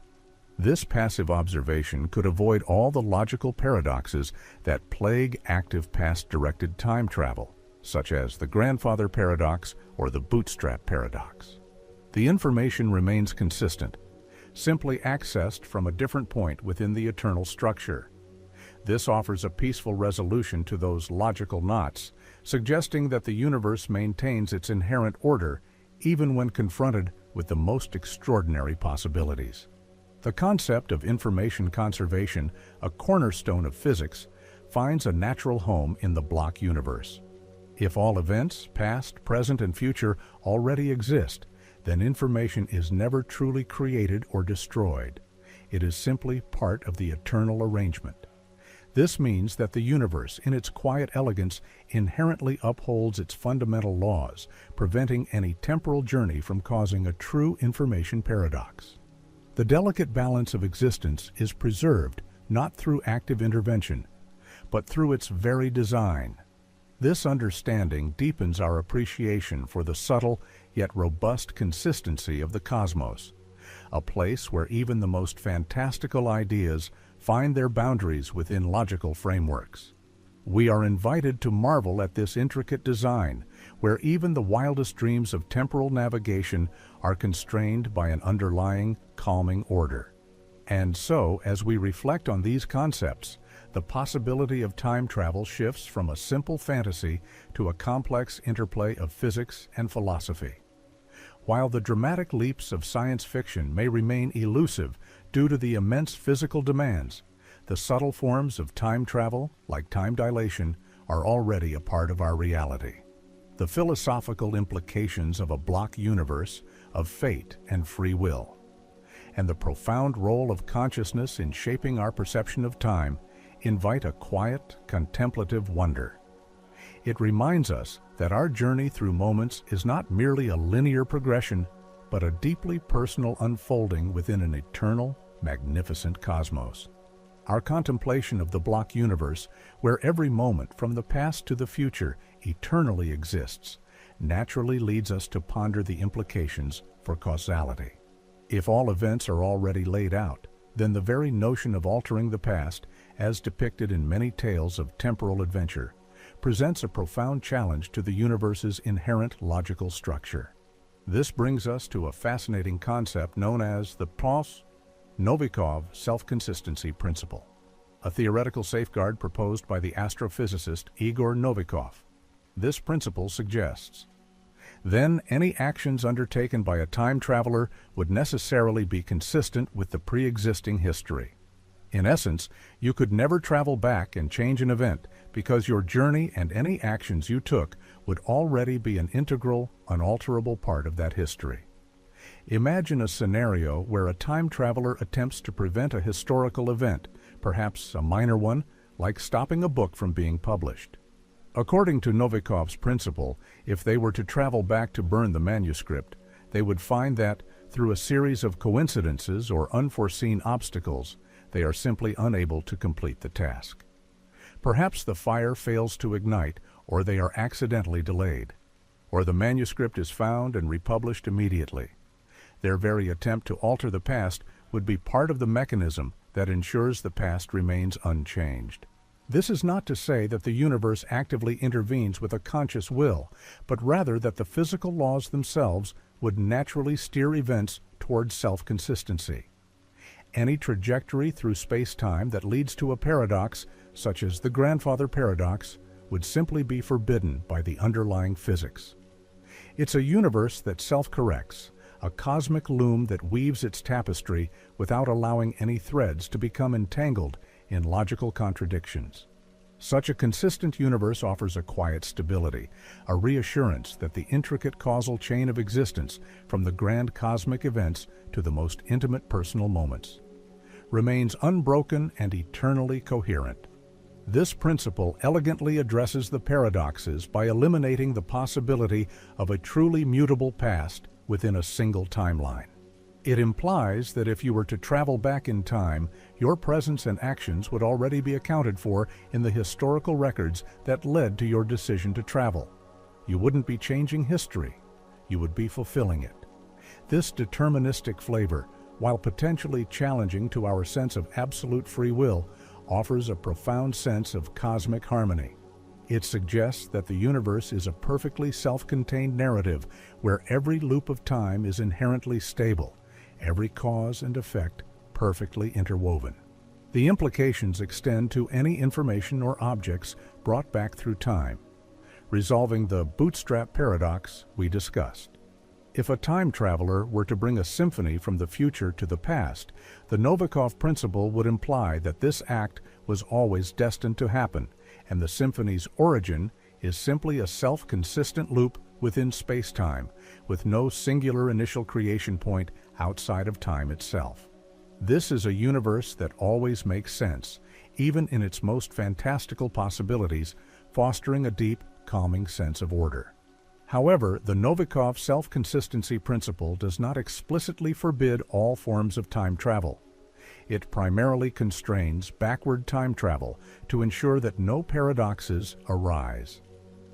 This passive observation could avoid all the logical paradoxes that plague active past-directed time travel, such as the grandfather paradox or the bootstrap paradox. The information remains consistent, simply accessed from a different point within the eternal structure. This offers a peaceful resolution to those logical knots, suggesting that the universe maintains its inherent order even when confronted with the most extraordinary possibilities. The concept of information conservation, a cornerstone of physics, finds a natural home in the block universe. If all events, past, present, and future, already exist, then information is never truly created or destroyed. It is simply part of the eternal arrangement. This means that the universe, in its quiet elegance, inherently upholds its fundamental laws, preventing any temporal journey from causing a true information paradox. The delicate balance of existence is preserved not through active intervention, but through its very design. This understanding deepens our appreciation for the subtle yet robust consistency of the cosmos, a place where even the most fantastical ideas find their boundaries within logical frameworks. We are invited to marvel at this intricate design, where even the wildest dreams of temporal navigation are constrained by an underlying, calming order. And so, as we reflect on these concepts, the possibility of time travel shifts from a simple fantasy to a complex interplay of physics and philosophy. While the dramatic leaps of science fiction may remain elusive due to the immense physical demands, the subtle forms of time travel, like time dilation, are already a part of our reality. The philosophical implications of a block universe, of fate and free will, and the profound role of consciousness in shaping our perception of time invite a quiet, contemplative wonder. It reminds us that our journey through moments is not merely a linear progression, but a deeply personal unfolding within an eternal, magnificent cosmos. Our contemplation of the block universe, where every moment from the past to the future eternally exists, naturally leads us to ponder the implications for causality. If all events are already laid out, then the very notion of altering the past, as depicted in many tales of temporal adventure, presents a profound challenge to the universe's inherent logical structure. This brings us to a fascinating concept known as the Novikov self-consistency principle, a theoretical safeguard proposed by the astrophysicist Igor Novikov. This principle suggests, then any actions undertaken by a time traveler would necessarily be consistent with the pre-existing history. In essence, you could never travel back and change an event because your journey and any actions you took would already be an integral, unalterable part of that history. Imagine a scenario where a time traveler attempts to prevent a historical event, perhaps a minor one, like stopping a book from being published. According to Novikov's principle, if they were to travel back to burn the manuscript, they would find that, through a series of coincidences or unforeseen obstacles, they are simply unable to complete the task. Perhaps the fire fails to ignite, or they are accidentally delayed, or the manuscript is found and republished immediately. Their very attempt to alter the past would be part of the mechanism that ensures the past remains unchanged. This is not to say that the universe actively intervenes with a conscious will, but rather that the physical laws themselves would naturally steer events towards self-consistency. Any trajectory through space-time that leads to a paradox, such as the grandfather paradox, would simply be forbidden by the underlying physics. It's a universe that self-corrects, a cosmic loom that weaves its tapestry without allowing any threads to become entangled in logical contradictions. Such a consistent universe offers a quiet stability, a reassurance that the intricate causal chain of existence, from the grand cosmic events to the most intimate personal moments, remains unbroken and eternally coherent. This principle elegantly addresses the paradoxes by eliminating the possibility of a truly mutable past within a single timeline. It implies that if you were to travel back in time, your presence and actions would already be accounted for in the historical records that led to your decision to travel. You wouldn't be changing history, you would be fulfilling it. This deterministic flavor, while potentially challenging to our sense of absolute free will, offers a profound sense of cosmic harmony. It suggests that the universe is a perfectly self-contained narrative where every loop of time is inherently stable, every cause and effect perfectly interwoven. The implications extend to any information or objects brought back through time, resolving the bootstrap paradox we discussed. If a time traveler were to bring a symphony from the future to the past, the Novikov principle would imply that this act was always destined to happen, and the symphony's origin is simply a self-consistent loop within space-time, with no singular initial creation point outside of time itself. This is a universe that always makes sense, even in its most fantastical possibilities, fostering a deep, calming sense of order. However, the Novikov self-consistency principle does not explicitly forbid all forms of time travel. It primarily constrains backward time travel to ensure that no paradoxes arise.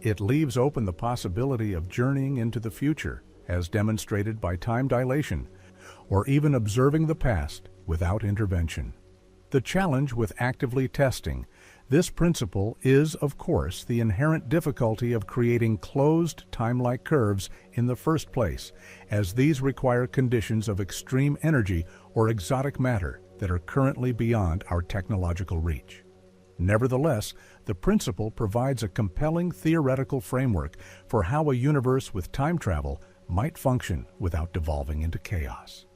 It leaves open the possibility of journeying into the future, as demonstrated by time dilation, or even observing the past without intervention. The challenge with actively testing this principle is, of course, the inherent difficulty of creating closed time-like curves in the first place, as these require conditions of extreme energy or exotic matter that are currently beyond our technological reach. Nevertheless, the principle provides a compelling theoretical framework for how a universe with time travel might function without devolving into chaos.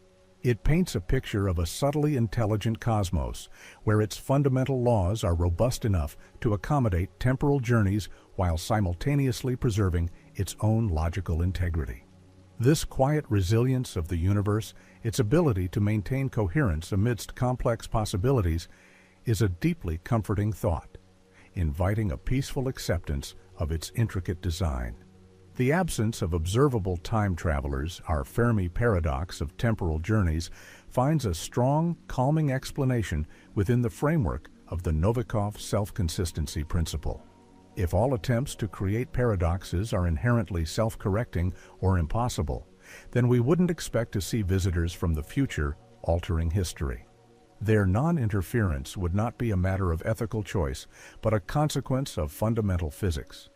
It paints a picture of a subtly intelligent cosmos, where its fundamental laws are robust enough to accommodate temporal journeys while simultaneously preserving its own logical integrity. This quiet resilience of the universe, its ability to maintain coherence amidst complex possibilities, is a deeply comforting thought, inviting a peaceful acceptance of its intricate design. The absence of observable time travelers, our Fermi paradox of temporal journeys, finds a strong, calming explanation within the framework of the Novikov self-consistency principle. If all attempts to create paradoxes are inherently self-correcting or impossible, then we wouldn't expect to see visitors from the future altering history. Their non-interference would not be a matter of ethical choice, but a consequence of fundamental physics.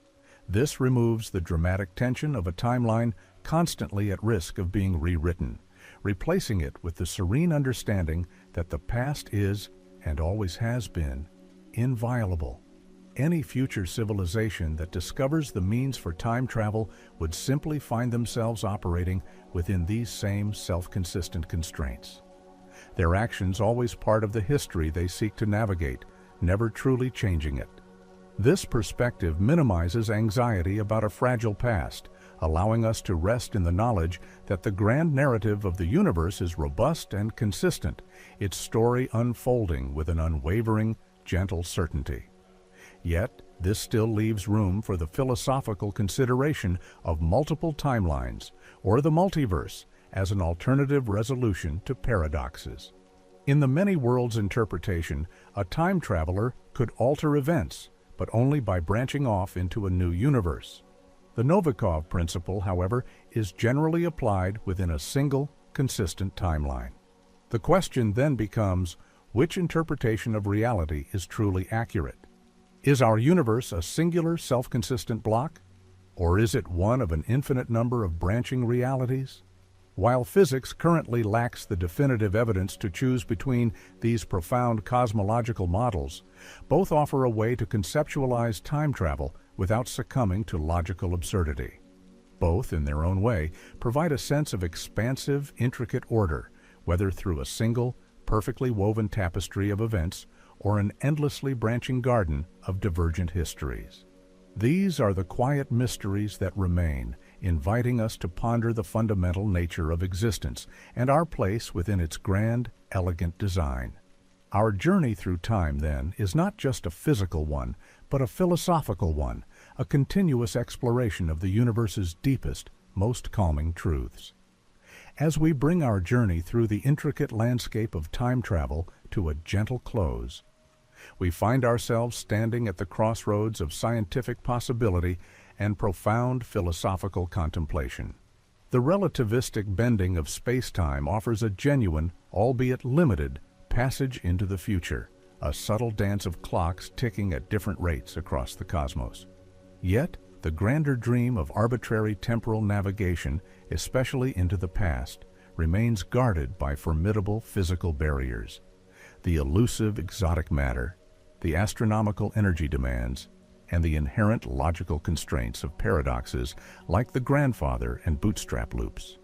This removes the dramatic tension of a timeline constantly at risk of being rewritten, replacing it with the serene understanding that the past is, and always has been, inviolable. Any future civilization that discovers the means for time travel would simply find themselves operating within these same self-consistent constraints. Their actions always part of the history they seek to navigate, never truly changing it. This perspective minimizes anxiety about a fragile past, allowing us to rest in the knowledge that the grand narrative of the universe is robust and consistent, its story unfolding with an unwavering, gentle certainty. Yet, this still leaves room for the philosophical consideration of multiple timelines, or the multiverse, as an alternative resolution to paradoxes. In the many worlds interpretation, a time traveler could alter events, but only by branching off into a new universe. The Novikov principle, however, is generally applied within a single, consistent timeline. The question then becomes, which interpretation of reality is truly accurate? Is our universe a singular, self-consistent block? Or is it one of an infinite number of branching realities? While physics currently lacks the definitive evidence to choose between these profound cosmological models, both offer a way to conceptualize time travel without succumbing to logical absurdity. Both, in their own way, provide a sense of expansive, intricate order, whether through a single, perfectly woven tapestry of events or an endlessly branching garden of divergent histories. These are the quiet mysteries that remain, inviting us to ponder the fundamental nature of existence and our place within its grand, elegant design. Our journey through time, then, is not just a physical one, but a philosophical one, a continuous exploration of the universe's deepest, most calming truths. As we bring our journey through the intricate landscape of time travel to a gentle close, we find ourselves standing at the crossroads of scientific possibility and profound philosophical contemplation. The relativistic bending of space-time offers a genuine, albeit limited, passage into the future, a subtle dance of clocks ticking at different rates across the cosmos. Yet, the grander dream of arbitrary temporal navigation, especially into the past, remains guarded by formidable physical barriers. The elusive exotic matter, the astronomical energy demands, and the inherent logical constraints of paradoxes like the grandfather and bootstrap loops.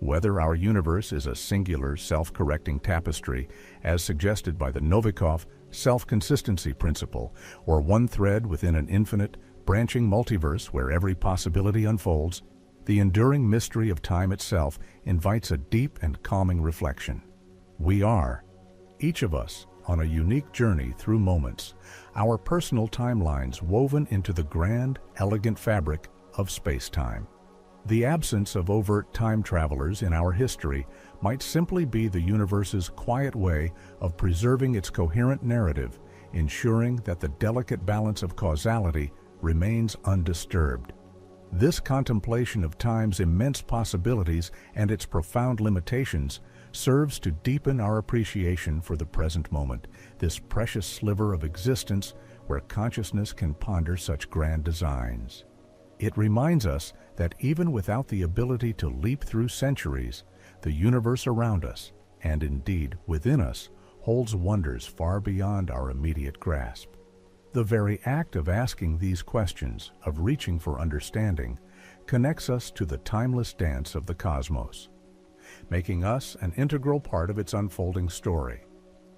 Whether our universe is a singular, self-correcting tapestry, as suggested by the Novikov self-consistency principle, or one thread within an infinite, branching multiverse where every possibility unfolds, the enduring mystery of time itself invites a deep and calming reflection. We are, each of us, on a unique journey through moments, our personal timelines woven into the grand, elegant fabric of space-time. The absence of overt time travelers in our history might simply be the universe's quiet way of preserving its coherent narrative, ensuring that the delicate balance of causality remains undisturbed. This contemplation of time's immense possibilities and its profound limitations serves to deepen our appreciation for the present moment, this precious sliver of existence where consciousness can ponder such grand designs. It reminds us that even without the ability to leap through centuries, the universe around us, and indeed within us, holds wonders far beyond our immediate grasp. The very act of asking these questions, of reaching for understanding, connects us to the timeless dance of the cosmos, making us an integral part of its unfolding story.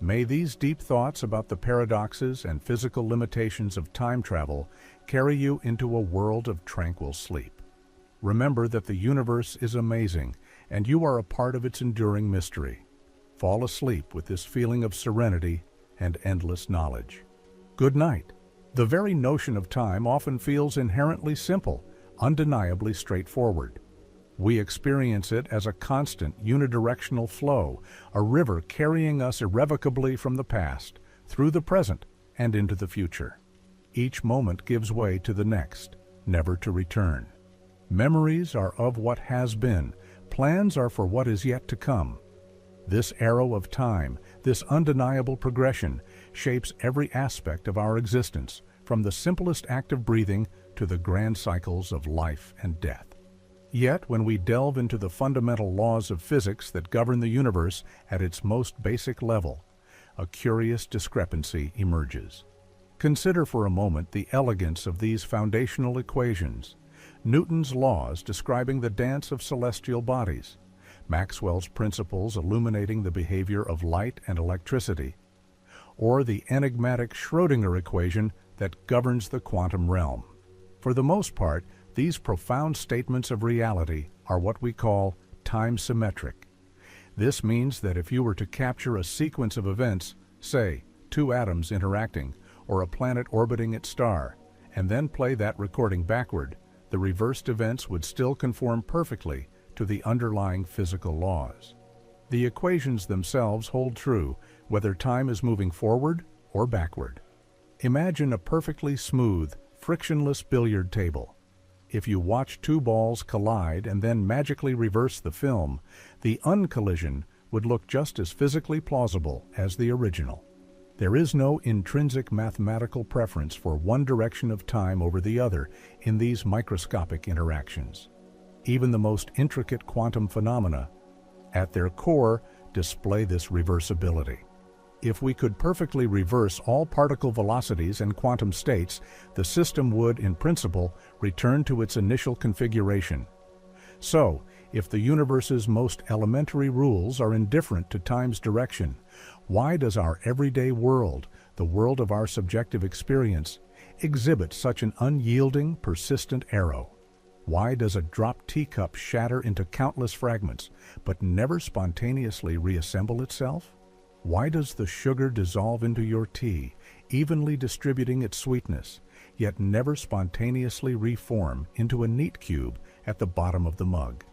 May these deep thoughts about the paradoxes and physical limitations of time travel carry you into a world of tranquil sleep. Remember that the universe is amazing, and you are a part of its enduring mystery. Fall asleep with this feeling of serenity and endless knowledge. Good night. The very notion of time often feels inherently simple, undeniably straightforward. We experience it as a constant, unidirectional flow, a river carrying us irrevocably from the past, through the present, and into the future. Each moment gives way to the next, never to return. Memories are of what has been, plans are for what is yet to come. This arrow of time, this undeniable progression, shapes every aspect of our existence, from the simplest act of breathing to the grand cycles of life and death. Yet, when we delve into the fundamental laws of physics that govern the universe at its most basic level, a curious discrepancy emerges. Consider for a moment the elegance of these foundational equations: Newton's laws describing the dance of celestial bodies, Maxwell's principles illuminating the behavior of light and electricity, or the enigmatic Schrödinger equation that governs the quantum realm. For the most part, these profound statements of reality are what we call time-symmetric. This means that if you were to capture a sequence of events, say, two atoms interacting, or a planet orbiting its star, and then play that recording backward, the reversed events would still conform perfectly to the underlying physical laws. The equations themselves hold true, whether time is moving forward or backward. Imagine a perfectly smooth, frictionless billiard table. If you watch two balls collide and then magically reverse the film, the uncollision would look just as physically plausible as the original. There is no intrinsic mathematical preference for one direction of time over the other in these microscopic interactions. Even the most intricate quantum phenomena, at their core, display this reversibility. If we could perfectly reverse all particle velocities and quantum states, the system would, in principle, return to its initial configuration. So, if the universe's most elementary rules are indifferent to time's direction, why does our everyday world, the world of our subjective experience, exhibit such an unyielding, persistent arrow? Why does a dropped teacup shatter into countless fragments, but never spontaneously reassemble itself? Why does the sugar dissolve into your tea, evenly distributing its sweetness, yet never spontaneously reform into a neat cube at the bottom of the mug?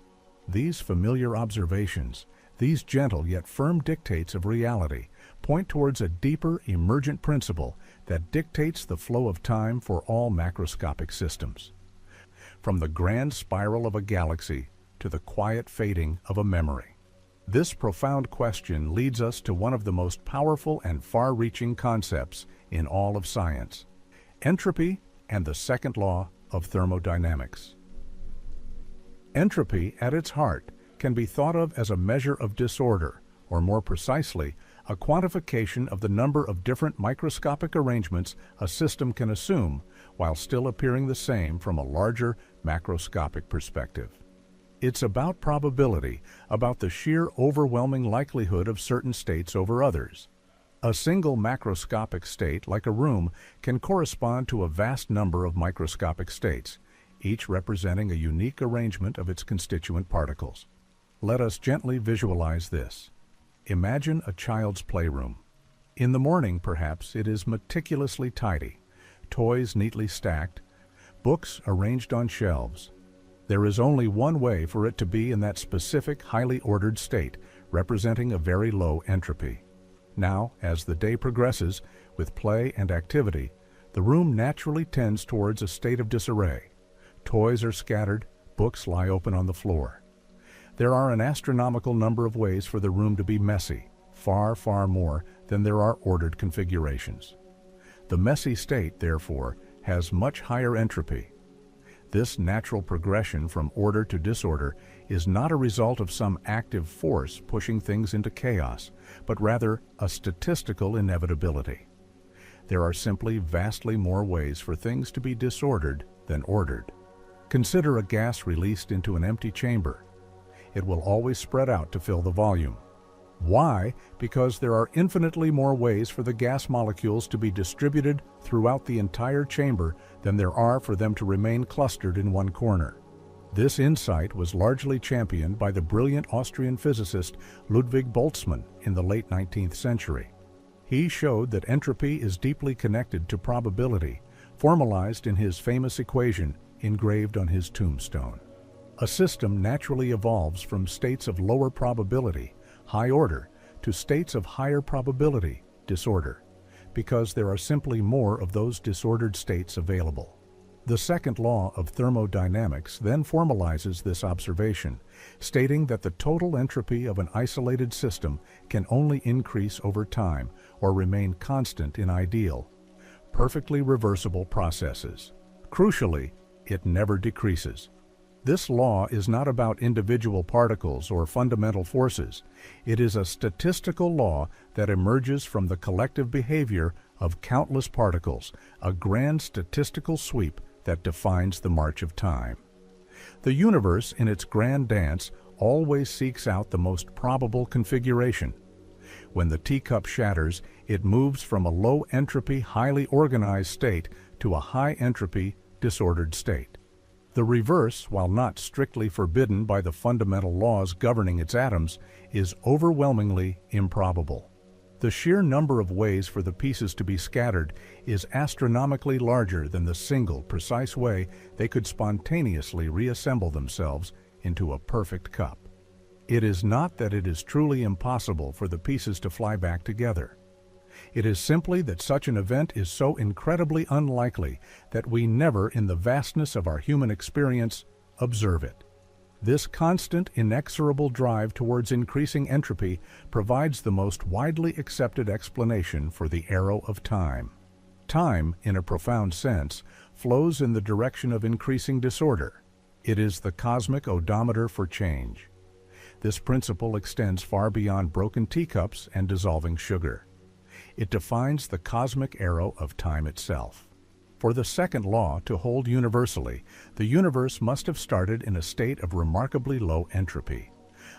These familiar observations, these gentle yet firm dictates of reality, point towards a deeper, emergent principle that dictates the flow of time for all macroscopic systems. From the grand spiral of a galaxy to the quiet fading of a memory. This profound question leads us to one of the most powerful and far-reaching concepts in all of science: entropy and the second law of thermodynamics. Entropy, at its heart, can be thought of as a measure of disorder, or more precisely, a quantification of the number of different microscopic arrangements a system can assume while still appearing the same from a larger macroscopic perspective. It's about probability, about the sheer overwhelming likelihood of certain states over others. A single macroscopic state, like a room, can correspond to a vast number of microscopic states, each representing a unique arrangement of its constituent particles. Let us gently visualize this. Imagine a child's playroom. In the morning, perhaps, it is meticulously tidy, toys neatly stacked, books arranged on shelves. There is only one way for it to be in that specific, highly ordered state, representing a very low entropy. Now, as the day progresses, with play and activity, the room naturally tends towards a state of disarray. Toys are scattered, books lie open on the floor. There are an astronomical number of ways for the room to be messy, far, far more than there are ordered configurations. The messy state, therefore, has much higher entropy. This natural progression from order to disorder is not a result of some active force pushing things into chaos, but rather a statistical inevitability. There are simply vastly more ways for things to be disordered than ordered. Consider a gas released into an empty chamber. It will always spread out to fill the volume. Why? Because there are infinitely more ways for the gas molecules to be distributed throughout the entire chamber than there are for them to remain clustered in one corner. This insight was largely championed by the brilliant Austrian physicist Ludwig Boltzmann in the late 19th century. He showed that entropy is deeply connected to probability, formalized in his famous equation engraved on his tombstone. A system naturally evolves from states of lower probability, high order, to states of higher probability, disorder, because there are simply more of those disordered states available. The second law of thermodynamics then formalizes this observation, stating that the total entropy of an isolated system can only increase over time or remain constant in ideal, perfectly reversible processes. Crucially, it never decreases. This law is not about individual particles or fundamental forces. It is a statistical law that emerges from the collective behavior of countless particles, a grand statistical sweep that defines the march of time. The universe, in its grand dance, always seeks out the most probable configuration. When the teacup shatters, it moves from a low entropy, highly organized state to a high entropy, disordered state. The reverse, while not strictly forbidden by the fundamental laws governing its atoms, is overwhelmingly improbable. The sheer number of ways for the pieces to be scattered is astronomically larger than the single, precise way they could spontaneously reassemble themselves into a perfect cup. It is not that it is truly impossible for the pieces to fly back together. It is simply that such an event is so incredibly unlikely that we never, in the vastness of our human experience, observe it. This constant, inexorable drive towards increasing entropy provides the most widely accepted explanation for the arrow of time. Time, in a profound sense, flows in the direction of increasing disorder. It is the cosmic odometer for change. This principle extends far beyond broken teacups and dissolving sugar. It defines the cosmic arrow of time itself. For the second law to hold universally, the universe must have started in a state of remarkably low entropy,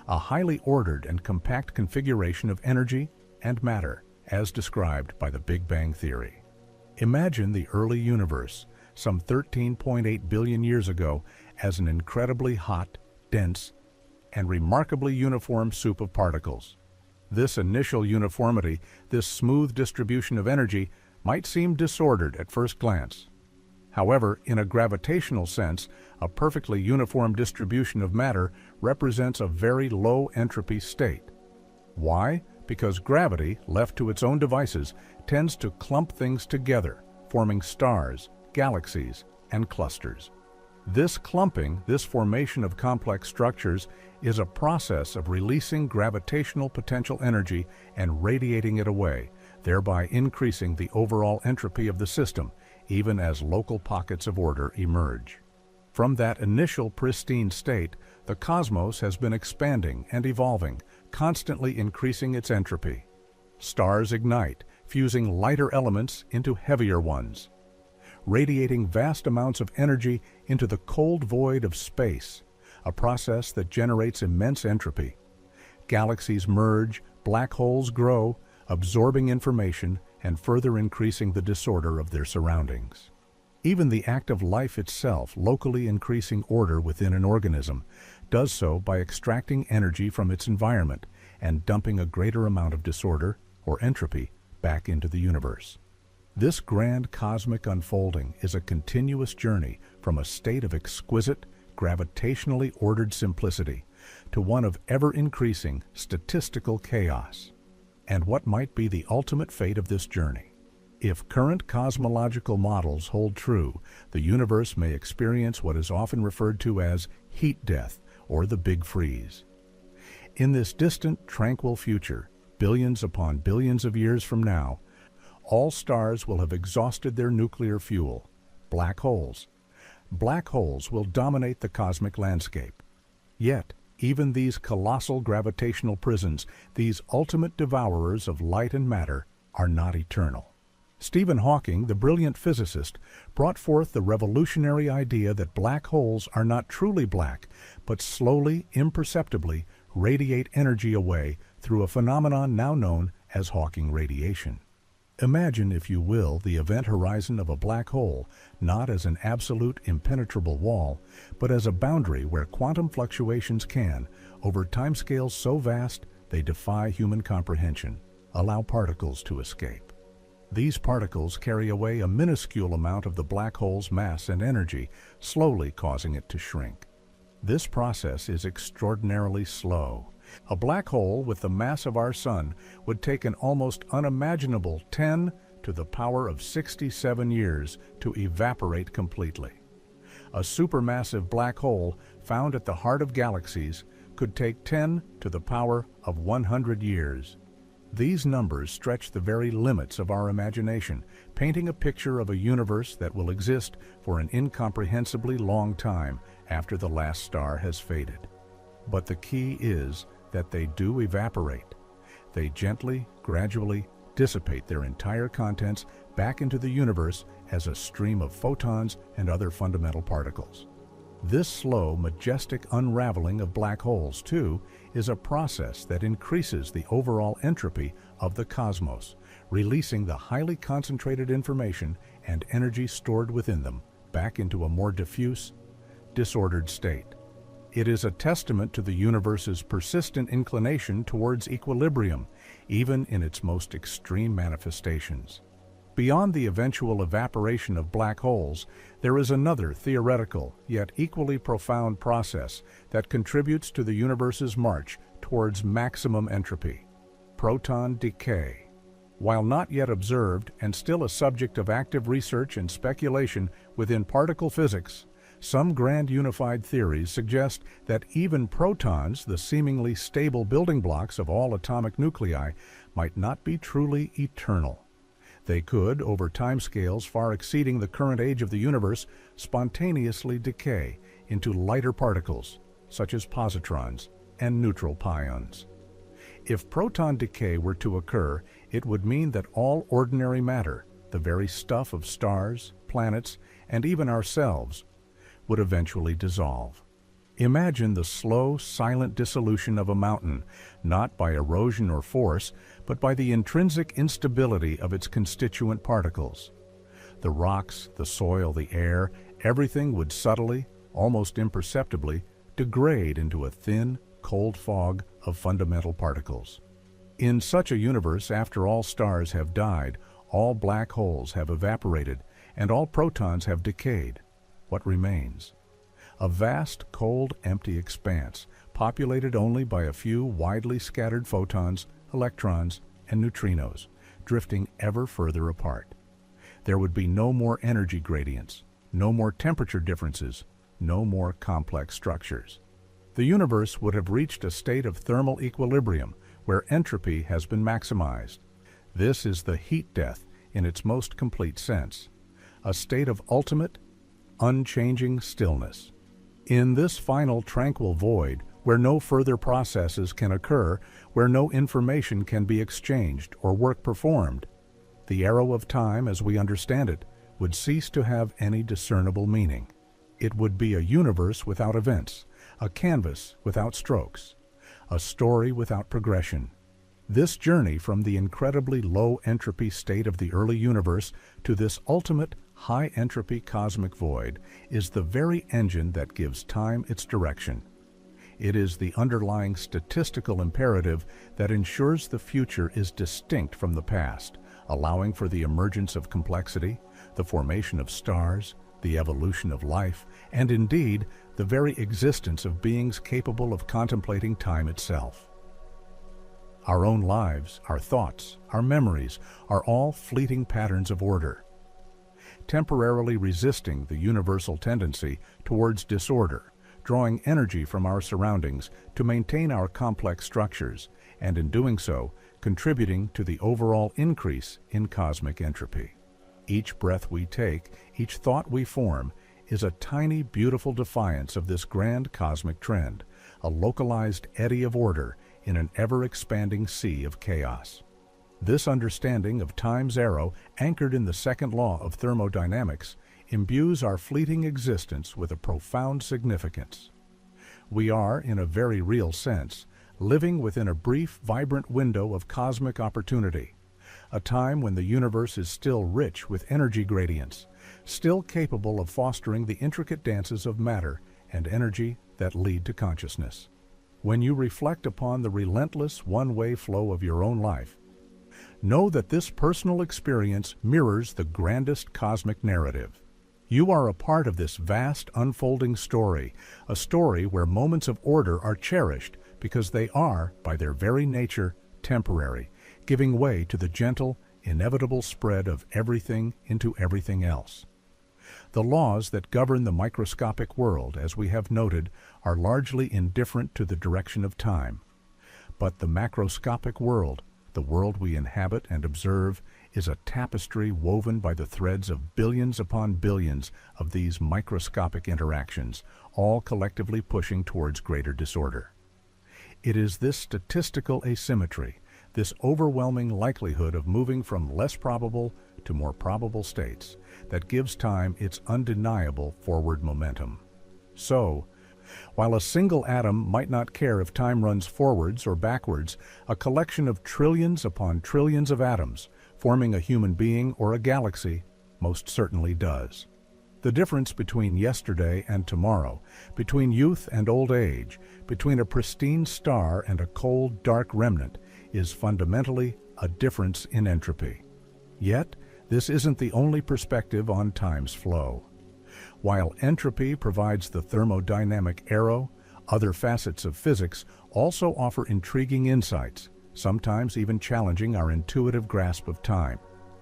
a highly ordered and compact configuration of energy and matter, as described by the Big Bang Theory. Imagine the early universe, some 13.8 billion years ago, as an incredibly hot, dense, and remarkably uniform soup of particles. This initial uniformity, this smooth distribution of energy, might seem disordered at first glance. However, in a gravitational sense, a perfectly uniform distribution of matter represents a very low entropy state. Why? Because gravity, left to its own devices, tends to clump things together, forming stars, galaxies, and clusters. This clumping, this formation of complex structures, is a process of releasing gravitational potential energy and radiating it away, thereby increasing the overall entropy of the system, even as local pockets of order emerge. From that initial pristine state, the cosmos has been expanding and evolving, constantly increasing its entropy. Stars ignite, fusing lighter elements into heavier ones, radiating vast amounts of energy into the cold void of space, a process that generates immense entropy. Galaxies merge, black holes grow, absorbing information and further increasing the disorder of their surroundings. Even the act of life itself, locally increasing order within an organism, does so by extracting energy from its environment and dumping a greater amount of disorder, or entropy, back into the universe. This grand cosmic unfolding is a continuous journey from a state of exquisite, gravitationally ordered simplicity to one of ever-increasing statistical chaos. And what might be the ultimate fate of this journey? If current cosmological models hold true, the universe may experience what is often referred to as heat death or the Big Freeze. In this distant, tranquil future, billions upon billions of years from now, all stars will have exhausted their nuclear fuel, black holes. Black holes will dominate the cosmic landscape. Yet, even these colossal gravitational prisons, these ultimate devourers of light and matter, are not eternal. Stephen Hawking, the brilliant physicist, brought forth the revolutionary idea that black holes are not truly black, but slowly, imperceptibly radiate energy away through a phenomenon now known as Hawking radiation. Imagine, if you will, the event horizon of a black hole, not as an absolute impenetrable wall, but as a boundary where quantum fluctuations can, over timescales so vast they defy human comprehension, allow particles to escape. These particles carry away a minuscule amount of the black hole's mass and energy, slowly causing it to shrink. This process is extraordinarily slow. A black hole with the mass of our Sun would take an almost unimaginable 10 to the power of 67 years to evaporate completely. A supermassive black hole found at the heart of galaxies could take 10 to the power of 100 years. These numbers stretch the very limits of our imagination, painting a picture of a universe that will exist for an incomprehensibly long time after the last star has faded. But the key is that they do evaporate. They gently, gradually dissipate their entire contents back into the universe as a stream of photons and other fundamental particles. This slow, majestic unraveling of black holes, too, is a process that increases the overall entropy of the cosmos, releasing the highly concentrated information and energy stored within them back into a more diffuse, disordered state. It is a testament to the universe's persistent inclination towards equilibrium, even in its most extreme manifestations. Beyond the eventual evaporation of black holes, there is another theoretical, yet equally profound process that contributes to the universe's march towards maximum entropy: proton decay. While not yet observed and still a subject of active research and speculation within particle physics, some grand unified theories suggest that even protons, the seemingly stable building blocks of all atomic nuclei, might not be truly eternal. They could, over timescales far exceeding the current age of the universe, spontaneously decay into lighter particles, such as positrons and neutral pions. If proton decay were to occur, it would mean that all ordinary matter, the very stuff of stars, planets, and even ourselves, would eventually dissolve. Imagine the slow, silent dissolution of a mountain, not by erosion or force, but by the intrinsic instability of its constituent particles. The rocks, the soil, the air, everything would subtly, almost imperceptibly, degrade into a thin, cold fog of fundamental particles. In such a universe, after all stars have died, all black holes have evaporated, and all protons have decayed. What remains? A vast, cold, empty expanse, populated only by a few widely scattered photons, electrons, and neutrinos, drifting ever further apart. There would be no more energy gradients, no more temperature differences, no more complex structures. The universe would have reached a state of thermal equilibrium where entropy has been maximized. This is the heat death in its most complete sense, a state of ultimate, unchanging stillness. In this final tranquil void, where no further processes can occur, where no information can be exchanged or work performed, the arrow of time as we understand it would cease to have any discernible meaning. It would be a universe without events, a canvas without strokes, a story without progression. This journey from the incredibly low entropy state of the early universe to this ultimate high entropy cosmic void is the very engine that gives time its direction. It is the underlying statistical imperative that ensures the future is distinct from the past, allowing for the emergence of complexity, the formation of stars, the evolution of life, and indeed, the very existence of beings capable of contemplating time itself. Our own lives, our thoughts, our memories are all fleeting patterns of order, temporarily resisting the universal tendency towards disorder, drawing energy from our surroundings to maintain our complex structures, and in doing so, contributing to the overall increase in cosmic entropy. Each breath we take, each thought we form, is a tiny, beautiful defiance of this grand cosmic trend, a localized eddy of order in an ever-expanding sea of chaos. This understanding of time's arrow, anchored in the second law of thermodynamics, imbues our fleeting existence with a profound significance. We are, in a very real sense, living within a brief, vibrant window of cosmic opportunity, a time when the universe is still rich with energy gradients, still capable of fostering the intricate dances of matter and energy that lead to consciousness. When you reflect upon the relentless one-way flow of your own life, know that this personal experience mirrors the grandest cosmic narrative. You are a part of this vast unfolding story, a story where moments of order are cherished because they are, by their very nature, temporary, giving way to the gentle, inevitable spread of everything into everything else. The laws that govern the microscopic world, as we have noted, are largely indifferent to the direction of time. But the macroscopic world, the world we inhabit and observe, is a tapestry woven by the threads of billions upon billions of these microscopic interactions, all collectively pushing towards greater disorder. It is this statistical asymmetry, this overwhelming likelihood of moving from less probable to more probable states, that gives time its undeniable forward momentum. So, while a single atom might not care if time runs forwards or backwards, a collection of trillions upon trillions of atoms, forming a human being or a galaxy, most certainly does. The difference between yesterday and tomorrow, between youth and old age, between a pristine star and a cold, dark remnant, is fundamentally a difference in entropy. Yet, this isn't the only perspective on time's flow. While entropy provides the thermodynamic arrow, other facets of physics also offer intriguing insights, sometimes even challenging our intuitive grasp of time.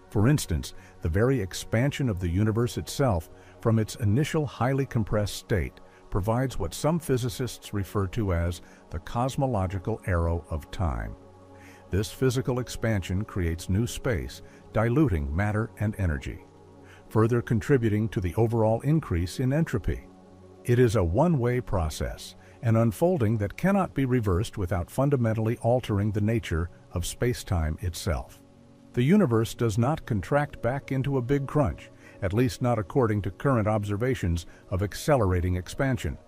For instance, the very expansion of the universe itself, from its initial highly compressed state, provides what some physicists refer to as the cosmological arrow of time. This physical expansion creates new space, diluting matter and energy, further contributing to the overall increase in entropy. It is a one-way process, an unfolding that cannot be reversed without fundamentally altering the nature of space-time itself. The universe does not contract back into a big crunch, at least not according to current observations of accelerating expansion.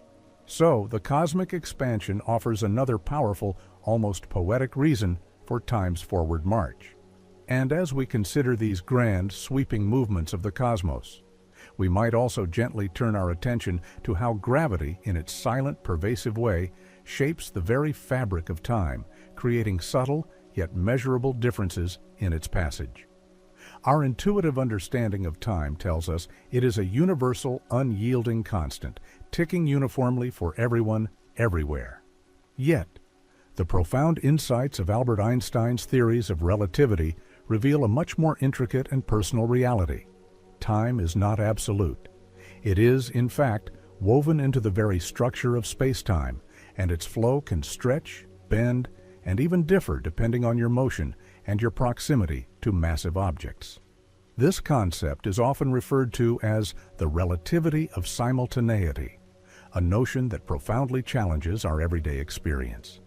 So, the cosmic expansion offers another powerful, almost poetic reason for time's forward march. And as we consider these grand, sweeping movements of the cosmos, we might also gently turn our attention to how gravity, in its silent, pervasive way, shapes the very fabric of time, creating subtle, yet measurable differences in its passage. Our intuitive understanding of time tells us it is a universal, unyielding constant, ticking uniformly for everyone, everywhere. Yet, the profound insights of Albert Einstein's theories of relativity reveal a much more intricate and personal reality. Time is not absolute. It is, in fact, woven into the very structure of space-time, and its flow can stretch, bend, and even differ depending on your motion and your proximity to massive objects. This concept is often referred to as the relativity of simultaneity, a notion that profoundly challenges our everyday experience.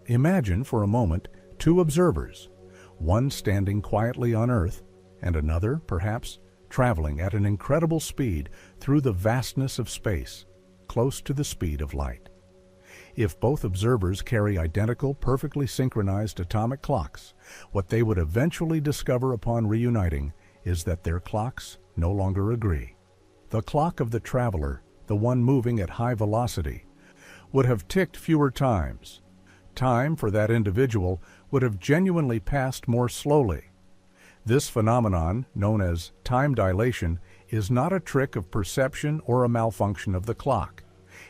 Imagine for a moment two observers, one standing quietly on Earth and another, perhaps, traveling at an incredible speed through the vastness of space, close to the speed of light. If both observers carry identical, perfectly synchronized atomic clocks, what they would eventually discover upon reuniting is that their clocks no longer agree. The clock of the traveler, the one moving at high velocity, would have ticked fewer times. Time for that individual would have genuinely passed more slowly. This phenomenon, known as time dilation, is not a trick of perception or a malfunction of the clock.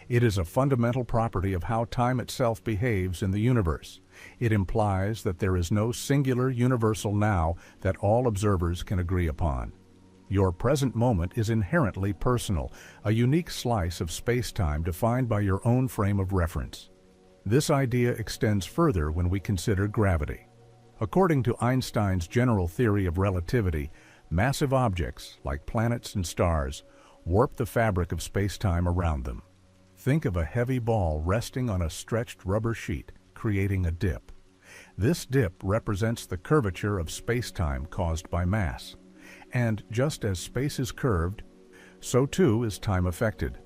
It is a fundamental property of how time itself behaves in the universe. It implies that there is no singular universal now that all observers can agree upon. Your present moment is inherently personal, a unique slice of space-time defined by your own frame of reference. This idea extends further when we consider gravity. According to Einstein's general theory of relativity, massive objects, like planets and stars, warp the fabric of space-time around them. Think of a heavy ball resting on a stretched rubber sheet, creating a dip. This dip represents the curvature of space-time caused by mass. And just as space is curved, so too is time affected.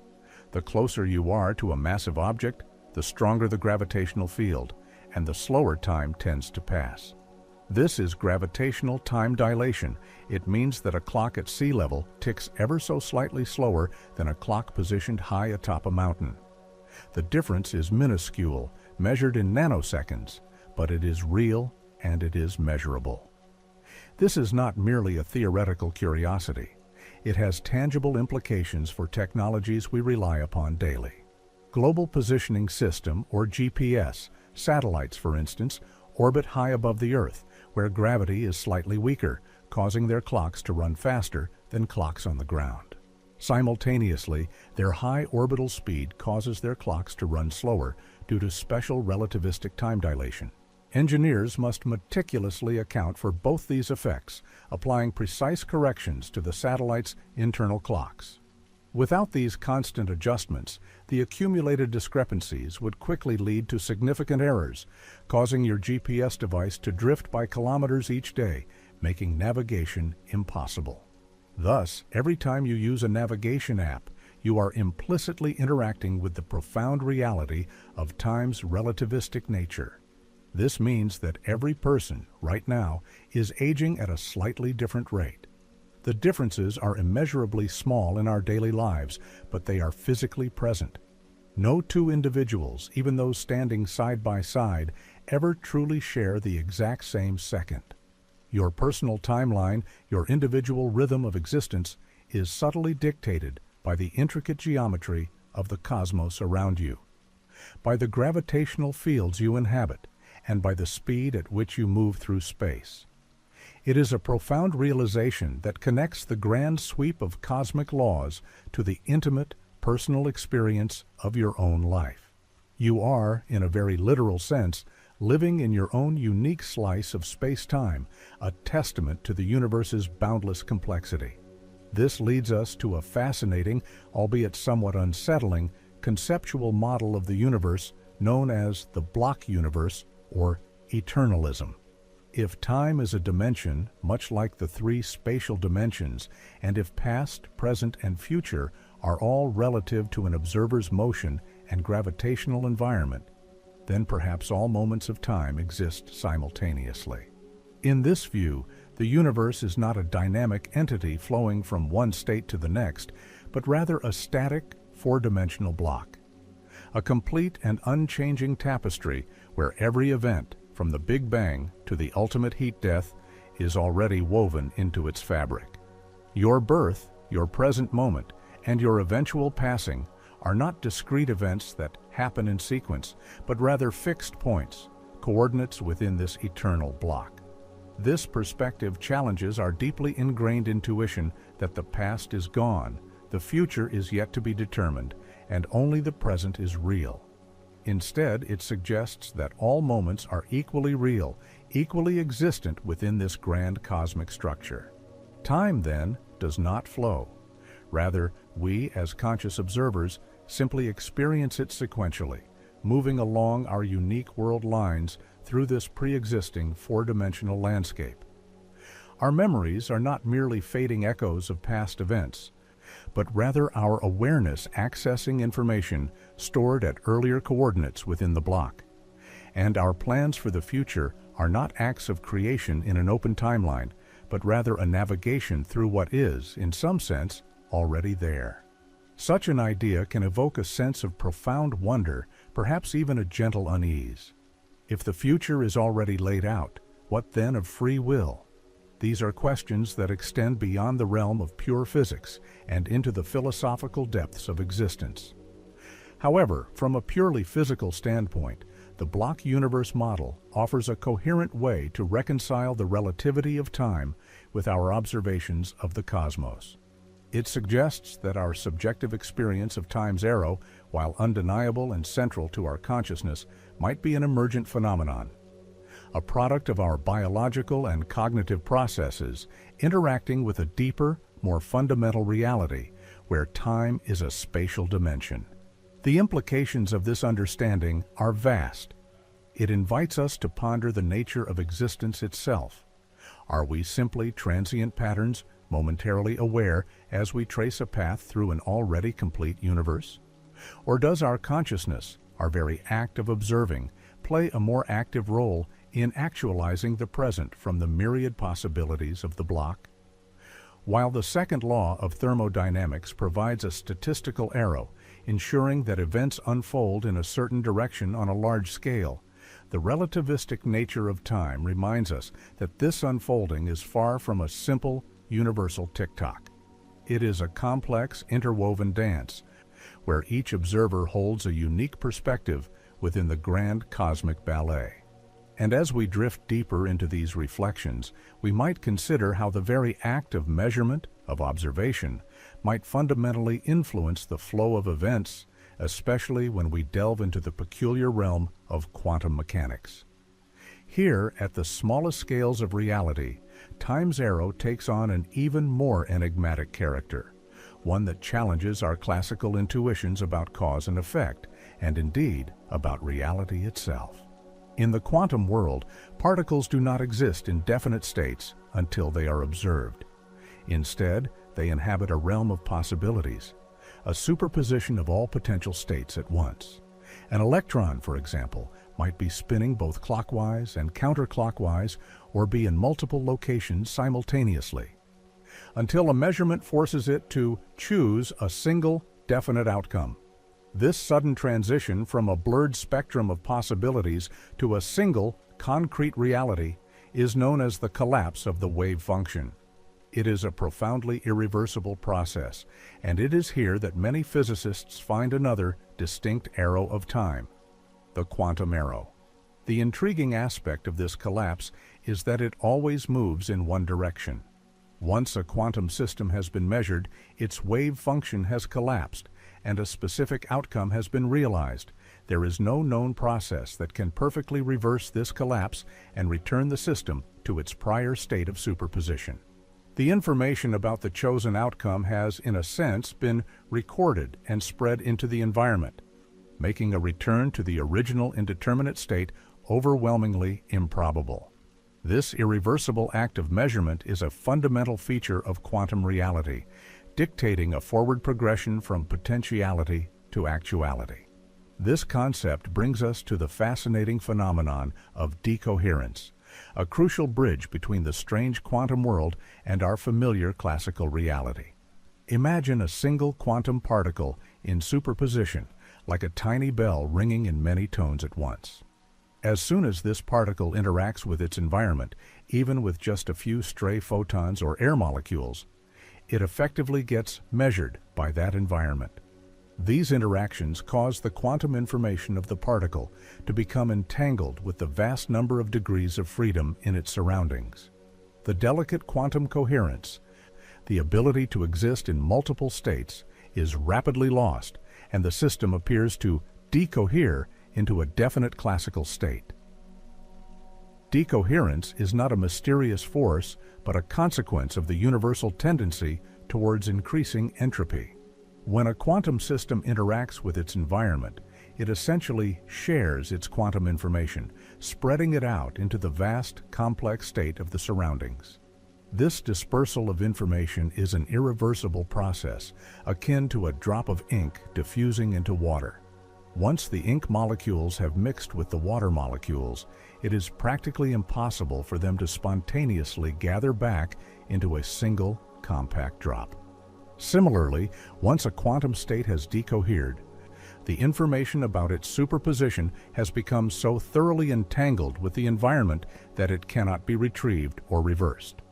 The closer you are to a massive object, the stronger the gravitational field, and the slower time tends to pass. This is gravitational time dilation. It means that a clock at sea level ticks ever so slightly slower than a clock positioned high atop a mountain. The difference is minuscule, measured in nanoseconds, but it is real and it is measurable. This is not merely a theoretical curiosity. It has tangible implications for technologies we rely upon daily. Global Positioning System, or GPS, satellites, for instance, orbit high above the Earth, where gravity is slightly weaker, causing their clocks to run faster than clocks on the ground. Simultaneously, their high orbital speed causes their clocks to run slower due to special relativistic time dilation. Engineers must meticulously account for both these effects, applying precise corrections to the satellite's internal clocks. Without these constant adjustments, the accumulated discrepancies would quickly lead to significant errors, causing your GPS device to drift by kilometers each day, making navigation impossible. Thus, every time you use a navigation app, you are implicitly interacting with the profound reality of time's relativistic nature. This means that every person, right now, is aging at a slightly different rate. The differences are immeasurably small in our daily lives, but they are physically present. No two individuals, even those standing side by side, ever truly share the exact same second. Your personal timeline, your individual rhythm of existence, is subtly dictated by the intricate geometry of the cosmos around you, by the gravitational fields you inhabit, and by the speed at which you move through space. It is a profound realization that connects the grand sweep of cosmic laws to the intimate, personal experience of your own life. You are, in a very literal sense, living in your own unique slice of space-time, a testament to the universe's boundless complexity. This leads us to a fascinating, albeit somewhat unsettling, conceptual model of the universe known as the block universe, or eternalism. If time is a dimension, much like the three spatial dimensions, and if past, present, and future are all relative to an observer's motion and gravitational environment, then perhaps all moments of time exist simultaneously. In this view, the universe is not a dynamic entity flowing from one state to the next, but rather a static, four-dimensional block. A complete and unchanging tapestry where every event, from the Big Bang to the ultimate heat death, is already woven into its fabric. Your birth, your present moment, and your eventual passing are not discrete events that happen in sequence, but rather fixed points, coordinates within this eternal block. This perspective challenges our deeply ingrained intuition that the past is gone, the future is yet to be determined, and only the present is real. Instead, it suggests that all moments are equally real, equally existent within this grand cosmic structure. Time, then, does not flow. Rather, we, as conscious observers, simply experience it sequentially, moving along our unique world lines through this pre-existing four-dimensional landscape. Our memories are not merely fading echoes of past events, but rather our awareness accessing information stored at earlier coordinates within the block. And our plans for the future are not acts of creation in an open timeline, but rather a navigation through what is, in some sense, already there. Such an idea can evoke a sense of profound wonder, perhaps even a gentle unease. If the future is already laid out, what then of free will? These are questions that extend beyond the realm of pure physics and into the philosophical depths of existence. However, from a purely physical standpoint, the block universe model offers a coherent way to reconcile the relativity of time with our observations of the cosmos. It suggests that our subjective experience of time's arrow, while undeniable and central to our consciousness, might be an emergent phenomenon, a product of our biological and cognitive processes interacting with a deeper, more fundamental reality, where time is a spatial dimension. The implications of this understanding are vast. It invites us to ponder the nature of existence itself. Are we simply transient patterns, momentarily aware as we trace a path through an already complete universe? Or does our consciousness, our very act of observing, play a more active role in actualizing the present from the myriad possibilities of the block? While the second law of thermodynamics provides a statistical arrow, ensuring that events unfold in a certain direction on a large scale, the relativistic nature of time reminds us that this unfolding is far from a simple, universal tick-tock. It is a complex, interwoven dance, where each observer holds a unique perspective within the grand cosmic ballet. And as we drift deeper into these reflections, we might consider how the very act of measurement, of observation, might fundamentally influence the flow of events, especially when we delve into the peculiar realm of quantum mechanics. Here, at the smallest scales of reality, time's arrow takes on an even more enigmatic character, one that challenges our classical intuitions about cause and effect, and indeed about reality itself. In the quantum world, particles do not exist in definite states until they are observed. Instead, they inhabit a realm of possibilities, a superposition of all potential states at once. An electron, for example, might be spinning both clockwise and counterclockwise or be in multiple locations simultaneously, until a measurement forces it to choose a single, definite outcome. This sudden transition from a blurred spectrum of possibilities to a single, concrete reality is known as the collapse of the wave function. It is a profoundly irreversible process, and it is here that many physicists find another distinct arrow of time, the quantum arrow. The intriguing aspect of this collapse is that it always moves in one direction. Once a quantum system has been measured, its wave function has collapsed, and a specific outcome has been realized. There is no known process that can perfectly reverse this collapse and return the system to its prior state of superposition. The information about the chosen outcome has, in a sense, been recorded and spread into the environment, making a return to the original indeterminate state overwhelmingly improbable. This irreversible act of measurement is a fundamental feature of quantum reality, dictating a forward progression from potentiality to actuality. This concept brings us to the fascinating phenomenon of decoherence, a crucial bridge between the strange quantum world and our familiar classical reality. Imagine a single quantum particle in superposition, like a tiny bell ringing in many tones at once. As soon as this particle interacts with its environment, even with just a few stray photons or air molecules, it effectively gets measured by that environment. These interactions cause the quantum information of the particle to become entangled with the vast number of degrees of freedom in its surroundings. The delicate quantum coherence, the ability to exist in multiple states, is rapidly lost, and the system appears to decohere into a definite classical state. Decoherence is not a mysterious force, but a consequence of the universal tendency towards increasing entropy. When a quantum system interacts with its environment, it essentially shares its quantum information, spreading it out into the vast, complex state of the surroundings. This dispersal of information is an irreversible process, akin to a drop of ink diffusing into water. Once the ink molecules have mixed with the water molecules, it is practically impossible for them to spontaneously gather back into a single, compact drop. Similarly, once a quantum state has decohered, the information about its superposition has become so thoroughly entangled with the environment that it cannot be retrieved or reversed.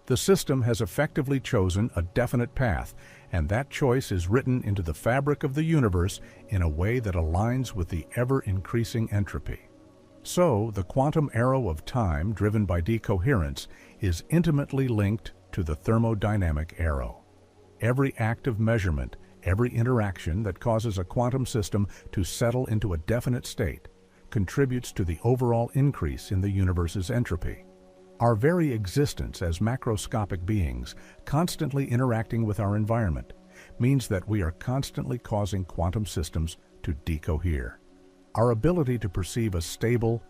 The system has effectively chosen a definite path, and that choice is written into the fabric of the universe in a way that aligns with the ever-increasing entropy. So, the quantum arrow of time driven by decoherence is intimately linked to the thermodynamic arrow. Every act of measurement, every interaction that causes a quantum system to settle into a definite state, contributes to the overall increase in the universe's entropy. Our very existence as macroscopic beings, constantly interacting with our environment, means that we are constantly causing quantum systems to decohere. Our ability to perceive a stable,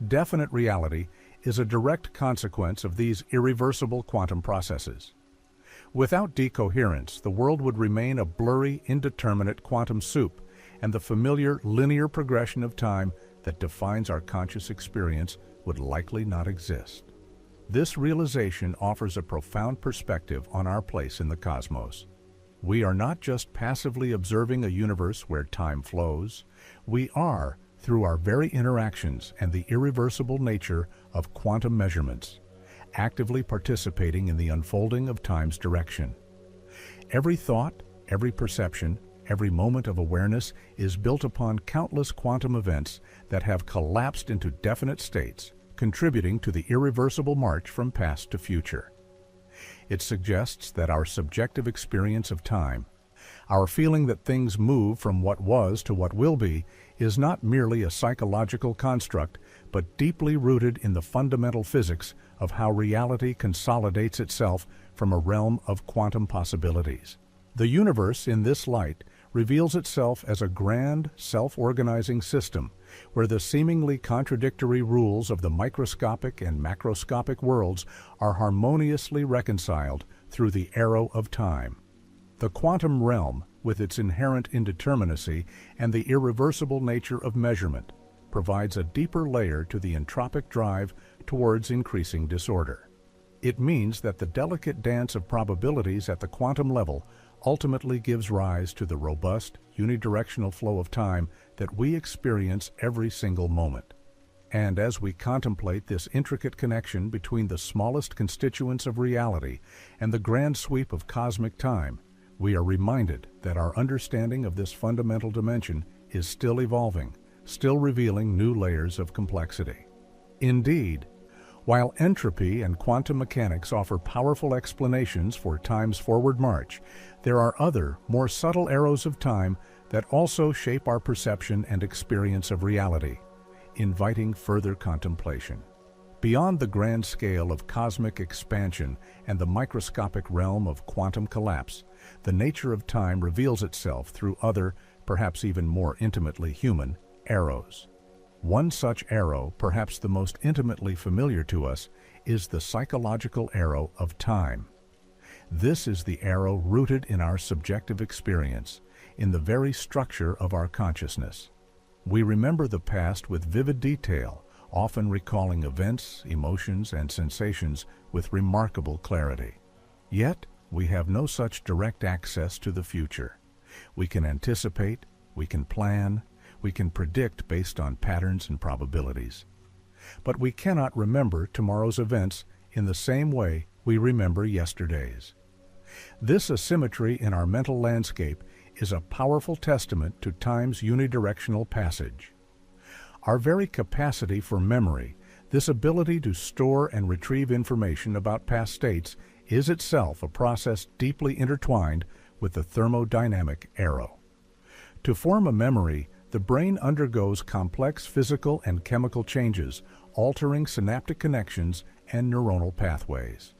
definite reality is a direct consequence of these irreversible quantum processes. Without decoherence, the world would remain a blurry, indeterminate quantum soup, and the familiar linear progression of time that defines our conscious experience would likely not exist. This realization offers a profound perspective on our place in the cosmos. We are not just passively observing a universe where time flows. We are, through our very interactions and the irreversible nature of quantum measurements, actively participating in the unfolding of time's direction. Every thought, every perception, every moment of awareness is built upon countless quantum events that have collapsed into definite states, contributing to the irreversible march from past to future. It suggests that our subjective experience of time, our feeling that things move from what was to what will be, is not merely a psychological construct, but deeply rooted in the fundamental physics of how reality consolidates itself from a realm of quantum possibilities. The universe, in this light, reveals itself as a grand, self-organizing system, where the seemingly contradictory rules of the microscopic and macroscopic worlds are harmoniously reconciled through the arrow of time. The quantum realm, with its inherent indeterminacy and the irreversible nature of measurement, provides a deeper layer to the entropic drive towards increasing disorder. It means that the delicate dance of probabilities at the quantum level ultimately gives rise to the robust, unidirectional flow of time that we experience every single moment. And as we contemplate this intricate connection between the smallest constituents of reality and the grand sweep of cosmic time, we are reminded that our understanding of this fundamental dimension is still evolving, still revealing new layers of complexity. Indeed, while entropy and quantum mechanics offer powerful explanations for time's forward march, there are other, more subtle arrows of time that also shape our perception and experience of reality, inviting further contemplation. Beyond the grand scale of cosmic expansion and the microscopic realm of quantum collapse, the nature of time reveals itself through other, perhaps even more intimately human, arrows. One such arrow, perhaps the most intimately familiar to us, is the psychological arrow of time. This is the arrow rooted in our subjective experience, in the very structure of our consciousness. We remember the past with vivid detail, often recalling events, emotions, and sensations with remarkable clarity. Yet, we have no such direct access to the future. We can anticipate, we can plan, We can predict based on patterns and probabilities. But we cannot remember tomorrow's events in the same way we remember yesterday's. This asymmetry in our mental landscape is a powerful testament to time's unidirectional passage. Our very capacity for memory, this ability to store and retrieve information about past states, is itself a process deeply intertwined with the thermodynamic arrow. To form a memory, the brain undergoes complex physical and chemical changes, altering synaptic connections and neuronal pathways.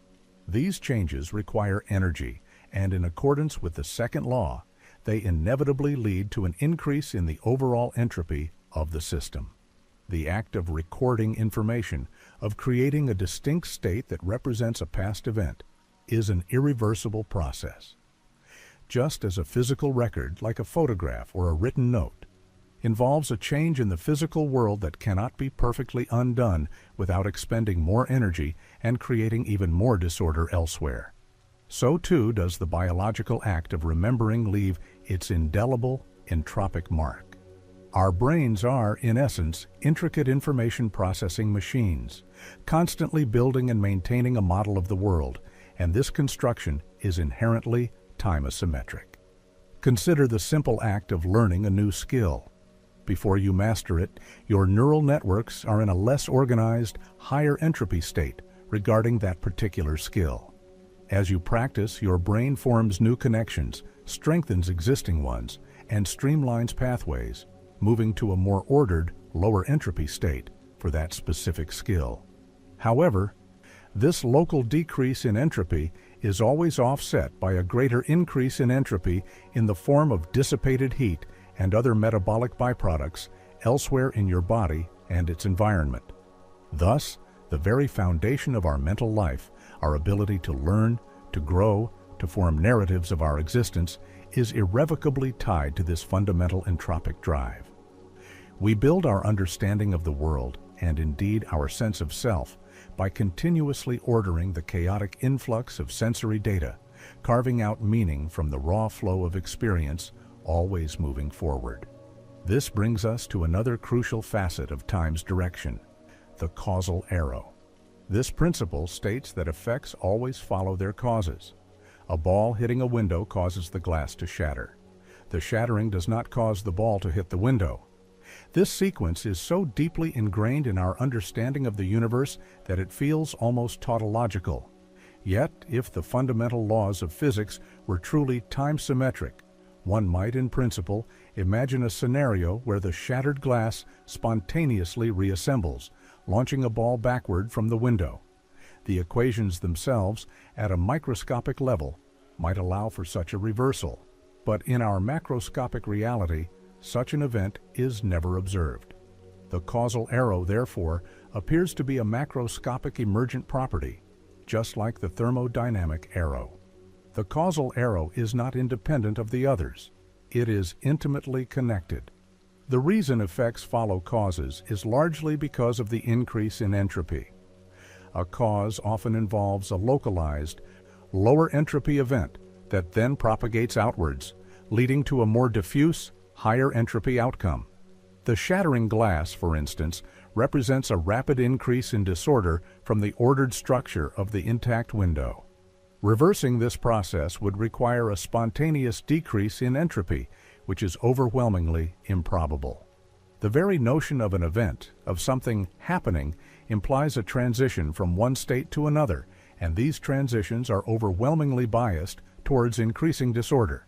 These changes require energy, and in accordance with the second law, they inevitably lead to an increase in the overall entropy of the system. The act of recording information, of creating a distinct state that represents a past event, is an irreversible process. Just as a physical record, like a photograph or a written note, involves a change in the physical world that cannot be perfectly undone without expending more energy and creating even more disorder elsewhere. So too does the biological act of remembering leave its indelible entropic mark. Our brains are, in essence, intricate information processing machines, constantly building and maintaining a model of the world, and this construction is inherently time-asymmetric. Consider the simple act of learning a new skill. Before you master it, your neural networks are in a less organized, higher entropy state regarding that particular skill. As you practice, your brain forms new connections, strengthens existing ones, and streamlines pathways, moving to a more ordered, lower entropy state for that specific skill. However, this local decrease in entropy is always offset by a greater increase in entropy in the form of dissipated heat and other metabolic byproducts elsewhere in your body and its environment. Thus, the very foundation of our mental life, our ability to learn, to grow, to form narratives of our existence, is irrevocably tied to this fundamental entropic drive. We build our understanding of the world, and indeed our sense of self, by continuously ordering the chaotic influx of sensory data, carving out meaning from the raw flow of experience, always moving forward. This brings us to another crucial facet of time's direction, the causal arrow. This principle states that effects always follow their causes. A ball hitting a window causes the glass to shatter. The shattering does not cause the ball to hit the window. This sequence is so deeply ingrained in our understanding of the universe that it feels almost tautological. Yet, if the fundamental laws of physics were truly time-symmetric, one might, in principle, imagine a scenario where the shattered glass spontaneously reassembles, launching a ball backward from the window. The equations themselves, at a microscopic level, might allow for such a reversal. But in our macroscopic reality, such an event is never observed. The causal arrow, therefore, appears to be a macroscopic emergent property, just like the thermodynamic arrow. The causal arrow is not independent of the others. It is intimately connected. The reason effects follow causes is largely because of the increase in entropy. A cause often involves a localized, lower entropy event that then propagates outwards, leading to a more diffuse, higher entropy outcome. The shattering glass, for instance, represents a rapid increase in disorder from the ordered structure of the intact window. Reversing this process would require a spontaneous decrease in entropy, which is overwhelmingly improbable. The very notion of an event, of something happening, implies a transition from one state to another, and these transitions are overwhelmingly biased towards increasing disorder.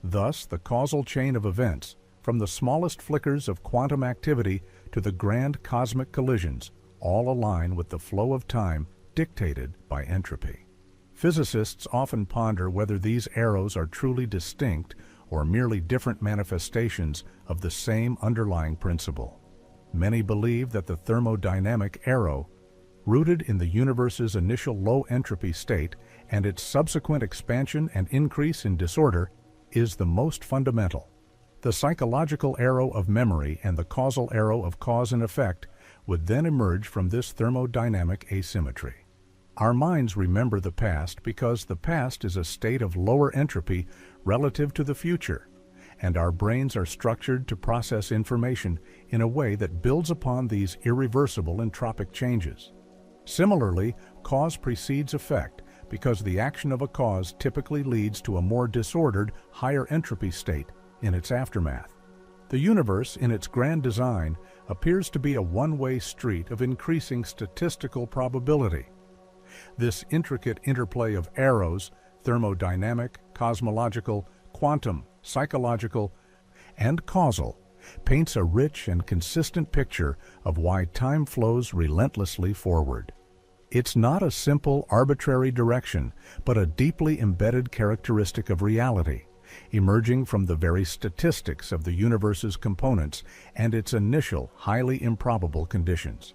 Thus, the causal chain of events, from the smallest flickers of quantum activity to the grand cosmic collisions, all align with the flow of time dictated by entropy. Physicists often ponder whether these arrows are truly distinct or merely different manifestations of the same underlying principle. Many believe that the thermodynamic arrow, rooted in the universe's initial low entropy state and its subsequent expansion and increase in disorder, is the most fundamental. The psychological arrow of memory and the causal arrow of cause and effect would then emerge from this thermodynamic asymmetry. Our minds remember the past because the past is a state of lower entropy relative to the future, and our brains are structured to process information in a way that builds upon these irreversible entropic changes. Similarly, cause precedes effect because the action of a cause typically leads to a more disordered, higher entropy state in its aftermath. The universe, in its grand design, appears to be a one-way street of increasing statistical probability. This intricate interplay of arrows, thermodynamic, cosmological, quantum, psychological, and causal, paints a rich and consistent picture of why time flows relentlessly forward. It's not a simple, arbitrary direction, but a deeply embedded characteristic of reality, emerging from the very statistics of the universe's components and its initial, highly improbable conditions.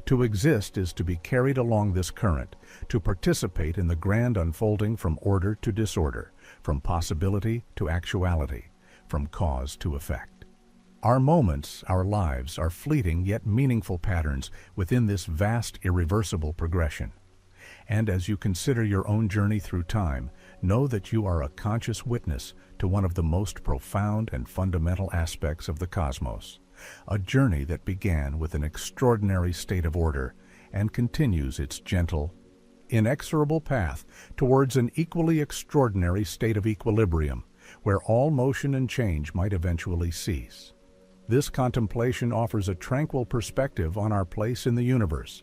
To exist is to be carried along this current, to participate in the grand unfolding from order to disorder, from possibility to actuality, from cause to effect. Our moments, our lives, are fleeting yet meaningful patterns within this vast, irreversible progression. And as you consider your own journey through time, know that you are a conscious witness to one of the most profound and fundamental aspects of the cosmos, a journey that began with an extraordinary state of order and continues its gentle, inexorable path towards an equally extraordinary state of equilibrium, where all motion and change might eventually cease. This contemplation offers a tranquil perspective on our place in the universe,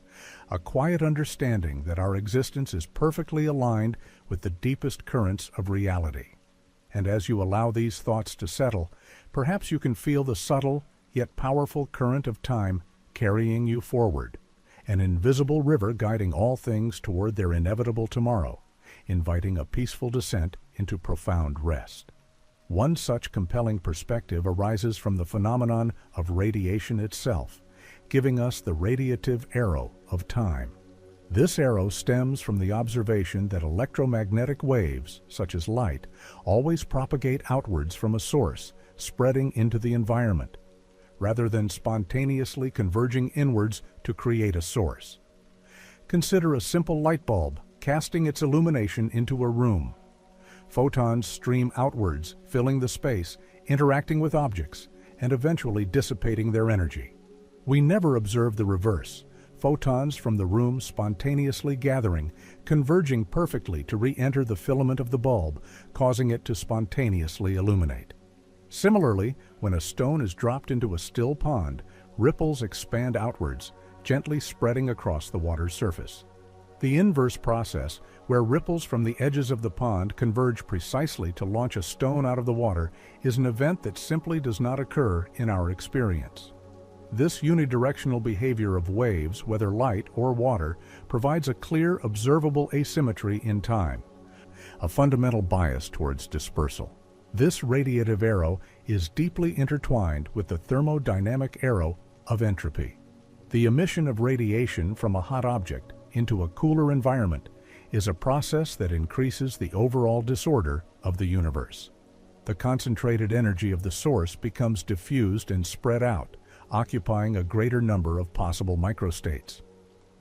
a quiet understanding that our existence is perfectly aligned with the deepest currents of reality. And as you allow these thoughts to settle, perhaps you can feel the subtle yet powerful current of time carrying you forward, an invisible river guiding all things toward their inevitable tomorrow, inviting a peaceful descent into profound rest. One such compelling perspective arises from the phenomenon of radiation itself, giving us the radiative arrow of time. This arrow stems from the observation that electromagnetic waves, such as light, always propagate outwards from a source, spreading into the environment, rather than spontaneously converging inwards to create a source. Consider a simple light bulb casting its illumination into a room. Photons stream outwards, filling the space, interacting with objects, and eventually dissipating their energy. We never observe the reverse, photons from the room spontaneously gathering, converging perfectly to re-enter the filament of the bulb, causing it to spontaneously illuminate. Similarly, when a stone is dropped into a still pond, ripples expand outwards, gently spreading across the water's surface. The inverse process, where ripples from the edges of the pond converge precisely to launch a stone out of the water, is an event that simply does not occur in our experience. This unidirectional behavior of waves, whether light or water, provides a clear, observable asymmetry in time, a fundamental bias towards dispersal. This radiative arrow is deeply intertwined with the thermodynamic arrow of entropy. The emission of radiation from a hot object into a cooler environment is a process that increases the overall disorder of the universe. The concentrated energy of the source becomes diffused and spread out, occupying a greater number of possible microstates.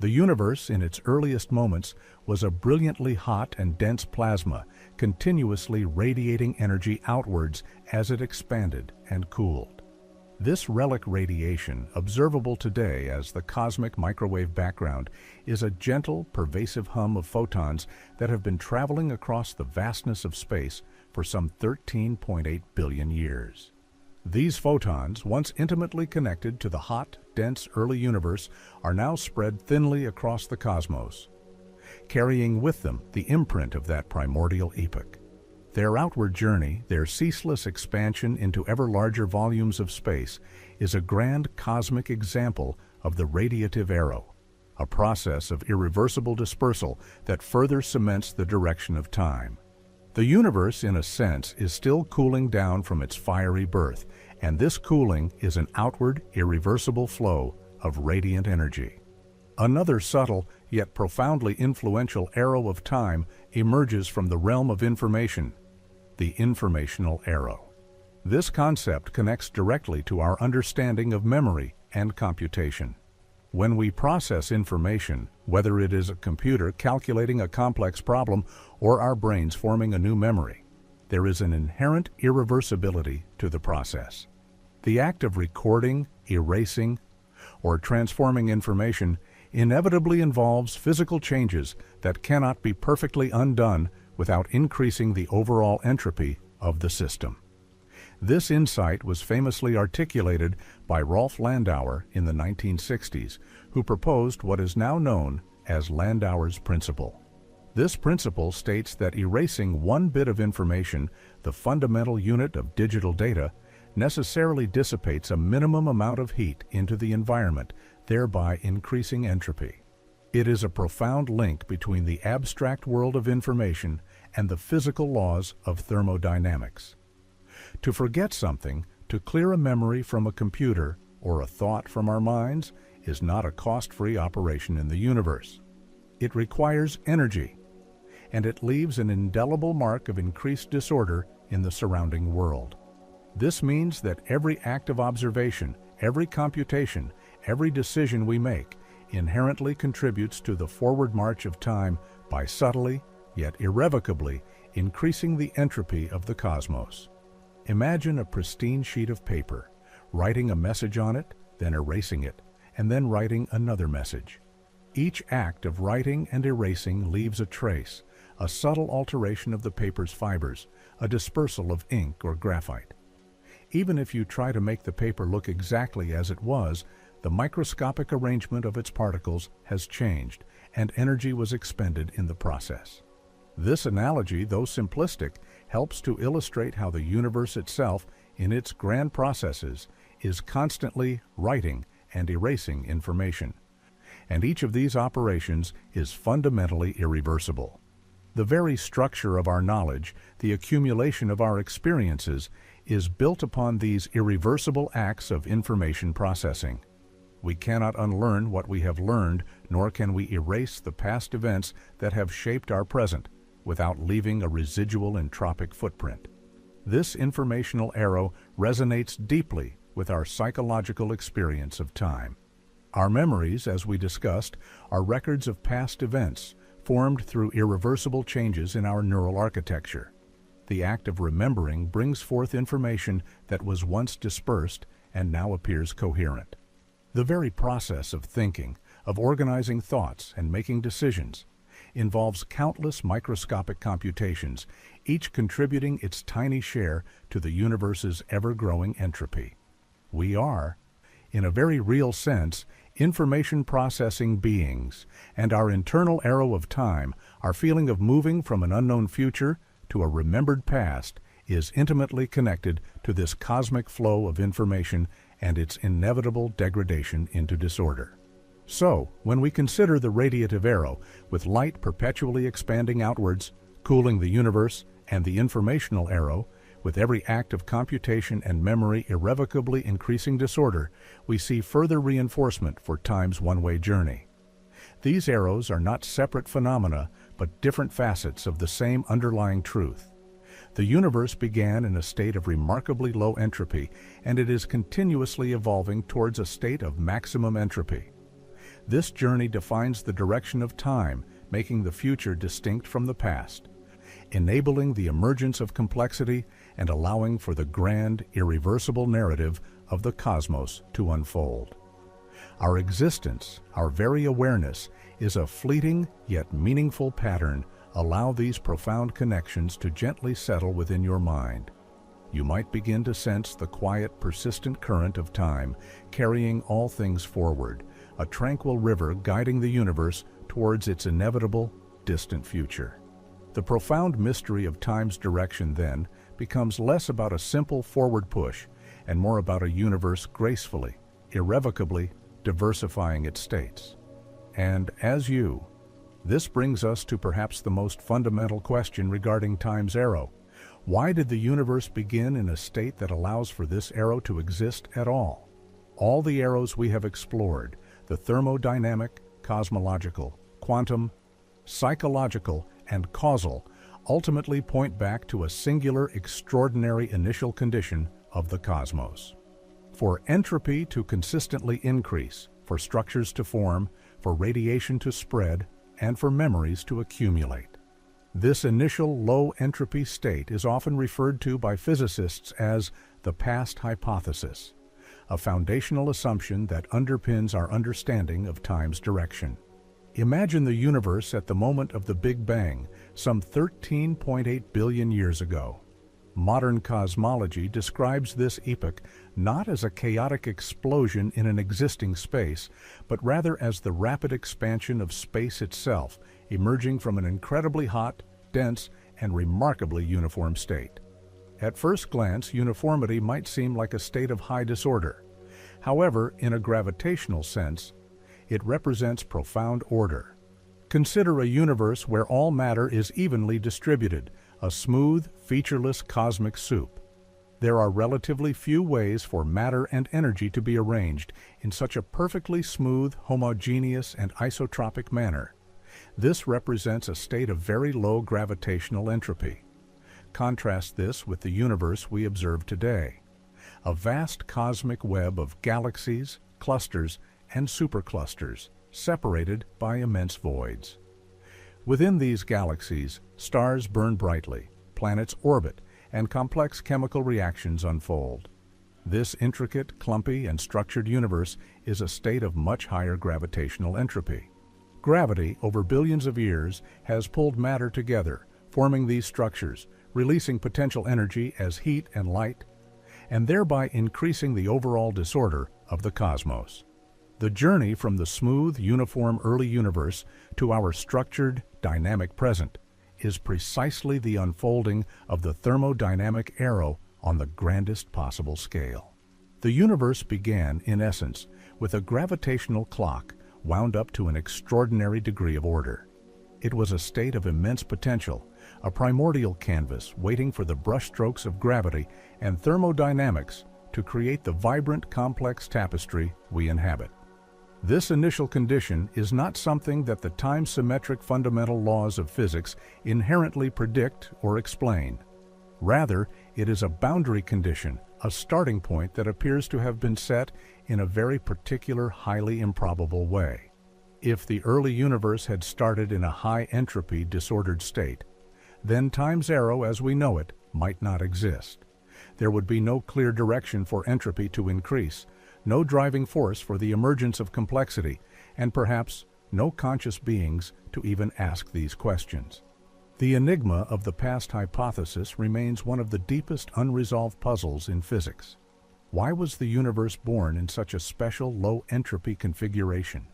The universe, in its earliest moments, was a brilliantly hot and dense plasma, continuously radiating energy outwards as it expanded and cooled. This relic radiation, observable today as the cosmic microwave background, is a gentle, pervasive hum of photons that have been traveling across the vastness of space for some 13.8 billion years. These photons, once intimately connected to the hot, dense early universe, are now spread thinly across the cosmos, carrying with them the imprint of that primordial epoch. Their outward journey, their ceaseless expansion into ever larger volumes of space, is a grand cosmic example of the radiative arrow, a process of irreversible dispersal that further cements the direction of time. The universe, in a sense, is still cooling down from its fiery birth, and this cooling is an outward, irreversible flow of radiant energy. Another subtle, yet profoundly influential arrow of time emerges from the realm of information, the informational arrow. This concept connects directly to our understanding of memory and computation. When we process information, whether it is a computer calculating a complex problem or our brains forming a new memory, there is an inherent irreversibility to the process. The act of recording, erasing, or transforming information inevitably involves physical changes that cannot be perfectly undone without increasing the overall entropy of the system. This insight was famously articulated by Rolf Landauer in the 1960s, who proposed what is now known as Landauer's principle. This principle states that erasing one bit of information, the fundamental unit of digital data, necessarily dissipates a minimum amount of heat into the environment, thereby increasing entropy. It is a profound link between the abstract world of information and the physical laws of thermodynamics. To forget something, to clear a memory from a computer or a thought from our minds, is not a cost-free operation in the universe. It requires energy, and it leaves an indelible mark of increased disorder in the surrounding world. This means that every act of observation, every computation, every decision we make inherently contributes to the forward march of time by subtly, yet irrevocably, increasing the entropy of the cosmos. Imagine a pristine sheet of paper, writing a message on it, then erasing it, and then writing another message. Each act of writing and erasing leaves a trace, a subtle alteration of the paper's fibers, a dispersal of ink or graphite. Even if you try to make the paper look exactly as it was, the microscopic arrangement of its particles has changed, and energy was expended in the process. This analogy, though simplistic, helps to illustrate how the universe itself, in its grand processes, is constantly writing and erasing information. And each of these operations is fundamentally irreversible. The very structure of our knowledge, the accumulation of our experiences, is built upon these irreversible acts of information processing. We cannot unlearn what we have learned, nor can we erase the past events that have shaped our present without leaving a residual entropic footprint. This informational arrow resonates deeply with our psychological experience of time. Our memories, as we discussed, are records of past events, formed through irreversible changes in our neural architecture. The act of remembering brings forth information that was once dispersed and now appears coherent. The very process of thinking, of organizing thoughts and making decisions, involves countless microscopic computations, each contributing its tiny share to the universe's ever-growing entropy. We are, in a very real sense, information processing beings, and our internal arrow of time, our feeling of moving from an unknown future to a remembered past, is intimately connected to this cosmic flow of information and its inevitable degradation into disorder. So, when we consider the radiative arrow, with light perpetually expanding outwards, cooling the universe, and the informational arrow, with every act of computation and memory irrevocably increasing disorder, we see further reinforcement for time's one-way journey. These arrows are not separate phenomena, but different facets of the same underlying truth. The universe began in a state of remarkably low entropy, and it is continuously evolving towards a state of maximum entropy. This journey defines the direction of time, making the future distinct from the past, enabling the emergence of complexity and allowing for the grand, irreversible narrative of the cosmos to unfold. Our existence, our very awareness, is a fleeting yet meaningful pattern. Allow these profound connections to gently settle within your mind. You might begin to sense the quiet, persistent current of time, carrying all things forward, a tranquil river guiding the universe towards its inevitable, distant future. The profound mystery of time's direction, then, becomes less about a simple forward push and more about a universe gracefully, irrevocably diversifying its states. And this brings us to perhaps the most fundamental question regarding time's arrow. Why did the universe begin in a state that allows for this arrow to exist at all? All the arrows we have explored, the thermodynamic, cosmological, quantum, psychological, and causal, ultimately point back to a singular, extraordinary initial condition of the cosmos. For entropy to consistently increase, for structures to form, for radiation to spread, and for memories to accumulate. This initial low entropy state is often referred to by physicists as the past hypothesis, a foundational assumption that underpins our understanding of time's direction. Imagine the universe at the moment of the Big Bang, some 13.8 billion years ago. Modern cosmology describes this epoch not as a chaotic explosion in an existing space, but rather as the rapid expansion of space itself, emerging from an incredibly hot, dense, and remarkably uniform state. At first glance, uniformity might seem like a state of high disorder. However, in a gravitational sense, it represents profound order. Consider a universe where all matter is evenly distributed, a smooth, featureless cosmic soup. There are relatively few ways for matter and energy to be arranged in such a perfectly smooth, homogeneous, and isotropic manner. This represents a state of very low gravitational entropy. Contrast this with the universe we observe today, a vast cosmic web of galaxies, clusters, and superclusters, separated by immense voids. Within these galaxies, stars burn brightly, planets orbit, and complex chemical reactions unfold. This intricate, clumpy, and structured universe is a state of much higher gravitational entropy. Gravity, over billions of years, has pulled matter together, forming these structures, releasing potential energy as heat and light, and thereby increasing the overall disorder of the cosmos. The journey from the smooth, uniform early universe to our structured, dynamic present is precisely the unfolding of the thermodynamic arrow on the grandest possible scale. The universe began, in essence, with a gravitational clock wound up to an extraordinary degree of order. It was a state of immense potential, a primordial canvas waiting for the brushstrokes of gravity and thermodynamics to create the vibrant, complex tapestry we inhabit. This initial condition is not something that the time-symmetric fundamental laws of physics inherently predict or explain. Rather, it is a boundary condition, a starting point that appears to have been set in a very particular, highly improbable way. If the early universe had started in a high-entropy, disordered state, then time's arrow as we know it might not exist. There would be no clear direction for entropy to increase, no driving force for the emergence of complexity, and perhaps no conscious beings to even ask these questions. The enigma of the past hypothesis remains one of the deepest unresolved puzzles in physics. Why was the universe born in such a special low-entropy configuration?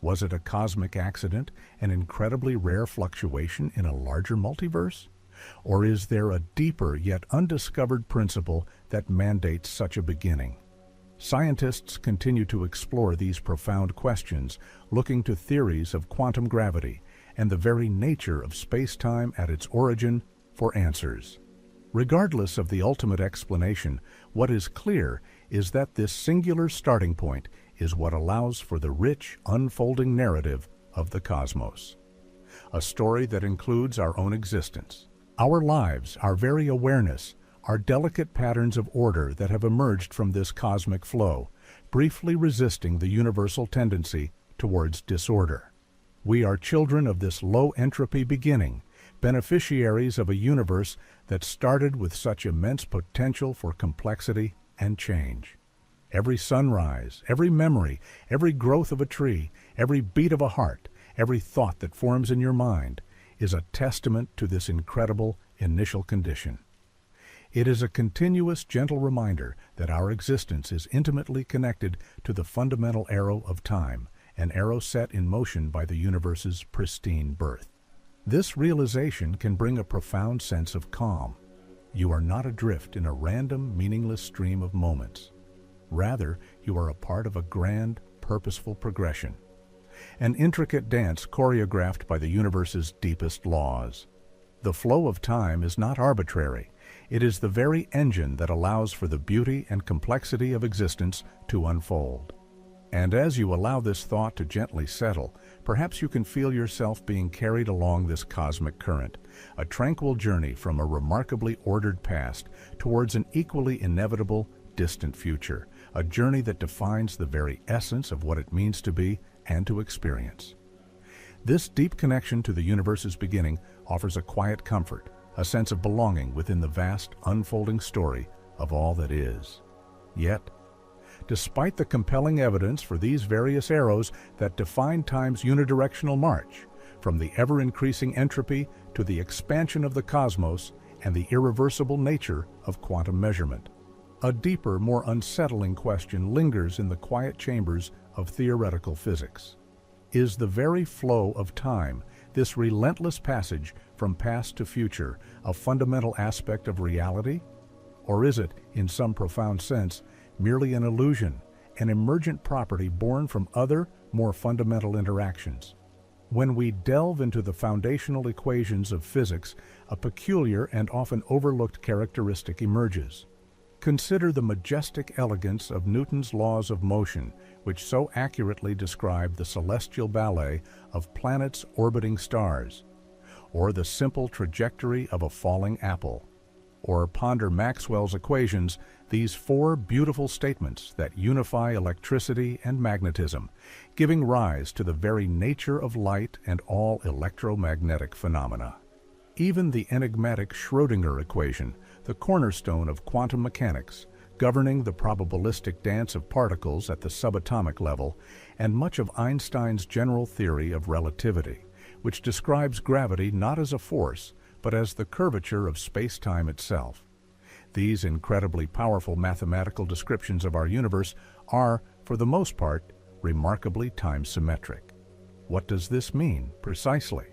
Was it a cosmic accident, an incredibly rare fluctuation in a larger multiverse? Or is there a deeper yet undiscovered principle that mandates such a beginning? Scientists continue to explore these profound questions, looking to theories of quantum gravity and the very nature of space-time at its origin for answers. Regardless of the ultimate explanation, what is clear is that this singular starting point is what allows for the rich, unfolding narrative of the cosmos. A story that includes our own existence, our lives, our very awareness, are delicate patterns of order that have emerged from this cosmic flow, briefly resisting the universal tendency towards disorder. We are children of this low-entropy beginning, beneficiaries of a universe that started with such immense potential for complexity and change. Every sunrise, every memory, every growth of a tree, every beat of a heart, every thought that forms in your mind is a testament to this incredible initial condition. It is a continuous, gentle reminder that our existence is intimately connected to the fundamental arrow of time, an arrow set in motion by the universe's pristine birth. This realization can bring a profound sense of calm. You are not adrift in a random, meaningless stream of moments. Rather, you are a part of a grand, purposeful progression, an intricate dance choreographed by the universe's deepest laws. The flow of time is not arbitrary. It is the very engine that allows for the beauty and complexity of existence to unfold. And as you allow this thought to gently settle, perhaps you can feel yourself being carried along this cosmic current, a tranquil journey from a remarkably ordered past towards an equally inevitable, distant future, a journey that defines the very essence of what it means to be and to experience. This deep connection to the universe's beginning offers a quiet comfort, a sense of belonging within the vast, unfolding story of all that is. Yet, despite the compelling evidence for these various arrows that define time's unidirectional march, from the ever-increasing entropy to the expansion of the cosmos and the irreversible nature of quantum measurement, a deeper, more unsettling question lingers in the quiet chambers of theoretical physics. Is the very flow of time, this relentless passage from past to future, a fundamental aspect of reality? Or is it, in some profound sense, merely an illusion, an emergent property born from other, more fundamental interactions? When we delve into the foundational equations of physics, a peculiar and often overlooked characteristic emerges. Consider the majestic elegance of Newton's laws of motion, which so accurately describe the celestial ballet of planets orbiting stars, or the simple trajectory of a falling apple. Or ponder Maxwell's equations, these four beautiful statements that unify electricity and magnetism, giving rise to the very nature of light and all electromagnetic phenomena. Even the enigmatic Schrödinger equation, the cornerstone of quantum mechanics, governing the probabilistic dance of particles at the subatomic level, and much of Einstein's general theory of relativity, which describes gravity not as a force, but as the curvature of space-time itself. These incredibly powerful mathematical descriptions of our universe are, for the most part, remarkably time-symmetric. What does this mean, precisely?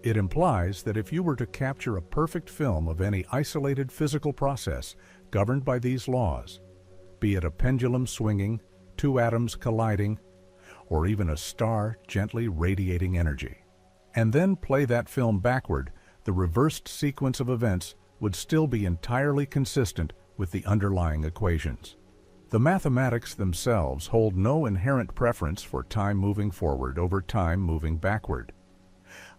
It implies that if you were to capture a perfect film of any isolated physical process governed by these laws, be it a pendulum swinging, two atoms colliding, or even a star gently radiating energy, and then play that film backward, the reversed sequence of events would still be entirely consistent with the underlying equations. The mathematics themselves hold no inherent preference for time moving forward over time moving backward.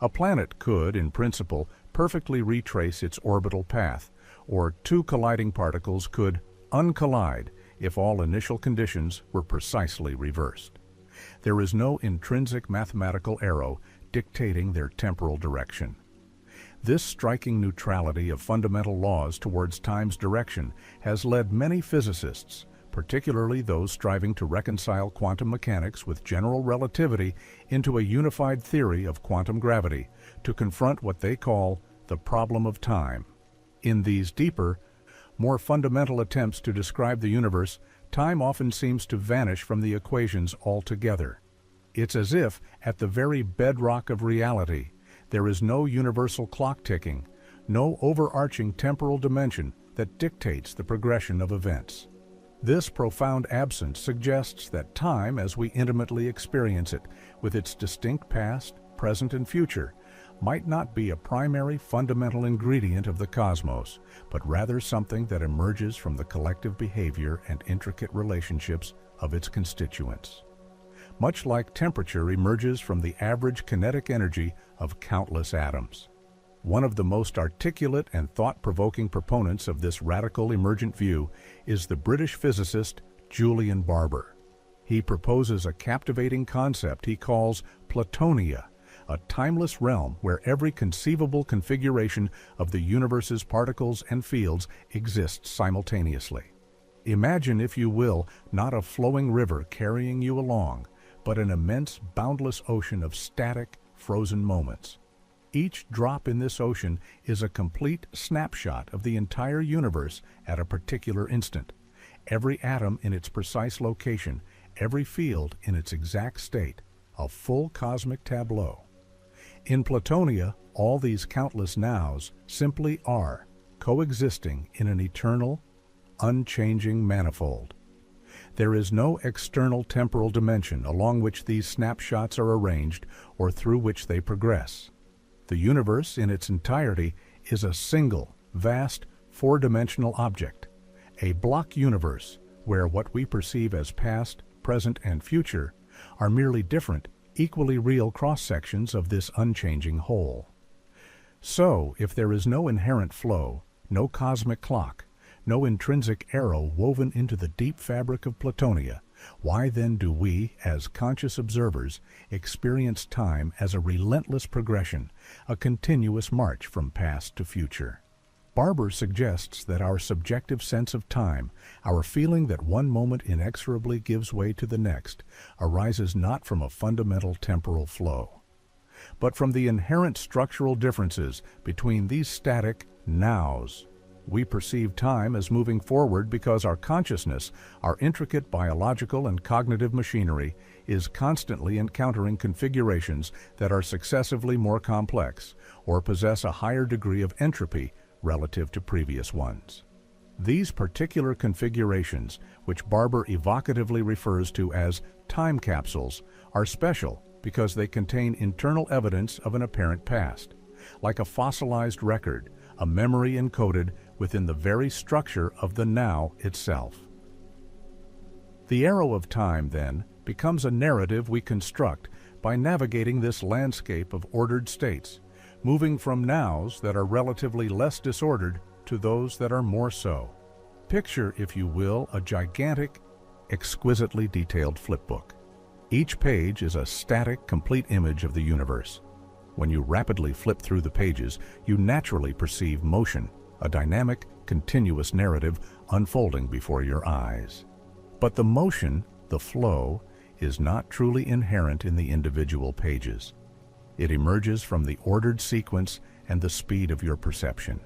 A planet could, in principle, perfectly retrace its orbital path, or two colliding particles could uncollide if all initial conditions were precisely reversed. There is no intrinsic mathematical arrow dictating their temporal direction. This striking neutrality of fundamental laws towards time's direction has led many physicists, particularly those striving to reconcile quantum mechanics with general relativity into a unified theory of quantum gravity, to confront what they call the problem of time. In these deeper, more fundamental attempts to describe the universe, time often seems to vanish from the equations altogether. It's as if, at the very bedrock of reality, there is no universal clock ticking, no overarching temporal dimension that dictates the progression of events. This profound absence suggests that time, as we intimately experience it, with its distinct past, present, and future, might not be a primary fundamental ingredient of the cosmos, but rather something that emerges from the collective behavior and intricate relationships of its constituents. Much like temperature emerges from the average kinetic energy of countless atoms. One of the most articulate and thought-provoking proponents of this radical emergent view is the British physicist Julian Barber. He proposes a captivating concept he calls Platonia, a timeless realm where every conceivable configuration of the universe's particles and fields exists simultaneously. Imagine, if you will, not a flowing river carrying you along, but an immense, boundless ocean of static, frozen moments. Each drop in this ocean is a complete snapshot of the entire universe at a particular instant, every atom in its precise location, every field in its exact state, a full cosmic tableau. In Platonia, all these countless nows simply are, coexisting in an eternal, unchanging manifold. There is no external temporal dimension along which these snapshots are arranged or through which they progress. The universe in its entirety is a single, vast, four-dimensional object, a block universe where what we perceive as past, present, and future are merely different, equally real cross-sections of this unchanging whole. So, if there is no inherent flow, no cosmic clock, no intrinsic arrow woven into the deep fabric of Platonia, Why then do we, as conscious observers, experience time as a relentless progression, a continuous march from past to future? Barber suggests that our subjective sense of time, our feeling that one moment inexorably gives way to the next, arises not from a fundamental temporal flow, but from the inherent structural differences between these static nows. We perceive time as moving forward because our consciousness, our intricate biological and cognitive machinery, is constantly encountering configurations that are successively more complex or possess a higher degree of entropy relative to previous ones. These particular configurations, which Barber evocatively refers to as time capsules, are special because they contain internal evidence of an apparent past, like a fossilized record, a memory encoded within the very structure of the now itself. The arrow of time, then, becomes a narrative we construct by navigating this landscape of ordered states, moving from nows that are relatively less disordered to those that are more so. Picture, if you will, a gigantic, exquisitely detailed flipbook. Each page is a static, complete image of the universe. When you rapidly flip through the pages, you naturally perceive motion, a dynamic, continuous narrative unfolding before your eyes. But the motion, the flow, is not truly inherent in the individual pages. It emerges from the ordered sequence and the speed of your perception.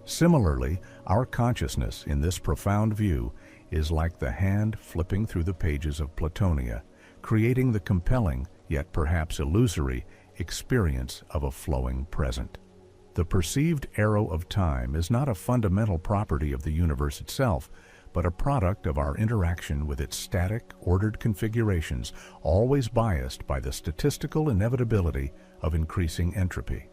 Similarly, our consciousness in this profound view is like the hand flipping through the pages of Platonia, creating the compelling, yet perhaps illusory, experience of a flowing present. The perceived arrow of time is not a fundamental property of the universe itself, but a product of our interaction with its static, ordered configurations, always biased by the statistical inevitability of increasing entropy.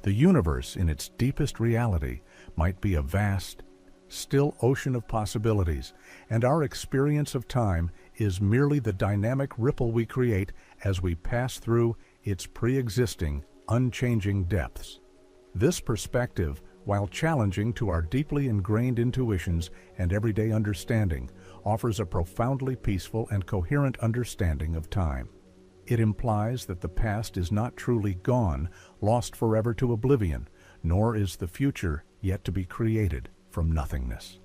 The universe, in its deepest reality, might be a vast, still ocean of possibilities, and our experience of time is merely the dynamic ripple we create as we pass through its pre-existing, unchanging depths. This perspective, while challenging to our deeply ingrained intuitions and everyday understanding, offers a profoundly peaceful and coherent understanding of time. It implies that the past is not truly gone, lost forever to oblivion, nor is the future yet to be created from nothingness.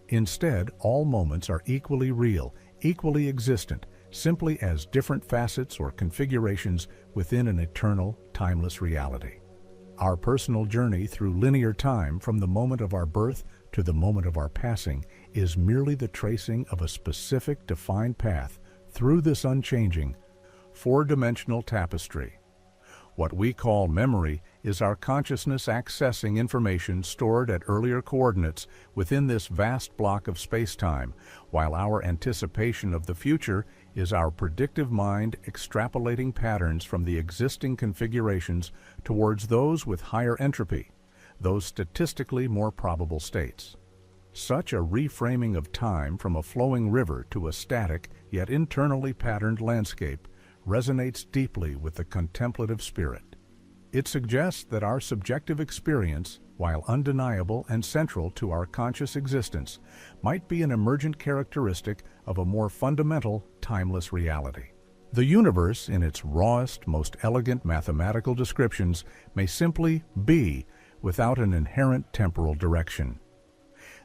Instead, all moments are equally real, equally existent, simply as different facets or configurations within an eternal, timeless reality. Our personal journey through linear time from the moment of our birth to the moment of our passing is merely the tracing of a specific defined path through this unchanging, four-dimensional tapestry. What we call memory is our consciousness accessing information stored at earlier coordinates within this vast block of space-time, while our anticipation of the future is our predictive mind extrapolating patterns from the existing configurations towards those with higher entropy, those statistically more probable states. Such a reframing of time from a flowing river to a static, yet internally patterned landscape resonates deeply with the contemplative spirit. It suggests that our subjective experience, while undeniable and central to our conscious existence, might be an emergent characteristic of a more fundamental, timeless reality. The universe, in its rawest, most elegant mathematical descriptions, may simply be without an inherent temporal direction.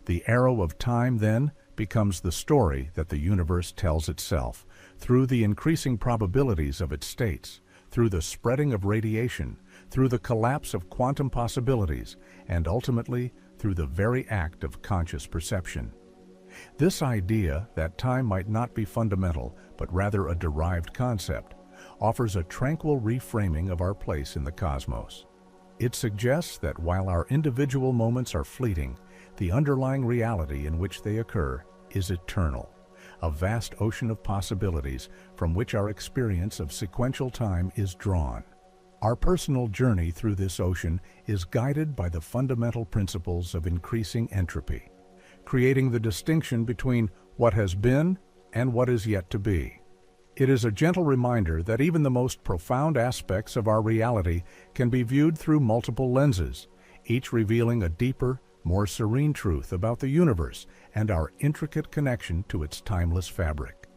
The arrow of time, then, becomes the story that the universe tells itself, through the increasing probabilities of its states, through the spreading of radiation, through the collapse of quantum possibilities, and ultimately through the very act of conscious perception. This idea that time might not be fundamental, but rather a derived concept, offers a tranquil reframing of our place in the cosmos. It suggests that while our individual moments are fleeting, the underlying reality in which they occur is eternal, a vast ocean of possibilities from which our experience of sequential time is drawn. Our personal journey through this ocean is guided by the fundamental principles of increasing entropy, creating the distinction between what has been and what is yet to be. It is a gentle reminder that even the most profound aspects of our reality can be viewed through multiple lenses, each revealing a deeper, more serene truth about the universe and our intricate connection to its timeless fabric.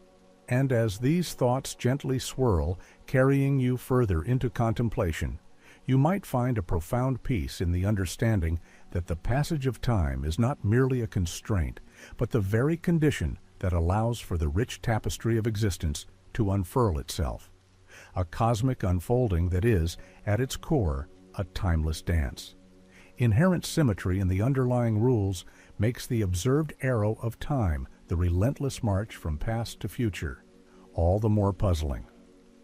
And as these thoughts gently swirl, carrying you further into contemplation, you might find a profound peace in the understanding that the passage of time is not merely a constraint, but the very condition that allows for the rich tapestry of existence to unfurl itself. A cosmic unfolding that is, at its core, a timeless dance. Inherent symmetry in the underlying rules makes the observed arrow of time, the relentless march from past to future, all the more puzzling.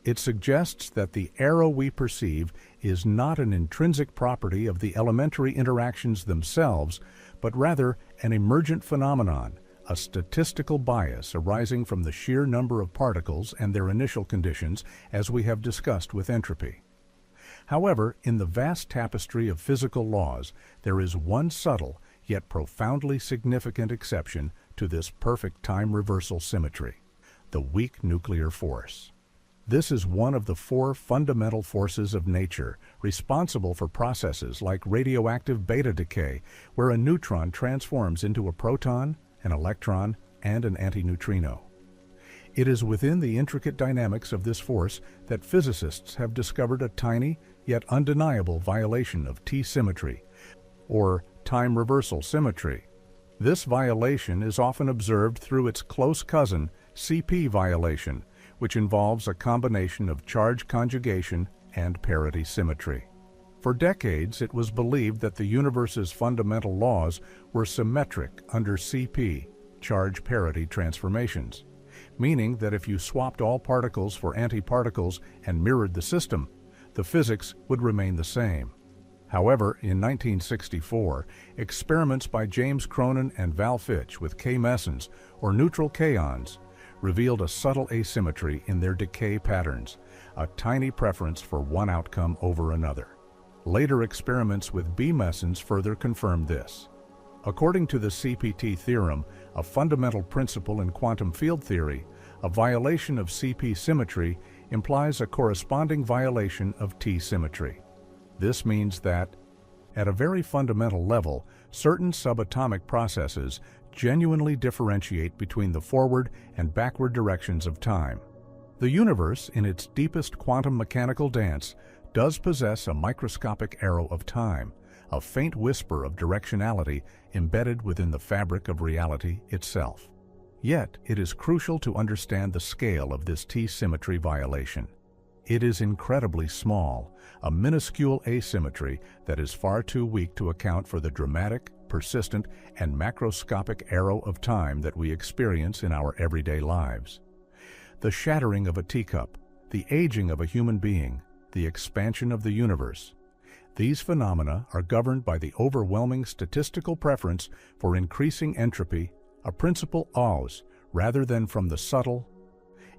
It suggests that the arrow we perceive is not an intrinsic property of the elementary interactions themselves, but rather an emergent phenomenon, a statistical bias arising from the sheer number of particles and their initial conditions, as we have discussed with entropy. However, in the vast tapestry of physical laws, there is one subtle yet profoundly significant exception to this perfect time reversal symmetry: the weak nuclear force. This is one of the four fundamental forces of nature responsible for processes like radioactive beta decay, where a neutron transforms into a proton, an electron, and an antineutrino. It is within the intricate dynamics of this force that physicists have discovered a tiny yet undeniable violation of T-symmetry, or time reversal symmetry. This violation is often observed through its close cousin, CP violation, which involves a combination of charge conjugation and parity symmetry. For decades, it was believed that the universe's fundamental laws were symmetric under CP, charge parity transformations, meaning that if you swapped all particles for antiparticles and mirrored the system, the physics would remain the same. However, in 1964, experiments by James Cronin and Val Fitch with K-mesons, or neutral kaons, revealed a subtle asymmetry in their decay patterns, a tiny preference for one outcome over another. Later experiments with B-mesons further confirmed this. According to the CPT theorem, a fundamental principle in quantum field theory, a violation of CP symmetry implies a corresponding violation of T symmetry. This means that, at a very fundamental level, certain subatomic processes genuinely differentiate between the forward and backward directions of time. The universe, in its deepest quantum mechanical dance, does possess a microscopic arrow of time, a faint whisper of directionality embedded within the fabric of reality itself. Yet, it is crucial to understand the scale of this T-symmetry violation. It is incredibly small, a minuscule asymmetry that is far too weak to account for the dramatic, persistent, and macroscopic arrow of time that we experience in our everyday lives. The shattering of a teacup, the aging of a human being, the expansion of the universe. These phenomena are governed by the overwhelming statistical preference for increasing entropy, a principle Gauss, rather than from the subtle,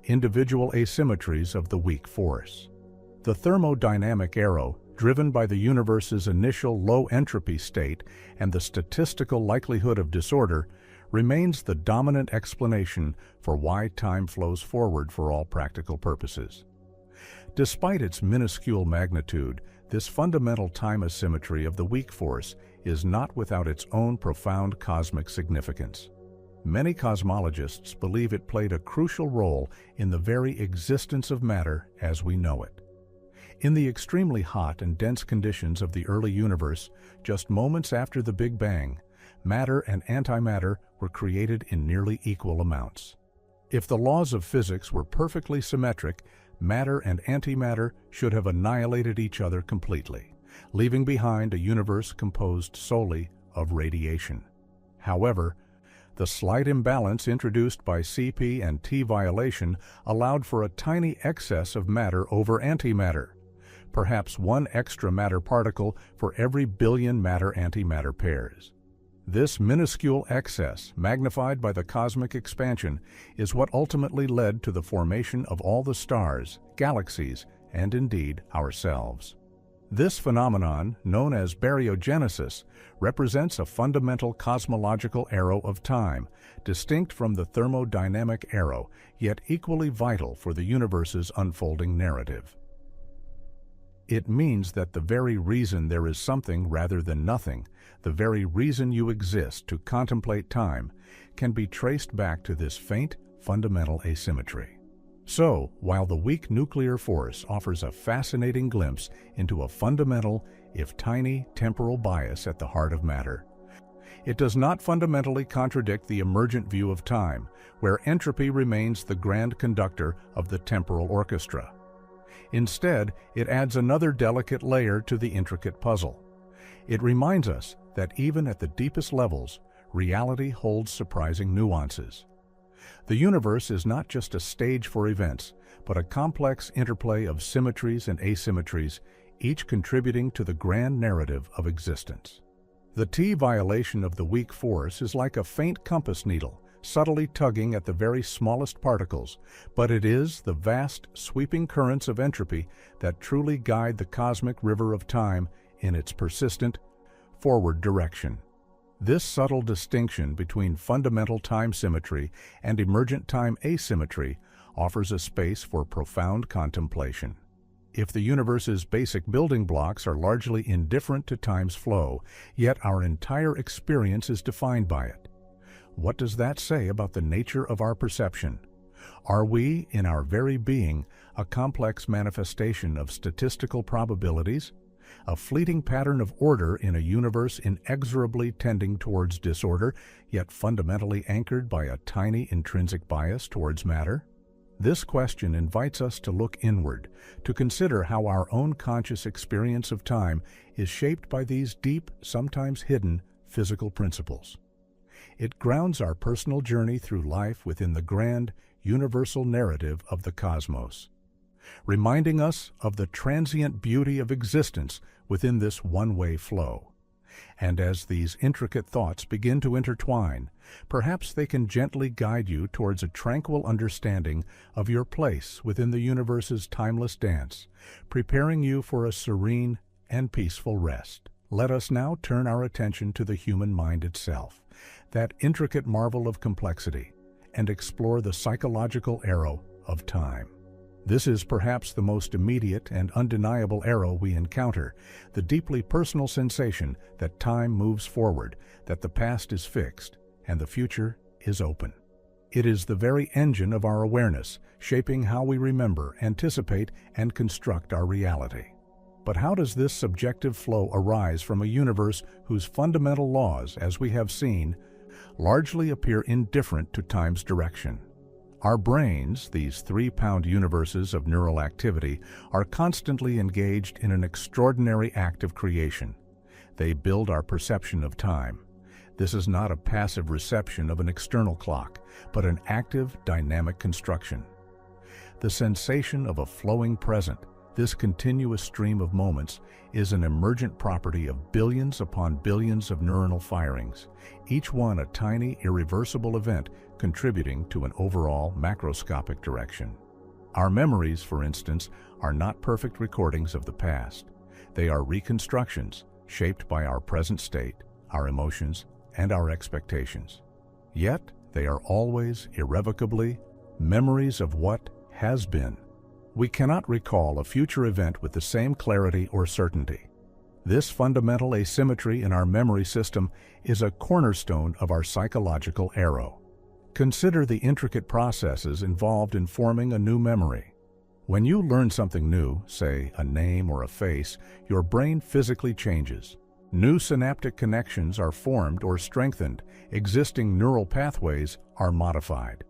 individual asymmetries of the weak force. The thermodynamic arrow, driven by the universe's initial low entropy state and the statistical likelihood of disorder, remains the dominant explanation for why time flows forward for all practical purposes. Despite its minuscule magnitude, this fundamental time asymmetry of the weak force is not without its own profound cosmic significance. Many cosmologists believe it played a crucial role in the very existence of matter as we know it. In the extremely hot and dense conditions of the early universe, just moments after the Big Bang, matter and antimatter were created in nearly equal amounts. If the laws of physics were perfectly symmetric, matter and antimatter should have annihilated each other completely, leaving behind a universe composed solely of radiation. However, the slight imbalance introduced by CP and T violation allowed for a tiny excess of matter over antimatter, perhaps one extra matter particle for every billion matter-antimatter pairs. This minuscule excess, magnified by the cosmic expansion, is what ultimately led to the formation of all the stars, galaxies, and indeed ourselves. This phenomenon, known as baryogenesis, represents a fundamental cosmological arrow of time, distinct from the thermodynamic arrow, yet equally vital for the universe's unfolding narrative. It means that the very reason there is something rather than nothing, the very reason you exist to contemplate time, can be traced back to this faint, fundamental asymmetry. So, while the weak nuclear force offers a fascinating glimpse into a fundamental, if tiny, temporal bias at the heart of matter, it does not fundamentally contradict the emergent view of time, where entropy remains the grand conductor of the temporal orchestra. Instead, it adds another delicate layer to the intricate puzzle. It reminds us that even at the deepest levels, reality holds surprising nuances. The universe is not just a stage for events, but a complex interplay of symmetries and asymmetries, each contributing to the grand narrative of existence. The T-violation of the weak force is like a faint compass needle, subtly tugging at the very smallest particles, but it is the vast, sweeping currents of entropy that truly guide the cosmic river of time in its persistent, forward direction. This subtle distinction between fundamental time symmetry and emergent time asymmetry offers a space for profound contemplation. If the universe's basic building blocks are largely indifferent to time's flow, yet our entire experience is defined by it, what does that say about the nature of our perception? Are we, in our very being, a complex manifestation of statistical probabilities? A fleeting pattern of order in a universe inexorably tending towards disorder, yet fundamentally anchored by a tiny intrinsic bias towards matter? This question invites us to look inward, to consider how our own conscious experience of time is shaped by these deep, sometimes hidden, physical principles. It grounds our personal journey through life within the grand, universal narrative of the cosmos, reminding us of the transient beauty of existence within this one-way flow. And as these intricate thoughts begin to intertwine, perhaps they can gently guide you towards a tranquil understanding of your place within the universe's timeless dance, preparing you for a serene and peaceful rest. Let us now turn our attention to the human mind itself, that intricate marvel of complexity, and explore the psychological arrow of time. This is perhaps the most immediate and undeniable arrow we encounter, the deeply personal sensation that time moves forward, that the past is fixed, and the future is open. It is the very engine of our awareness, shaping how we remember, anticipate, and construct our reality. But how does this subjective flow arise from a universe whose fundamental laws, as we have seen, largely appear indifferent to time's direction? Our brains, these 3-pound universes of neural activity, are constantly engaged in an extraordinary act of creation. They build our perception of time. This is not a passive reception of an external clock, but an active, dynamic construction. The sensation of a flowing present, this continuous stream of moments, is an emergent property of billions upon billions of neuronal firings, each one a tiny, irreversible event contributing to an overall macroscopic direction. Our memories, for instance, are not perfect recordings of the past. They are reconstructions shaped by our present state, our emotions, and our expectations. Yet, they are always, irrevocably, memories of what has been. We cannot recall a future event with the same clarity or certainty. This fundamental asymmetry in our memory system is a cornerstone of our psychological arrow. Consider the intricate processes involved in forming a new memory. When you learn something new, say a name or a face, your brain physically changes. New synaptic connections are formed or strengthened, existing neural pathways are modified.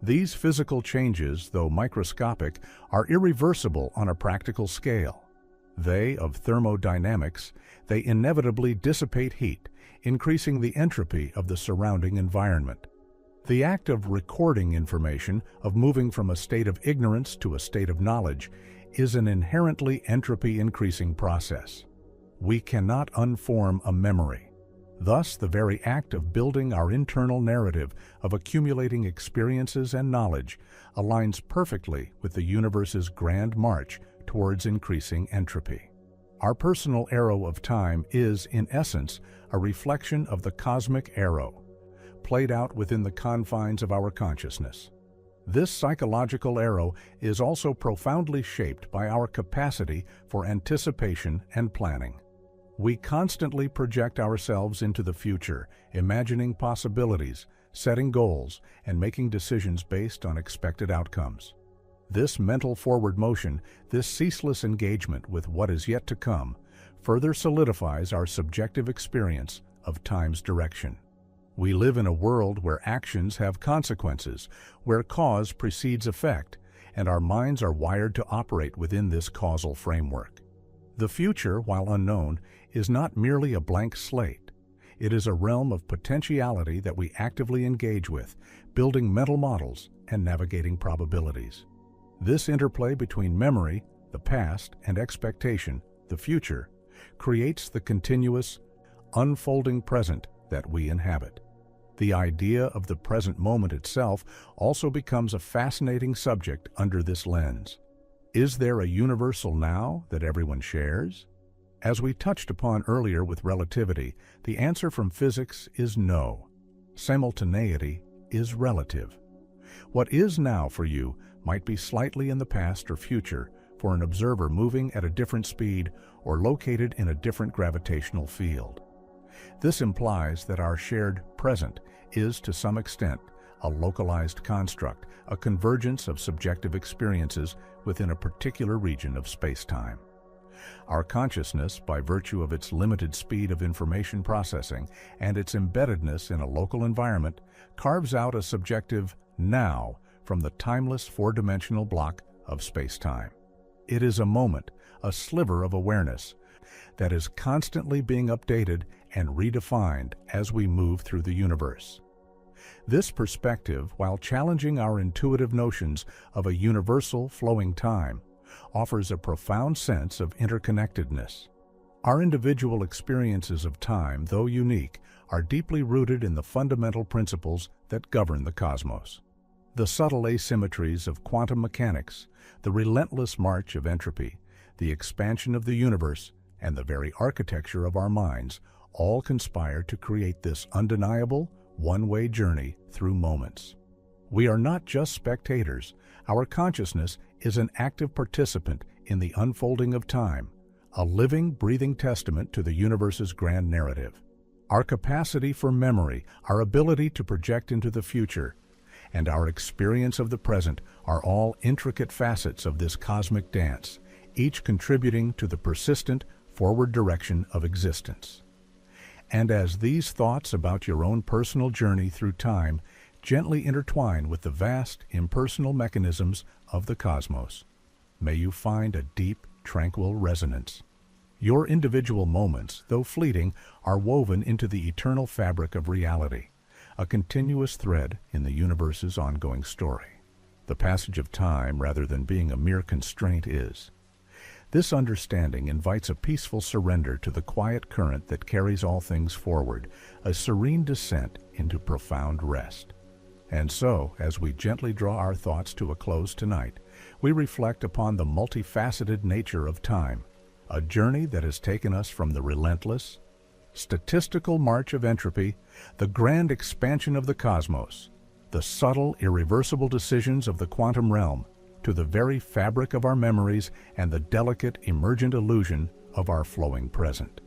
These physical changes, though microscopic, are irreversible on a practical scale. Of thermodynamics, they inevitably dissipate heat, increasing the entropy of the surrounding environment. The act of recording information, of moving from a state of ignorance to a state of knowledge, is an inherently entropy-increasing process. We cannot unform a memory. Thus, the very act of building our internal narrative, of accumulating experiences and knowledge, aligns perfectly with the universe's grand march towards increasing entropy. Our personal arrow of time is, in essence, a reflection of the cosmic arrow, played out within the confines of our consciousness. This psychological arrow is also profoundly shaped by our capacity for anticipation and planning. We constantly project ourselves into the future, imagining possibilities, setting goals, and making decisions based on expected outcomes. This mental forward motion, this ceaseless engagement with what is yet to come, further solidifies our subjective experience of time's direction. We live in a world where actions have consequences, where cause precedes effect, and our minds are wired to operate within this causal framework. The future, while unknown, is not merely a blank slate. It is a realm of potentiality that we actively engage with, building mental models and navigating probabilities. This interplay between memory, the past, and expectation, the future, creates the continuous, unfolding present that we inhabit. The idea of the present moment itself also becomes a fascinating subject under this lens. Is there a universal now that everyone shares? As we touched upon earlier with relativity, the answer from physics is no. Simultaneity is relative. What is now for you might be slightly in the past or future for an observer moving at a different speed or located in a different gravitational field. This implies that our shared present is, to some extent, a localized construct, a convergence of subjective experiences within a particular region of space-time. Our consciousness, by virtue of its limited speed of information processing and its embeddedness in a local environment, carves out a subjective now from the timeless four-dimensional block of space-time. It is a moment, a sliver of awareness, that is constantly being updated and redefined as we move through the universe. This perspective, while challenging our intuitive notions of a universal flowing time, offers a profound sense of interconnectedness. Our individual experiences of time, though unique, are deeply rooted in the fundamental principles that govern the cosmos. The subtle asymmetries of quantum mechanics, the relentless march of entropy, the expansion of the universe, and the very architecture of our minds all conspire to create this undeniable, one-way journey through moments. We are not just spectators. Our consciousness is an active participant in the unfolding of time, a living, breathing testament to the universe's grand narrative. Our capacity for memory, our ability to project into the future, and our experience of the present are all intricate facets of this cosmic dance, each contributing to the persistent forward direction of existence. And as these thoughts about your own personal journey through time gently intertwine with the vast, impersonal mechanisms of the cosmos, may you find a deep, tranquil resonance. Your individual moments, though fleeting, are woven into the eternal fabric of reality, a continuous thread in the universe's ongoing story. The passage of time, rather than being a mere constraint, is. This understanding invites a peaceful surrender to the quiet current that carries all things forward, a serene descent into profound rest. And so, as we gently draw our thoughts to a close tonight, we reflect upon the multifaceted nature of time, a journey that has taken us from the relentless, statistical march of entropy, the grand expansion of the cosmos, the subtle, irreversible decisions of the quantum realm, to the very fabric of our memories and the delicate, emergent illusion of our flowing present.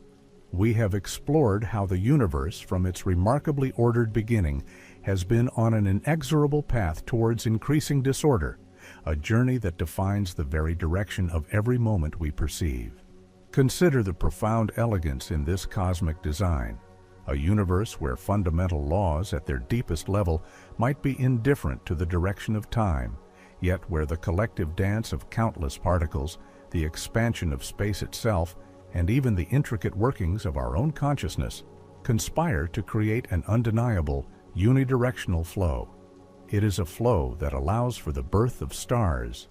We have explored how the universe, from its remarkably ordered beginning, has been on an inexorable path towards increasing disorder, a journey that defines the very direction of every moment we perceive. Consider the profound elegance in this cosmic design, a universe where fundamental laws at their deepest level might be indifferent to the direction of time, yet where the collective dance of countless particles, the expansion of space itself, and even the intricate workings of our own consciousness conspire to create an undeniable, unidirectional flow. It is a flow that allows for the birth of stars,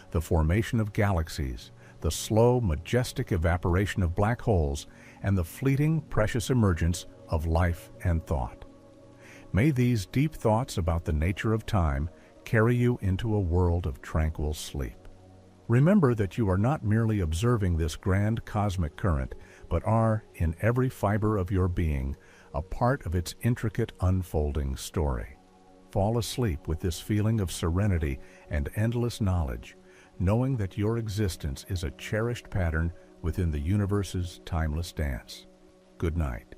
the formation of galaxies, the slow, majestic evaporation of black holes, and the fleeting, precious emergence of life and thought. May these deep thoughts about the nature of time carry you into a world of tranquil sleep. Remember that you are not merely observing this grand cosmic current, but are, in every fiber of your being, a part of its intricate unfolding story. Fall asleep with this feeling of serenity and endless knowledge, knowing that your existence is a cherished pattern within the universe's timeless dance. Good night.